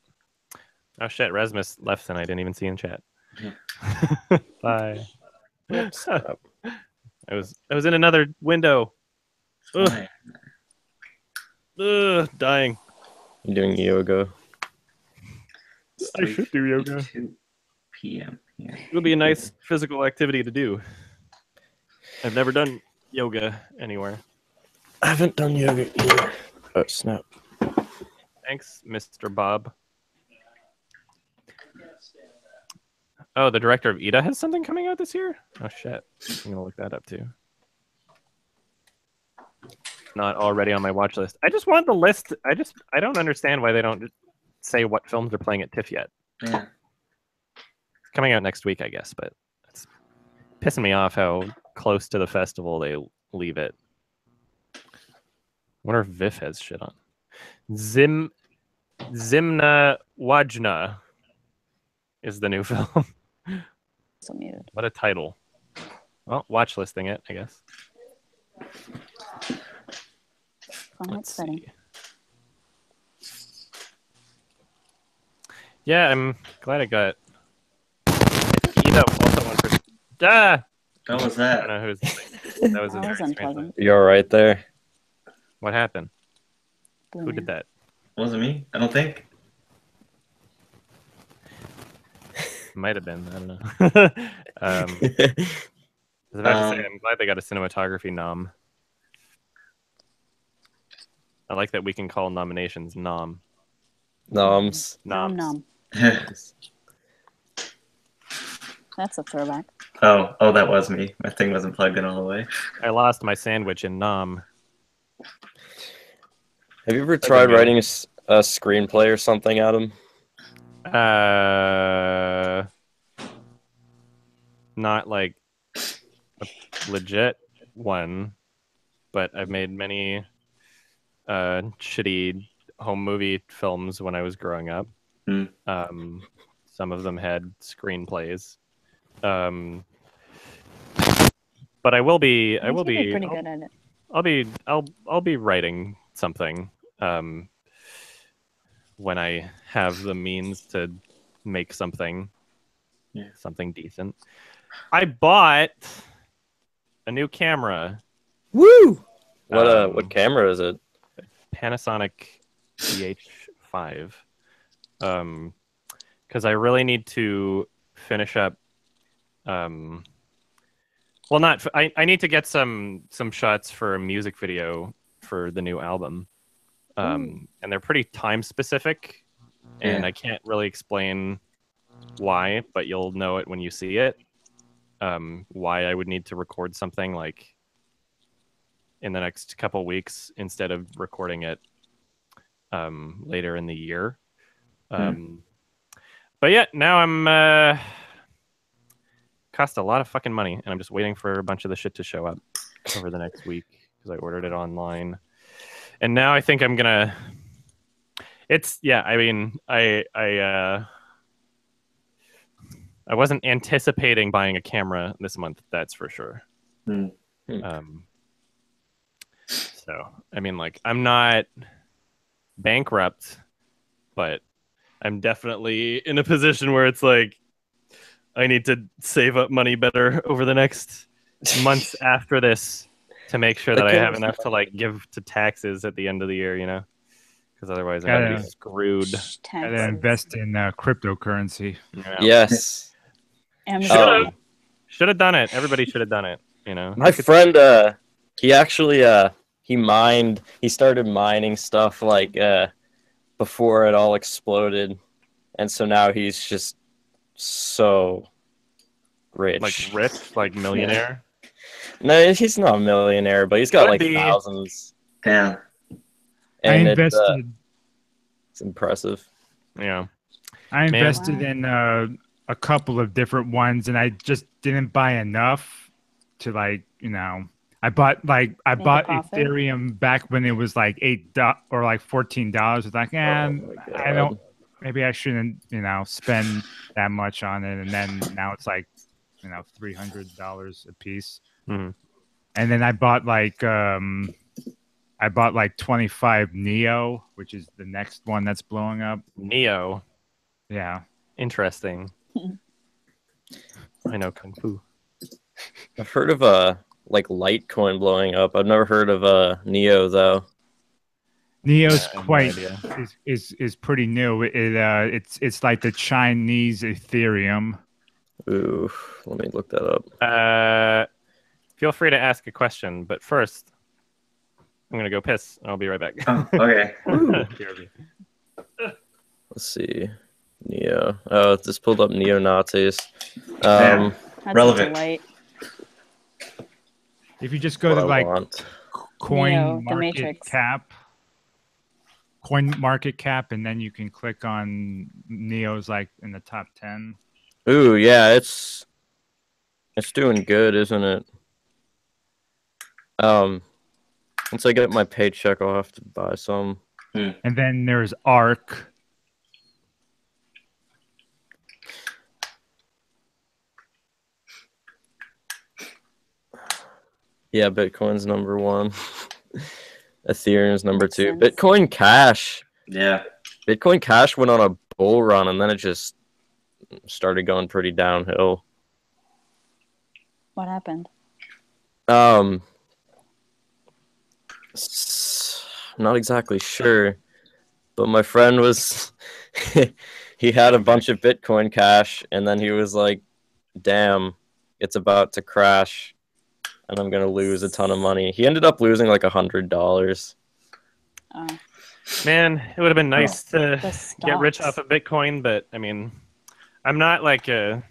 Oh, shit. Rasmus left and I didn't even see in chat. Bye. I was in another window. Ugh. Ugh, dying. You doing yoga? I should do yoga. 2 p.m. Yeah. It'll be a nice physical activity to do. I've never done yoga anywhere. I haven't done yoga either. Oh, snap. Thanks, Mr. Bob. Oh, the director of Ida has something coming out this year? Oh, shit. I'm going to look that up, too. Not already on my watch list. I just want the list. I don't understand why they don't say what films are playing at TIFF yet. Yeah. It's coming out next week, I guess, but it's pissing me off how close to the festival they leave it. I wonder if Viff has shit on. Zimna Wajna is the new film. So muted. What a title. Well, watch listing it, I guess. Let's see. Yeah, I'm glad I got. Ida also went for. Ah! What was I that? don't know who's. That was, That was unpleasant. You're right there. What happened? Who did that? Wasn't me. I don't think. Might have been. I don't know. I was about to say, I'm glad they got a cinematography nom. I like that we can call nominations nom. Noms. Noms. Nom. That's a throwback. Oh, that was me. My thing wasn't plugged in all the way. I lost my sandwich in nom. Have you ever tried writing a screenplay or something, Adam? Not like a legit one, but I've made many shitty home movie films when I was growing up. Some of them had screenplays. But I will be pretty good at it. I'll be writing something when I have the means to make something decent. I bought a new camera. Woo! What camera is it? Panasonic GH5. Because I really need to finish up. I need to get some shots for a music video for the new album. and they're pretty time specific, and I can't really explain why, but you'll know it when you see it. Why I would need to record something like in the next couple weeks instead of recording it later in the year. But yeah, now I'm cost a lot of fucking money, and I'm just waiting for a bunch of the shit to show up over the next week because I ordered it online. And now I think I'm gonna. It's I mean I wasn't anticipating buying a camera this month. That's for sure. So I mean, like, I'm not bankrupt, but I'm definitely in a position where it's like I need to save up money better over the next months after this to make sure that I have enough to like give to taxes at the end of the year, you know, because otherwise I'm gonna be screwed. Gotta invest in cryptocurrency. Yes. Should have done it. Everybody should have done it. You know, my friend, he actually he started mining stuff like before it all exploded, and so now he's just so rich, like millionaire. No, he's not a millionaire, but he's got like thousands. Yeah, and I invested. It's impressive. Yeah, I invested in a couple of different ones, and I just didn't buy enough to like, you know. I bought Ethereum back when it was like $8 or like $14. It's like, I don't. Maybe I shouldn't, you know, spend that much on it. And then now it's like, you know, $300 a piece. Mm-hmm. And then I bought like 25 Neo, which is the next one that's blowing up. Neo. Yeah. Interesting. I know Kung Fu. I've heard of like Litecoin blowing up. I've never heard of Neo though. Neo's is pretty new. It's like the Chinese Ethereum. Ooh, let me look that up. Feel free to ask a question, but first I'm gonna go piss. I'll be right back. Oh, okay. Let's see. Neo. Oh, it just pulled up neo-Nazis. Relevant. If you just go to like Coin Market Cap, and then you can click on Neo's like in the top 10. Ooh, yeah, it's doing good, isn't it? Once I get my paycheck, I'll have to buy some. And then there's ARK. Yeah, Bitcoin's number one. Ethereum's number two. Bitcoin Cash. Yeah. Bitcoin Cash went on a bull run, and then it just started going pretty downhill. What happened? I'm not exactly sure, but my friend was he had a bunch of Bitcoin Cash, and then he was like, damn, it's about to crash and I'm gonna lose a ton of money. He ended up losing like $100. Man, it would have been nice to get rich off of Bitcoin, but I mean, I'm not like I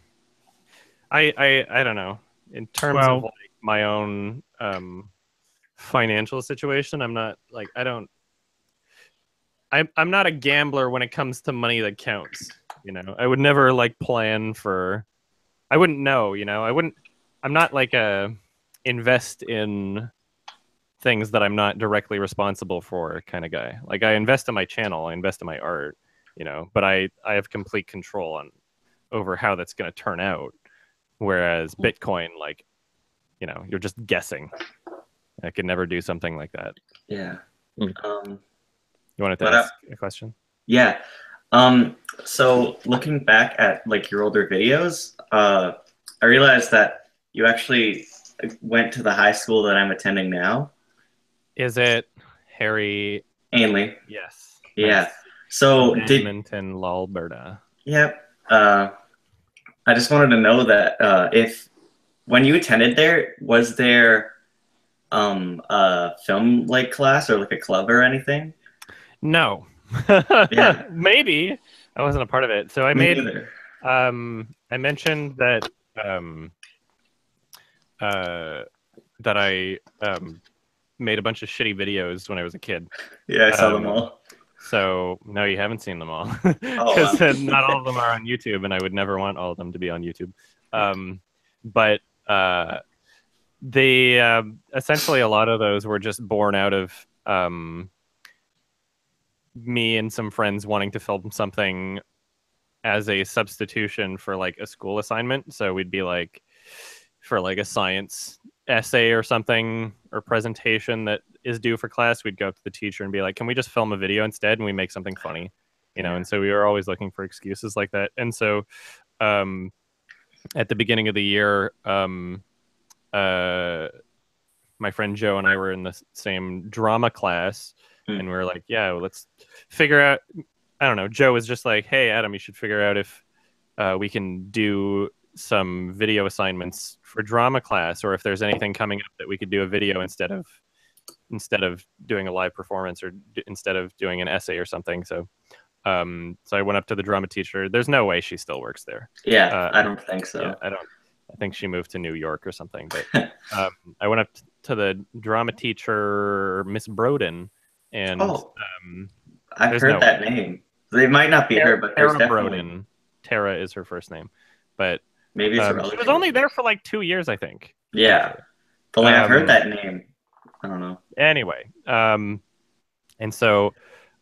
don't know. In terms of like my own financial situation, I'm not like I'm not a gambler when it comes to money that counts. You know, I would never like plan for. I wouldn't know. You know, I'm not like invest in things that I'm not directly responsible for kind of guy. Like I invest in my channel, I invest in my art, you know, but I have complete control over how that's going to turn out. Whereas Bitcoin, like, you know, you're just guessing. I could never do something like that. Yeah. You wanted to ask a question? Yeah. So looking back at like your older videos, I realized that you actually went to the high school that I'm attending now. Is it Harry Ainley? Yes. Yeah. Nice. So Edmonton, Alberta. Yep. I just wanted to know that if when you attended there, was there a film like class or like a club or anything? No. Yeah. Maybe. I wasn't a part of it. So I Me made neither. I mentioned that that I made a bunch of shitty videos when I was a kid. Yeah, I saw them all. So no, you haven't seen them all, Oh, because wow. not all of them are on YouTube, and I would never want all of them to be on YouTube. But they essentially, a lot of those were just born out of me and some friends wanting to film something as a substitution for like a school assignment. So we'd be like, for like a science essay or something or presentation that is due for class, we'd go up to the teacher and be like, can we just film a video instead and we make something funny, you know? And so we were always looking for excuses like that. And so at the beginning of the year, my friend Joe and I were in the same drama class, and we were like, yeah, well, let's figure out, I don't know, Joe was just like, hey, Adam, you should figure out if we can do some video assignments for drama class, or if there's anything coming up that we could do a video instead of doing a live performance, or instead of doing an essay or something. So I went up to the drama teacher. There's no way she still works there. Yeah, I don't think so. Yeah, I think she moved to New York or something. But I went up to the drama teacher, Miss Broden, and I've heard that name. They might not be her, but there's Tara definitely... Broden. Tara is her first name, but maybe it's she was only there for like 2 years, I think. Yeah, but like I've heard that name. I don't know. Anyway, and so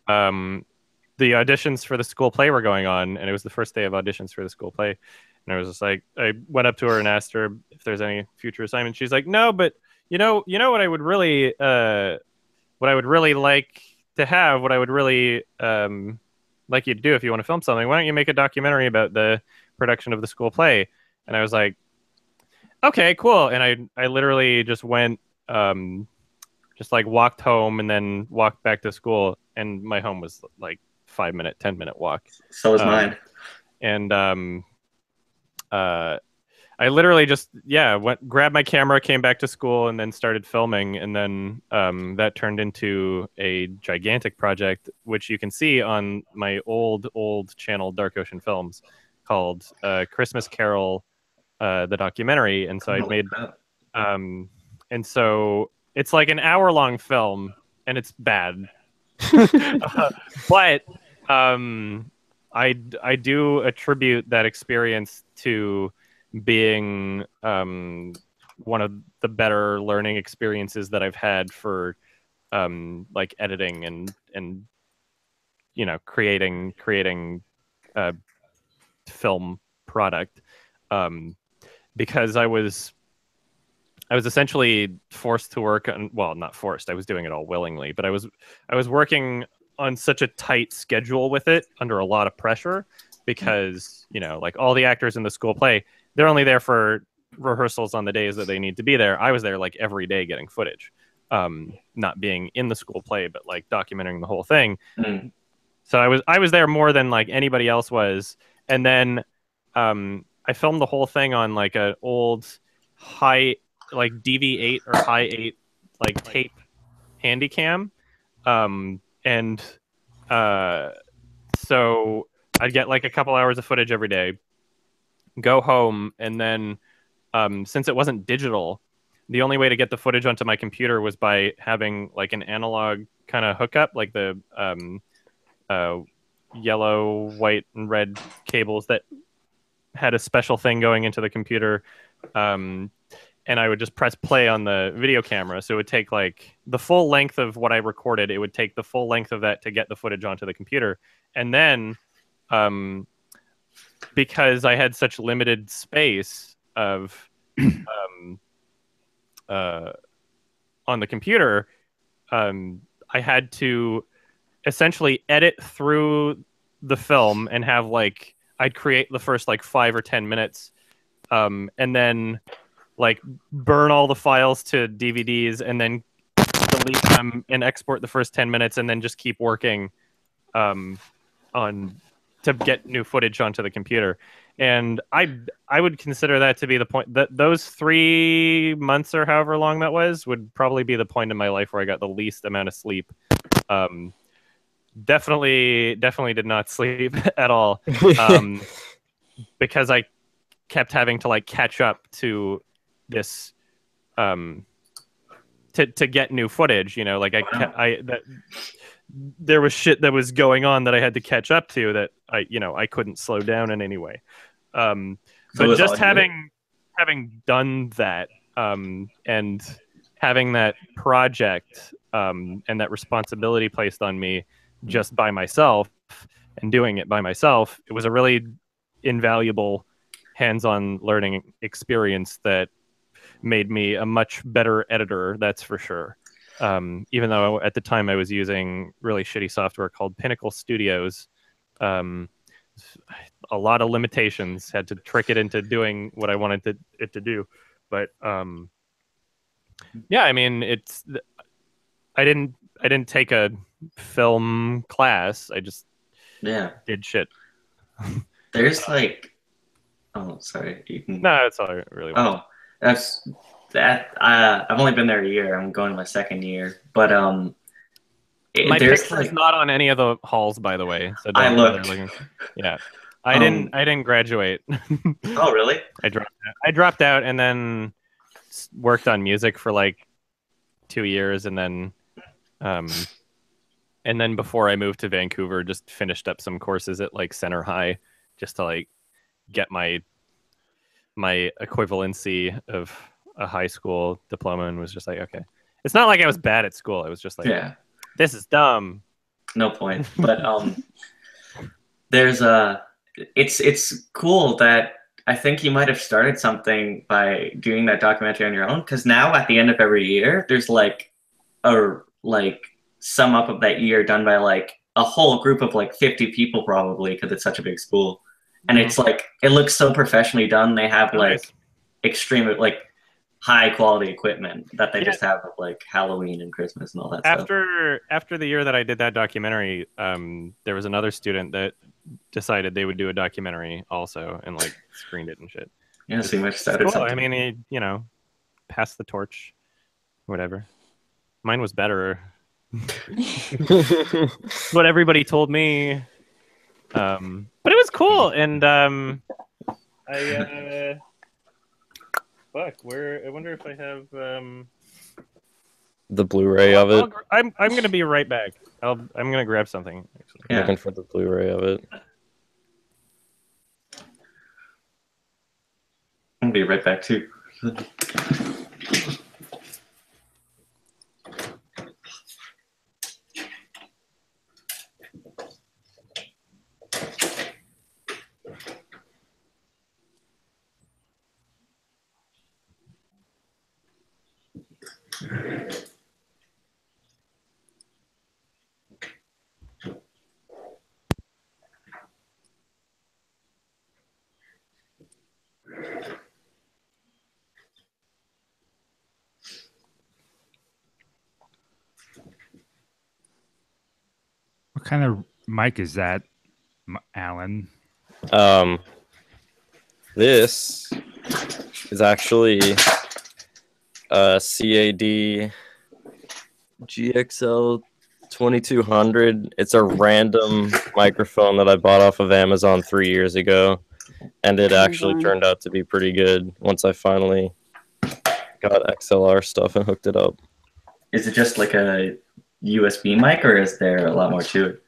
the auditions for the school play were going on, and it was the first day of auditions for the school play. And I was just like, I went up to her and asked her if there's any future assignments. She's like, no, but you know what I would really like to have, what I would really like you to do if you want to film something, why don't you make a documentary about the production of the school play? And I was like, okay, cool. And I literally just went, just like walked home and then walked back to school, and my home was like 5-minute, 10-minute walk. So was mine. And I literally just grabbed my camera, came back to school, and then started filming. And then that turned into a gigantic project, which you can see on my old channel, Dark Ocean Films, called Christmas Carol, the documentary. And so I made and so it's like an hour-long film, and it's bad. But I do attribute that experience to being one of the better learning experiences that I've had for like editing and you know, creating a film product, because I was essentially forced to work on, well, not forced, I was doing it all willingly, but I was working on such a tight schedule with it, under a lot of pressure, because, you know, like all the actors in the school play, they're only there for rehearsals on the days that they need to be there. I was there like every day getting footage, not being in the school play, but like documenting the whole thing. So I was there more than like anybody else was. And then I filmed the whole thing on like an old high, like DV8 or high 8 like tape handy cam. And so I'd get like a couple hours of footage every day, go home, and then since it wasn't digital, the only way to get the footage onto my computer was by having like an analog kind of hookup, like the yellow, white, and red cables that had a special thing going into the computer. And I would just press play on the video camera. So it would take like the full length of what I recorded. It would take the full length of that to get the footage onto the computer. And then because I had such limited space of on the computer, I had to essentially edit through the film and have like, I'd create the first like 5 or 10 minutes, and then like burn all the files to DVDs and then delete them and export the first 10 minutes and then just keep working on to get new footage onto the computer. And I would consider that to be the point, that those 3 months or however long that was would probably be the point in my life where I got the least amount of sleep. definitely did not sleep at all, because I kept having to like catch up to this, to get new footage. You know, like there was shit that was going on that I had to catch up to that I couldn't slow down in any way. But just having done that, and having that project, and that responsibility placed on me just by myself and doing it by myself, it was a really invaluable hands-on learning experience that made me a much better editor, that's for sure. Even though at the time I was using really shitty software called Pinnacle Studios, a lot of limitations, had to trick it into doing what I wanted it to do. But yeah, I mean, I didn't take a film class. I just did shit. There's like, oh, sorry. You can... No, that's all I really want. Oh, that's that. I've only been there a year. I'm going to my second year, but my there's picture like... is not on any of the halls, by the way. So I looked. Yeah, I didn't graduate. Oh, really? I dropped out and then worked on music for like 2 years, and then before I moved to Vancouver, just finished up some courses at like Center High, just to like get my equivalency of a high school diploma, and was just like, okay, it's not like I was bad at school. I was just like, this is dumb. No point. But there's it's cool that I think you might have started something by doing that documentary on your own, because now at the end of every year there's like a sum up of that year done by like a whole group of like 50 people probably, because it's such a big school. And it's like, it looks so professionally done. They have like extreme, like high quality equipment that they just have of like Halloween and Christmas and all that stuff. After the year that I did that documentary, there was another student that decided they would do a documentary also, and like screened it and shit. Yeah, so you much started something. I mean, he, passed the torch, whatever. Mine was better. What everybody told me. But it was cool, and I wonder if I have the Blu-ray of it. I'm gonna be right back. I'm gonna grab something. Actually. I'm looking for the Blu-ray of it. I'm gonna be right back too. What kind of mic is that, Alan? This is actually a CAD GXL 2200. It's a random microphone that I bought off of Amazon 3 years ago, and it actually turned out to be pretty good once I finally got XLR stuff and hooked it up. Is it just like a USB mic, or is there a lot more to it?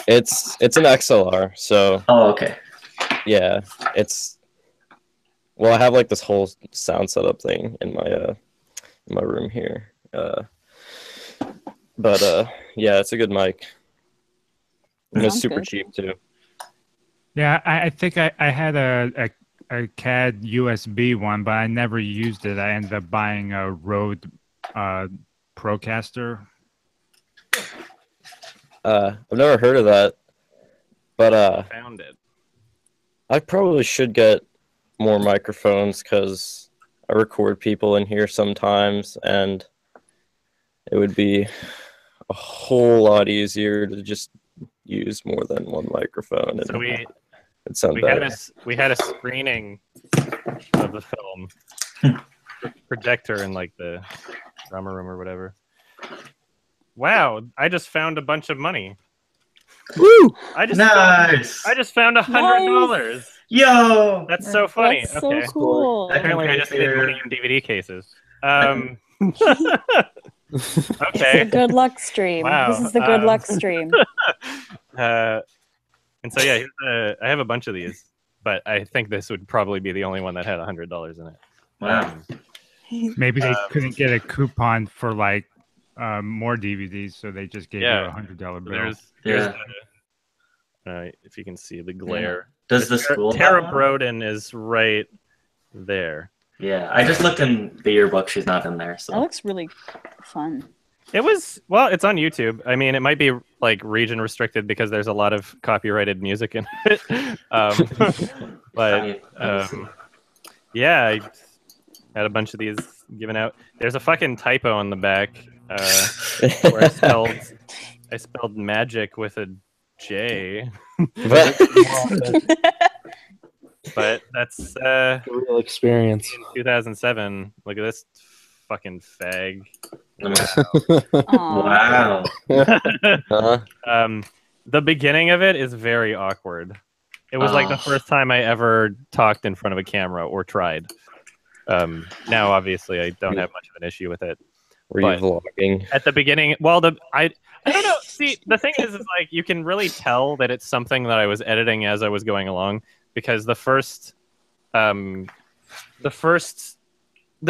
It's an XLR, so. Oh, okay. Yeah, well, I have like this whole sound setup thing in my room here. But yeah, it's a good mic. And it's super cheap too. Yeah, I think I had a CAD USB one, but I never used it. I ended up buying a Rode Procaster. I've never heard of that, but found it. I probably should get more microphones because I record people in here sometimes, and it would be a whole lot easier to just use more than one microphone. And so we had a screening of the film, projector in like the drama room or whatever. Wow, I just found a bunch of money. Woo! I just Nice. I just found $100. Yo. That's so funny. That's okay. so cool. Apparently, I just hid money in DVD cases. Okay. It's a good luck stream. Wow. This is the good luck stream. And so yeah, I have a bunch of these, but I think this would probably be the only one that had $100 in it. Wow. Maybe they couldn't get a coupon for like more DVDs, so they just gave you a $100 bill. There's if you can see the glare. Does the school Tara Broden is right there. Yeah, I just looked in the yearbook. She's not in there. So That looks really fun. It was, well, it's on YouTube. I mean, it might be like region restricted because there's a lot of copyrighted music in it. But yeah, I had a bunch of these given out. There's a fucking typo on the back where I spelled magic with a J. But that's a real experience. In 2007. Look at this fucking fag. Wow. The beginning of it is very awkward. It was like the first time I ever talked in front of a camera or tried. Now, obviously, I don't have much of an issue with it. Were you vlogging? At the beginning, well, I don't know. See, the thing is like you can really tell that it's something that I was editing as I was going along because the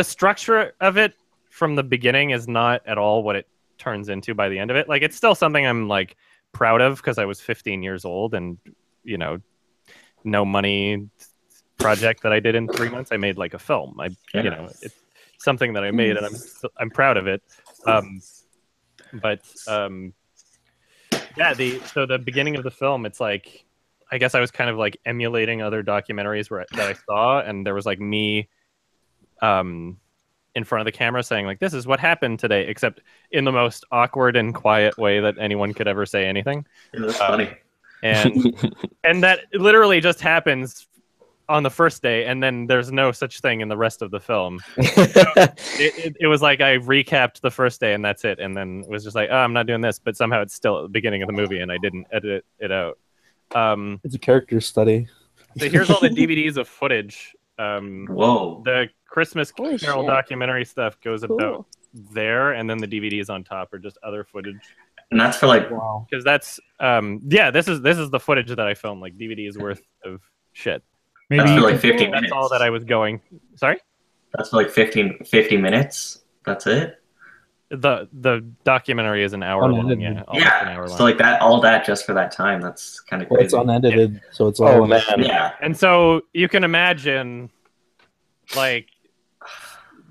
structure of it from the beginning is not at all what it turns into by the end of it. Like, it's still something I'm like proud of because I was 15 years old and, you know, no money project that I did in 3 months. I made like a film. You know, it's something that I made and I'm proud of it. Yeah, so the beginning of the film, it's like, I guess I was kind of like emulating other documentaries that I saw, and there was like me in front of the camera saying like, this is what happened today, except in the most awkward and quiet way that anyone could ever say anything. Yeah, that's funny. And that literally just happens on the first day, and then there's no such thing in the rest of the film. So it was like I recapped the first day and that's it, and then it was just like, oh, I'm not doing this, but somehow it's still at the beginning of the movie and I didn't edit it out. It's a character study. So here's all the DVDs of footage. Whoa. The Christmas Holy Carol shit. documentary stuff goes Cool. about there, and then the DVDs on top are just other footage. And that's for like, Wow. Because that's this is the footage that I filmed, like DVDs worth of shit. Maybe that's for you like could- 50 That's minutes. all that I was going. Sorry? That's for like 50 minutes. That's it. The documentary is an hour long. Unedited. Yeah, almost an hour Yeah. long. So like that, all that just for that time. That's kind of Well, crazy. it's unedited, so it's all. Oh man. Yeah. And so you can imagine, like,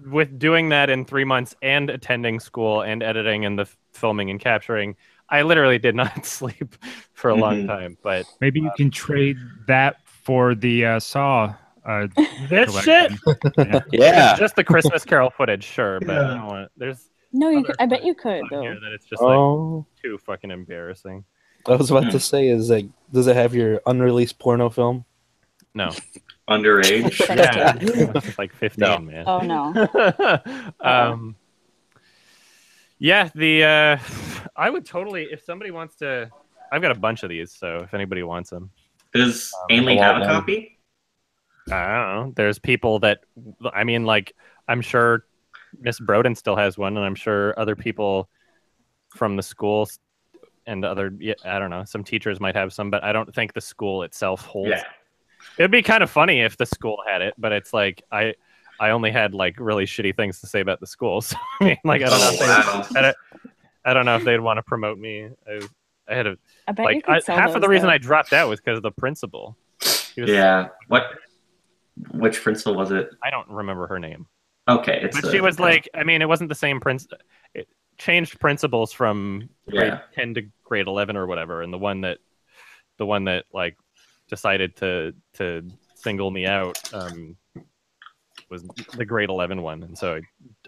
with doing that in 3 months and attending school and editing and the filming and capturing, I literally did not sleep for a long time. But maybe you can trade that for the Saw. this collection. shit, Yeah. just the Christmas Carol footage, sure, but I don't want. There's No, you other could, I bet you footage could on though. here that it's just like Oh, too fucking embarrassing. I was about to say, is like, does it have your unreleased porno film? No, Underage. yeah, it's like 15, No. man. Oh no. Yeah, I would totally, if somebody wants to, I've got a bunch of these, so if anybody wants them. Does Ainley I have want a one. copy? I don't know. There's people that, I mean, like, I'm sure Miss Broden still has one, and I'm sure other people from the school and other, yeah, I don't know, some teachers might have some, but I don't think the school itself holds. Yeah. It'd be kind of funny if the school had it, but it's like, I only had like really shitty things to say about the school. So I mean, like, I don't know. Wow. I don't know if they'd want to promote me. I had a I bet you like could sell half of those, the reason though. I dropped out was because of the principal. He was- Yeah. Which principal was it? I don't remember her name, Okay. It's but she was like, I mean, it wasn't the same It changed principals from grade 10 to grade 11 or whatever, and the one that like decided to single me out was the grade 11 one, and so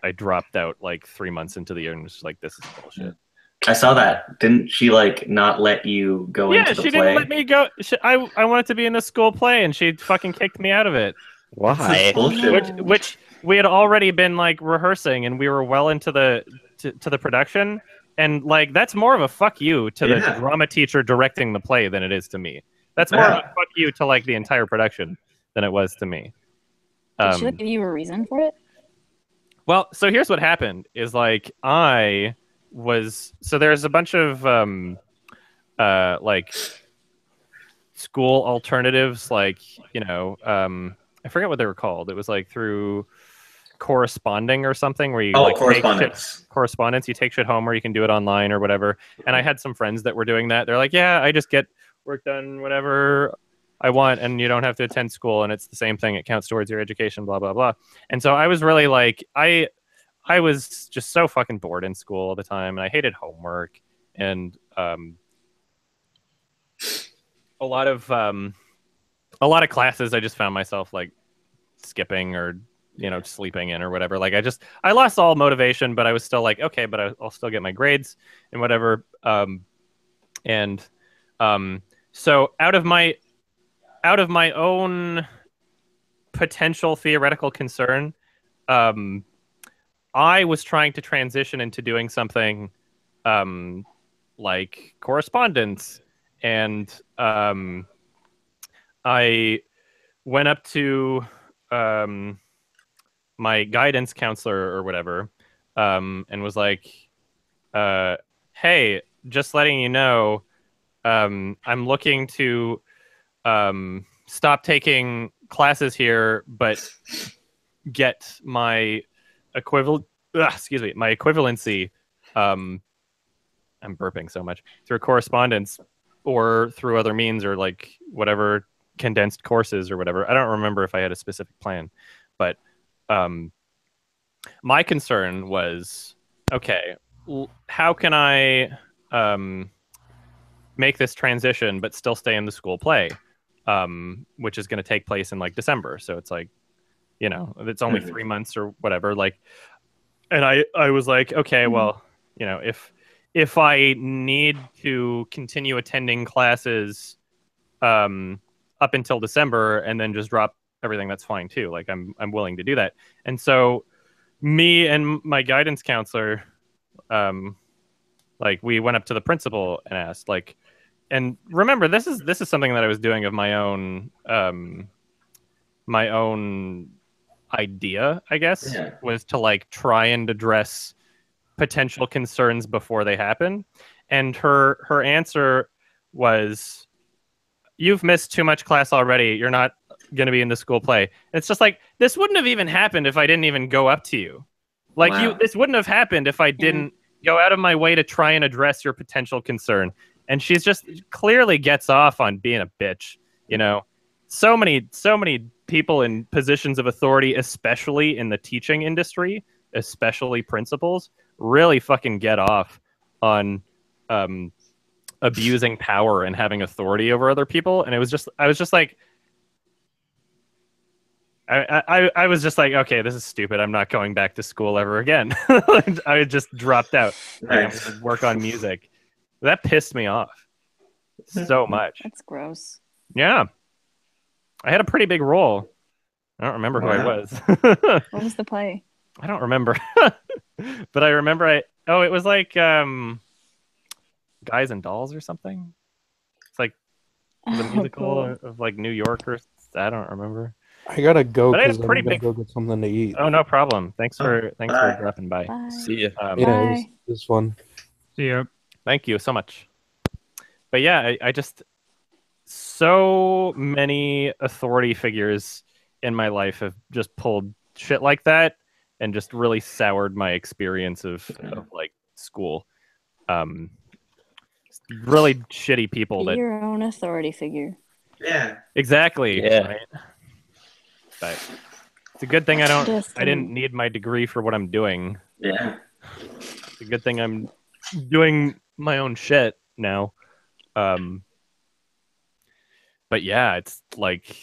I dropped out like 3 months into the year and was just like, this is bullshit. I saw that. Didn't she like not let you go Yeah, into the she play? didn't let me go. I wanted to be in a school play, and she fucking kicked me out of it. Why? Bullshit. Which we had already been like rehearsing, and we were well into the to the production, And like that's more of a fuck you to the Yeah. drama teacher directing the play than it is to me. That's more of a fuck you to like the entire production than it was to me. Did she like, give you a reason for it? Well, so here's what happened is like there's a bunch of like school alternatives, like, you know, I forget what they were called. It was like through corresponding or something where you like correspondence, you take shit home or you can do it online or whatever. And I had some friends that were doing that. They're like, yeah, I just get work done whatever I want and you don't have to attend school and it's the same thing, it counts towards your education, blah blah blah. And so I was really like I was just so fucking bored in school all the time and I hated homework and a lot of classes I just found myself like skipping or, you know, sleeping in or whatever. Like I lost all motivation, but I was still like, okay, but I'll still get my grades and whatever. So out of my own potential theoretical concern, I was trying to transition into doing something like correspondence, and I went up to my guidance counselor or whatever, and was like, hey, just letting you know, I'm looking to stop taking classes here, but get my equivalency. I'm burping so much, through correspondence or through other means or like whatever, condensed courses or whatever. I don't remember if I had a specific plan, but my concern was, okay, how can I make this transition but still stay in the school play, which is going to take place in like December. So it's like, you know, it's only 3 months or whatever. Like, and I was like, okay, well, you know, if I need to continue attending classes up until December and then just drop everything, that's fine too. Like I'm willing to do that. And so me and my guidance counselor, like we went up to the principal and asked, like, and remember, this is something that I was doing of my own idea, I guess, was to like try and address potential concerns before they happen. And her answer was, you've missed too much class already. You're not going to be in the school play. And it's just like, this wouldn't have even happened if I didn't even go up to you. Like this wouldn't have happened if I didn't go out of my way to try and address your potential concern. And she's just clearly gets off on being a bitch, you know. So many people in positions of authority, especially in the teaching industry, especially principals, really fucking get off on abusing power and having authority over other people. And I was just like, I was just like, okay, this is stupid. I'm not going back to school ever again. I just dropped out. Nice. I would work on music. That pissed me off so much. That's gross. Yeah. I had a pretty big role. I don't remember who I was. What was the play? I don't remember. But I remember it was like Guys and Dolls or something. It's like the musical of like New York or I don't remember. I gotta go But I had because a I'm pretty gonna big. go get something to eat. Oh, no problem. Thanks for dropping by. Bye. See ya. Yeah, it was fun. See ya. Thank you so much. But yeah, I just, so many authority figures in my life have just pulled shit like that and just really soured my experience of like school. Really shitty people Be that your own authority figure. Yeah. exactly. Yeah. Right? But it's a good thing I didn't need my degree for what I'm doing. Yeah. It's a good thing I'm doing my own shit now. But yeah, it's like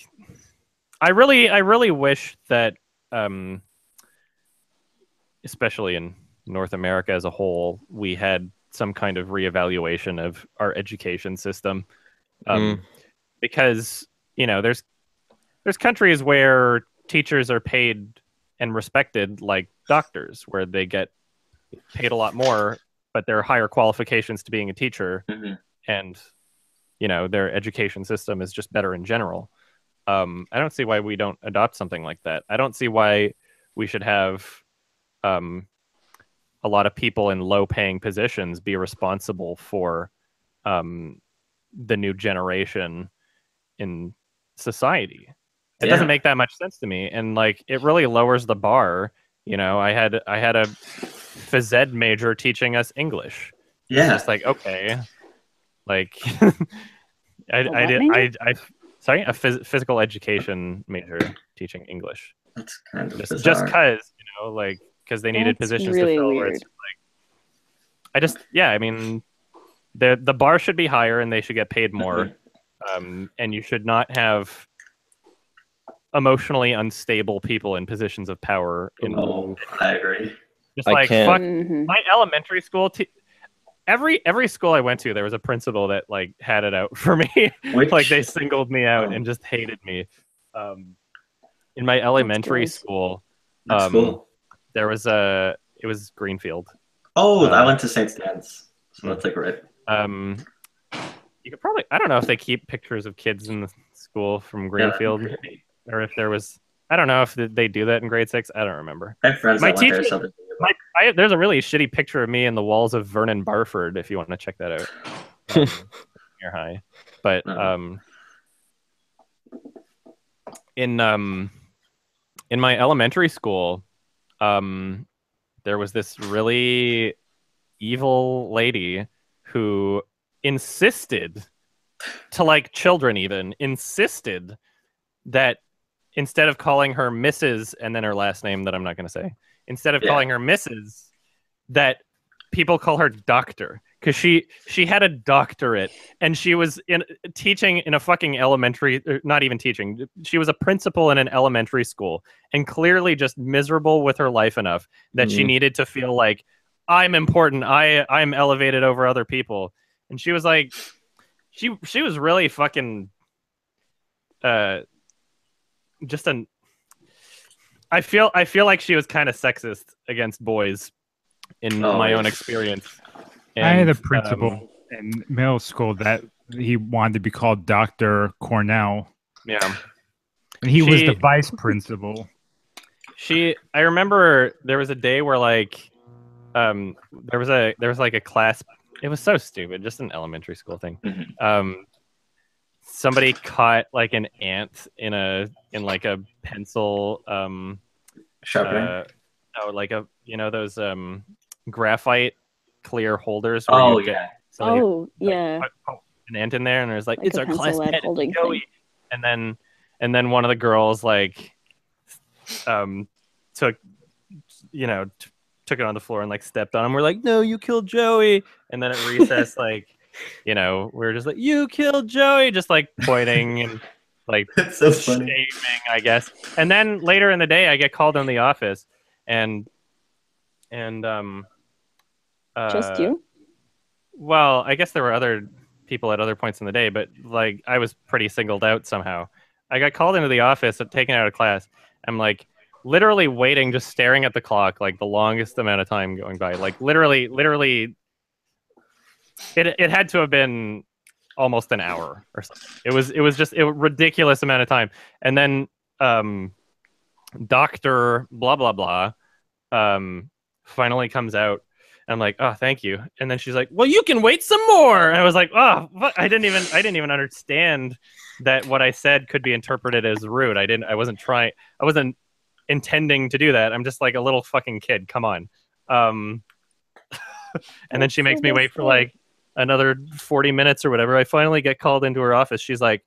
I really wish that especially in North America as a whole, we had some kind of reevaluation of our education system. Because, you know, there's countries where teachers are paid and respected like doctors, where they get paid a lot more but there are higher qualifications to being a teacher, and their education system is just better in general. I don't see why we don't adopt something like that. I don't see why we should have a lot of people in low-paying positions be responsible for the new generation in society. It doesn't make that much sense to me, and like it really lowers the bar. I had a phys ed major teaching us English. Yeah, it's just like, okay, like sorry, a physical education major teaching English. That's kind of just because because they needed positions really to fill. weird. Where it's like, I mean, the bar should be higher and they should get paid more, and you should not have emotionally unstable people in positions of power. I agree. Just like fuck my elementary school. Every school I went to, there was a principal that like had it out for me. Like they singled me out and just hated me. In my elementary school, there was it was Greenfield. I went to St. Stan's, so that's like right. You could probably, I don't know if they keep pictures of kids in the school from Greenfield, or if there was, I don't know if they do that in grade 6. I don't remember. I have friends my that teacher, went there, there's a really shitty picture of me in the walls of Vernon Barford if you want to check that out. Near high, but in my elementary school, there was this really evil lady who insisted to, like, children even insisted that instead of calling her Mrs. and then her last name that I'm not going to say, instead of calling her Mrs., that people call her doctor, because she had a doctorate and she was teaching in a fucking elementary, not even teaching. She was a principal in an elementary school and clearly just miserable with her life enough that she needed to feel like, I'm important. I'm elevated over other people. And she was like, she was really fucking just an. I feel like she was kind of sexist against boys in my own experience. And, I had a principal in middle school that he wanted to be called Dr. Cornell. Yeah. And he was the vice principal. I remember there was a day where like there was like a class. It was so stupid, just an elementary school thing. Somebody caught like an ant in like a pencil sharpener. Like those graphite clear holders. Put an ant in there, and there's like it's a our class pencil lead pet, holding Joey. thing. And then one of the girls like took it on the floor and like stepped on him. We're like, no, you killed Joey. And then at recess, like, we were just like, you killed Joey, just like pointing and like so funny. shaming, I guess. And then later in the day, I get called in the office, and just you? Well, I guess there were other people at other points in the day, but like I was pretty singled out somehow. I got called into the office, taken out of class. I'm like literally waiting, just staring at the clock, like the longest amount of time going by. Like literally, it had to have been almost an hour or something. It was just a ridiculous amount of time. And then Dr. blah blah blah finally comes out. I'm like, oh, thank you. And then she's like, well, you can wait some more. And I was like, oh, what? I didn't even understand that what I said could be interpreted as rude. I wasn't intending to do that. I'm just like a little fucking kid. Come on. And then she makes me wait for like another 40 minutes or whatever. I finally get called into her office. She's like,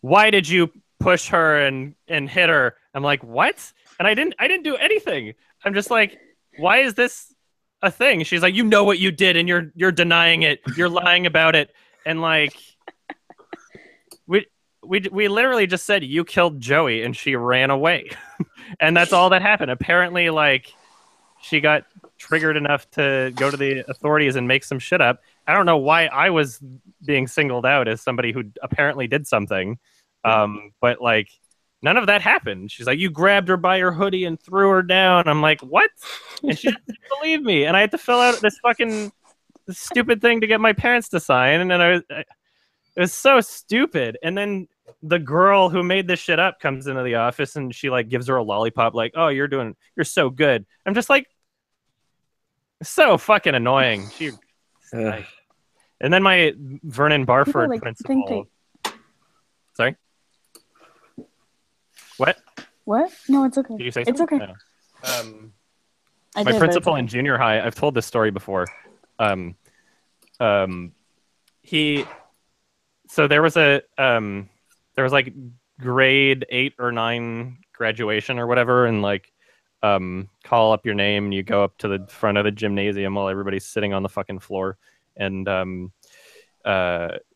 why did you push her and hit her? I'm like, what? And I didn't do anything. I'm just like, why is this a thing? She's like, you know what you did and you're denying it. You're lying about it. And like, we literally just said you killed Joey and she ran away. And that's all that happened. Apparently, like, she got triggered enough to go to the authorities and make some shit up. I don't know why I was being singled out as somebody who apparently did something. But like, none of that happened. She's like, you grabbed her by her hoodie and threw her down. I'm like, what? And she didn't believe me. And I had to fill out this stupid thing to get my parents to sign. And then it was so stupid. And then the girl who made this shit up comes into the office and she like gives her a lollipop, like, oh, you're so good. I'm just like, so fucking annoying. Like, and then my Vernon Barford like, principal. Sorry? What? What? No, it's okay. Did you say it's something? okay. No. I My did, principal but in junior high, I've told this story before. So there was like grade 8 or 9 graduation or whatever, and like call up your name and you go up to the front of the gymnasium while everybody's sitting on the fucking floor and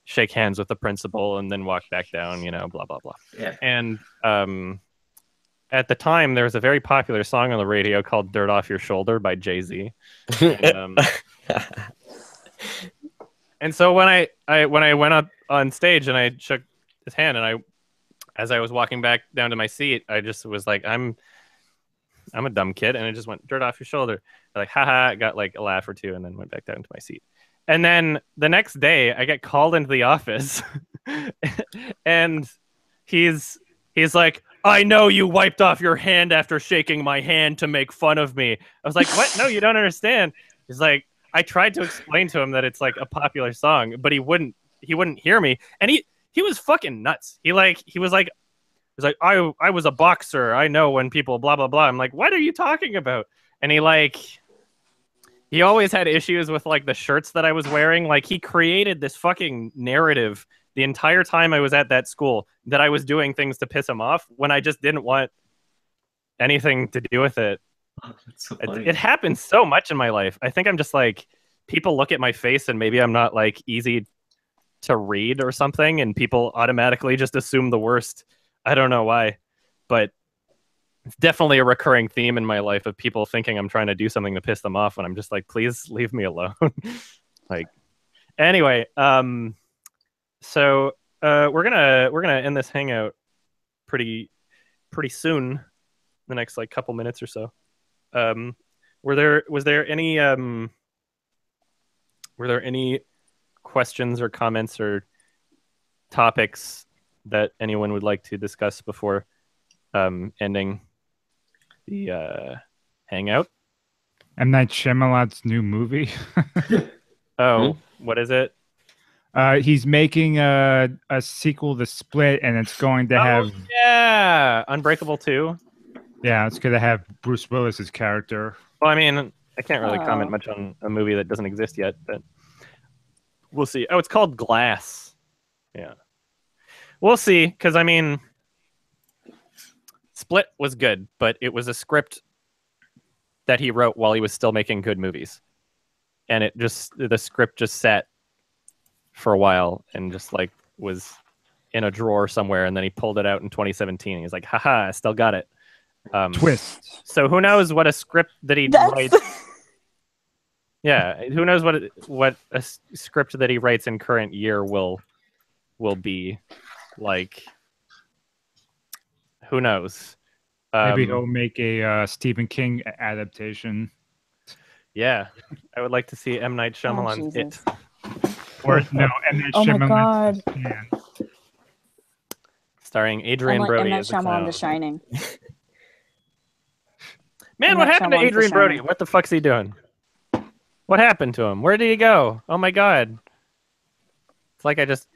shake hands with the principal and then walk back down, blah blah blah. Yeah. And at the time there was a very popular song on the radio called Dirt Off Your Shoulder by Jay-Z. And so when I went up on stage and I shook his hand, and as I was walking back down to my seat, I just was like, I'm a dumb kid, and I just went, dirt off your shoulder. Like, haha, got like a laugh or two, and then went back down to my seat. And then the next day I get called into the office and he's like, I know you wiped off your hand after shaking my hand to make fun of me. I was like, what? No, you don't understand. He's like, I tried to explain to him that it's like a popular song, but he wouldn't hear me. And he was fucking nuts. He was like, I was a boxer. I know when people blah, blah, blah. I'm like, what are you talking about? And he always had issues with like the shirts that I was wearing. Like he created this fucking narrative the entire time I was at that school that I was doing things to piss him off when I just didn't want anything to do with it. Oh, that's so funny. It happens so much in my life. I think I'm just like, people look at my face and maybe I'm not like easy to read or something, and people automatically just assume the worst. I don't know why, but it's definitely a recurring theme in my life of people thinking I'm trying to do something to piss them off when I'm just like, please leave me alone. Like, anyway, so we're gonna end this hangout pretty soon, the next like couple minutes or so. Was there any questions or comments or topics that anyone would like to discuss before ending the hangout? M. Night Shyamalan's new movie. Oh, what is it? He's making a sequel to Split, and it's going to have Unbreakable 2. Yeah, it's going to have Bruce Willis's character. Well, I mean, I can't really comment much on a movie that doesn't exist yet, but we'll see. Oh, it's called Glass. Yeah. We'll see, because, I mean, Split was good, but it was a script that he wrote while he was still making good movies. And the script just sat for a while and just, like, was in a drawer somewhere, and then he pulled it out in 2017. He's like, haha, I still got it. Twist. So who knows what a script that he writes? Yeah, who knows what a script that he writes in current year will be like? Who knows? Maybe he'll make a Stephen King adaptation. Yeah, I would like to see M. Night Shyamalan's It. Or no, M. Night Shyamalan's my God. Starring Adrian Brody M. Night as the Shyamalan, clown. The Shining. Man, M. what Night happened to Shyamalan, The Adrian Brody? Shining. What the fuck's he doing? What happened to him? Where did he go? Oh my God. It's like I just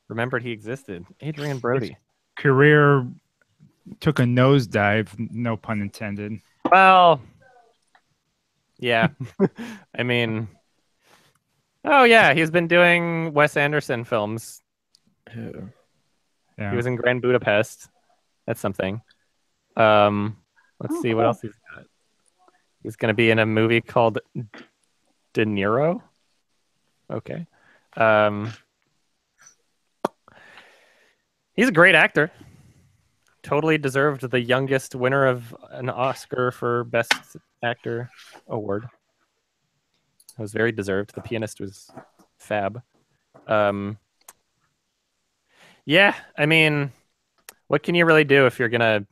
remembered he existed. Adrian Brody. Career took a nosedive, no pun intended. Well, yeah. I mean, oh yeah, he's been doing Wes Anderson films. Yeah. He was in Grand Budapest. That's something. Let's see what else he's got. He's going to be in a movie called De Niro. Okay. He's a great actor. Totally deserved the youngest winner of an Oscar for Best Actor award. It was very deserved. The Pianist was fab. Yeah, I mean, what can you really do if you're gonna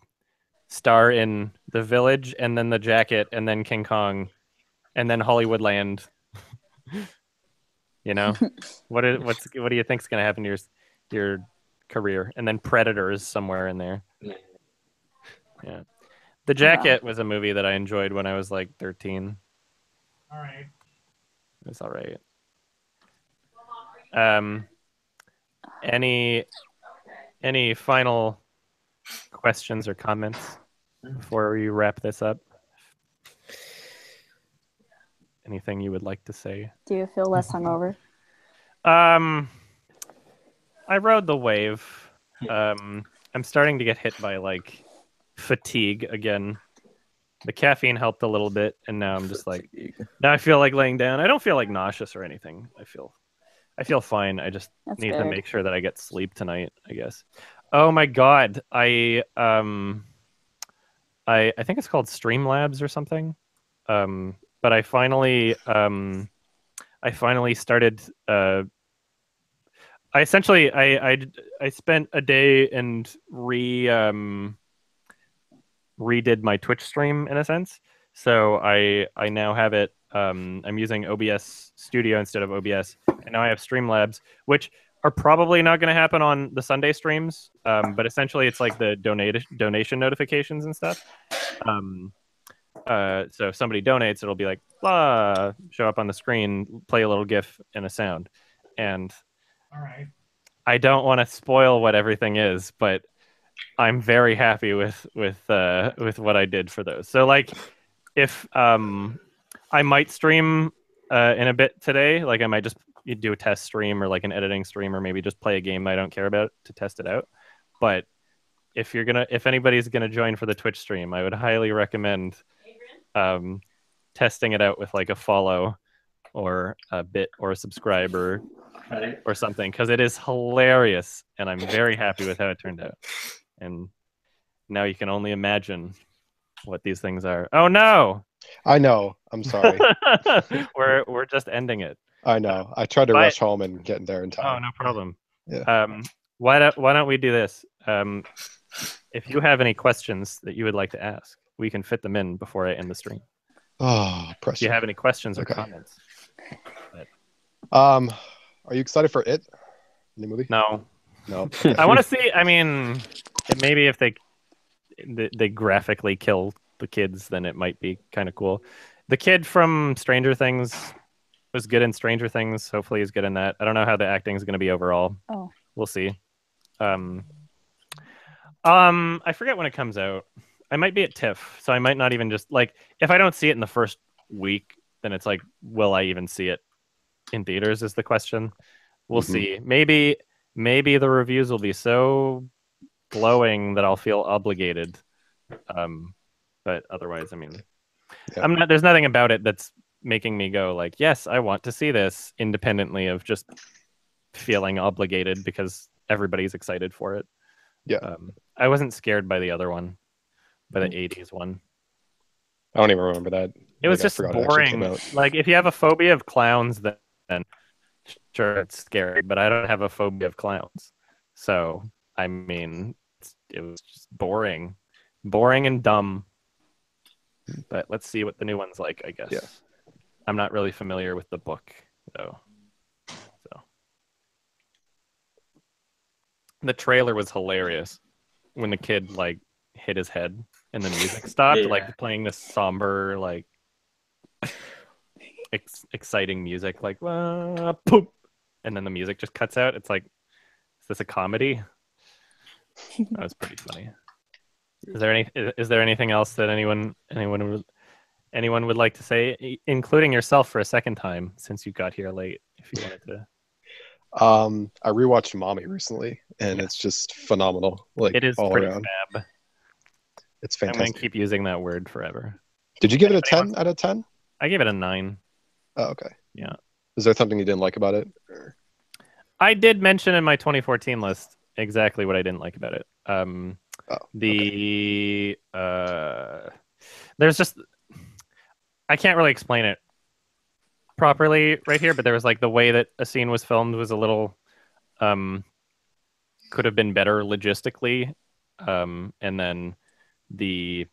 star in The Village and then The Jacket and then King Kong and then Hollywoodland? You know, what do you think's gonna happen to your career? And then Predators somewhere in there. Yeah, The Jacket was a movie that I enjoyed when I was like 13. All right. It was all right. Any final questions or comments before we wrap this up? Anything you would like to say? Do you feel less hungover? I rode the wave. I'm starting to get hit by like fatigue again. The caffeine helped a little bit, and now I'm just like, now I feel like laying down. I don't feel like nauseous or anything. I feel fine. I just need to make sure that I get sleep tonight, I guess. Oh my god, I think it's called Streamlabs or something. But I finally started. I spent a day and redid my Twitch stream in a sense. So I now have it. I'm using OBS Studio instead of OBS, and now I have Streamlabs, which are probably not going to happen on the Sunday streams. But essentially, it's like the donation notifications and stuff. So if somebody donates, it'll be like, blah, show up on the screen, play a little GIF and a sound. And all right, I don't want to spoil what everything is, but I'm very happy with what I did for those. So like, if I might stream in a bit today, like I might just do a test stream or like an editing stream, or maybe just play a game I don't care about to test it out. But if anybody's gonna join for the Twitch stream, I would highly recommend testing it out with like a follow or a bit or a subscribe or something, because it is hilarious, and I'm very happy with how it turned out. And now you can only imagine what these things are. Oh no! I know. I'm sorry. we're just ending it. I know. I tried to rush home and get there in time. Oh, no problem. Yeah. Why don't we do this? If you have any questions that you would like to ask, we can fit them in before I end the stream. Oh, pressure. Do you have any questions or comments? Are you excited for It? The movie? No. No. I want to see. I mean, maybe if they graphically kill the kids, then it might be kind of cool. The kid from Stranger Things was good in Stranger Things. Hopefully he's good in that. I don't know how the acting is going to be overall. Oh. We'll see. I forget when it comes out. I might be at TIFF, so I might not even just like, if I don't see it in the first week, then it's like, will I even see it in theaters is the question. We'll see. Maybe the reviews will be so glowing that I'll feel obligated. But otherwise, I mean, there's nothing about it that's making me go like, yes, I want to see this, independently of just feeling obligated because everybody's excited for it. Yeah. I wasn't scared by the other one, by the 80s one. I don't even remember that. It was just boring. Like, if you have a phobia of clowns, then sure, it's scary, but I don't have a phobia of clowns. So, I mean, it was just boring and dumb. But let's see what the new one's like, I guess. Yeah. I'm not really familiar with the book, though. So the trailer was hilarious when the kid like hit his head and the music stopped, like playing this somber, like exciting music, like poop, and then the music just cuts out. It's like, is this a comedy? That was pretty funny. Is there anything else that anyone would like to say, including yourself for a second time, since you got here late, if you wanted to? I rewatched Mommy recently, and it's just phenomenal. Like, it is all pretty around. fab. It's fantastic. I'm gonna keep using that word forever. Did you give it a 10 out of 10? I gave it a 9. Oh, okay. Yeah. Is there something you didn't like about it? Or? I did mention in my 2014 list exactly what I didn't like about it. There's just, I can't really explain it properly right here, but there was like the way that a scene was filmed was a little could have been better logistically. and then the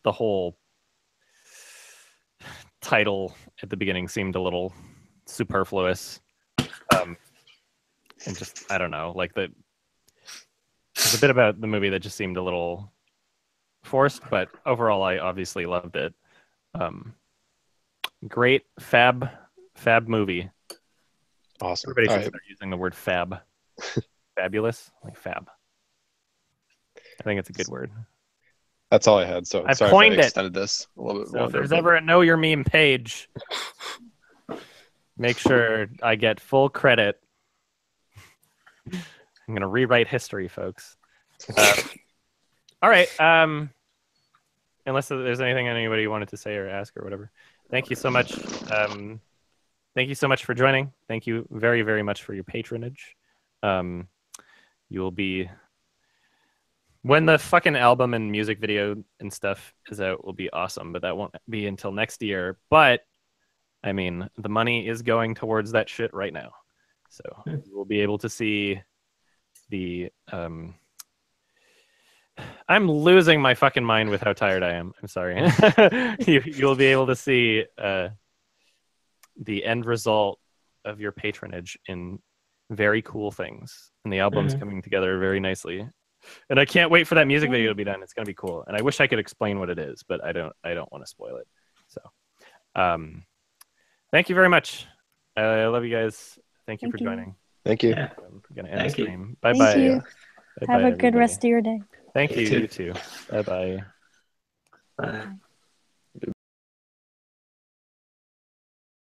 whole title at the beginning seemed a little superfluous, and just I don't know, like there's a bit about the movie that just seemed a little forced, but overall I obviously loved it. Great fab movie. Awesome. Everybody should All right. start using the word fab. Fabulous, like fab. I think it's a good word. That's all I had. So I've sorry coined if I it. extended this a little bit So if longer. there's but- ever a Know Your Meme page, make sure I get full credit. I'm gonna rewrite history, folks. All right. Unless there's anything anybody wanted to say or ask or whatever. Thank you so much. Thank you so much for joining. Thank you very, very much for your patronage. You will be, when the fucking album and music video and stuff is out, will be awesome, but that won't be until next year. But I mean, the money is going towards that shit right now, so you will be able to see the. I'm losing my fucking mind with how tired I am. I'm sorry. You'll be able to see the end result of your patronage in very cool things, and the album's coming together very nicely. And I can't wait for that music video to be done. It's gonna be cool, and I wish I could explain what it is, but I don't want to spoil it. So, thank you very much. I love you guys. Thank you for joining. Thank you. Yeah. We're gonna end the stream. Bye Thank bye. you. Have a good rest of your day. Thank you. You too. You too. Bye bye. Bye.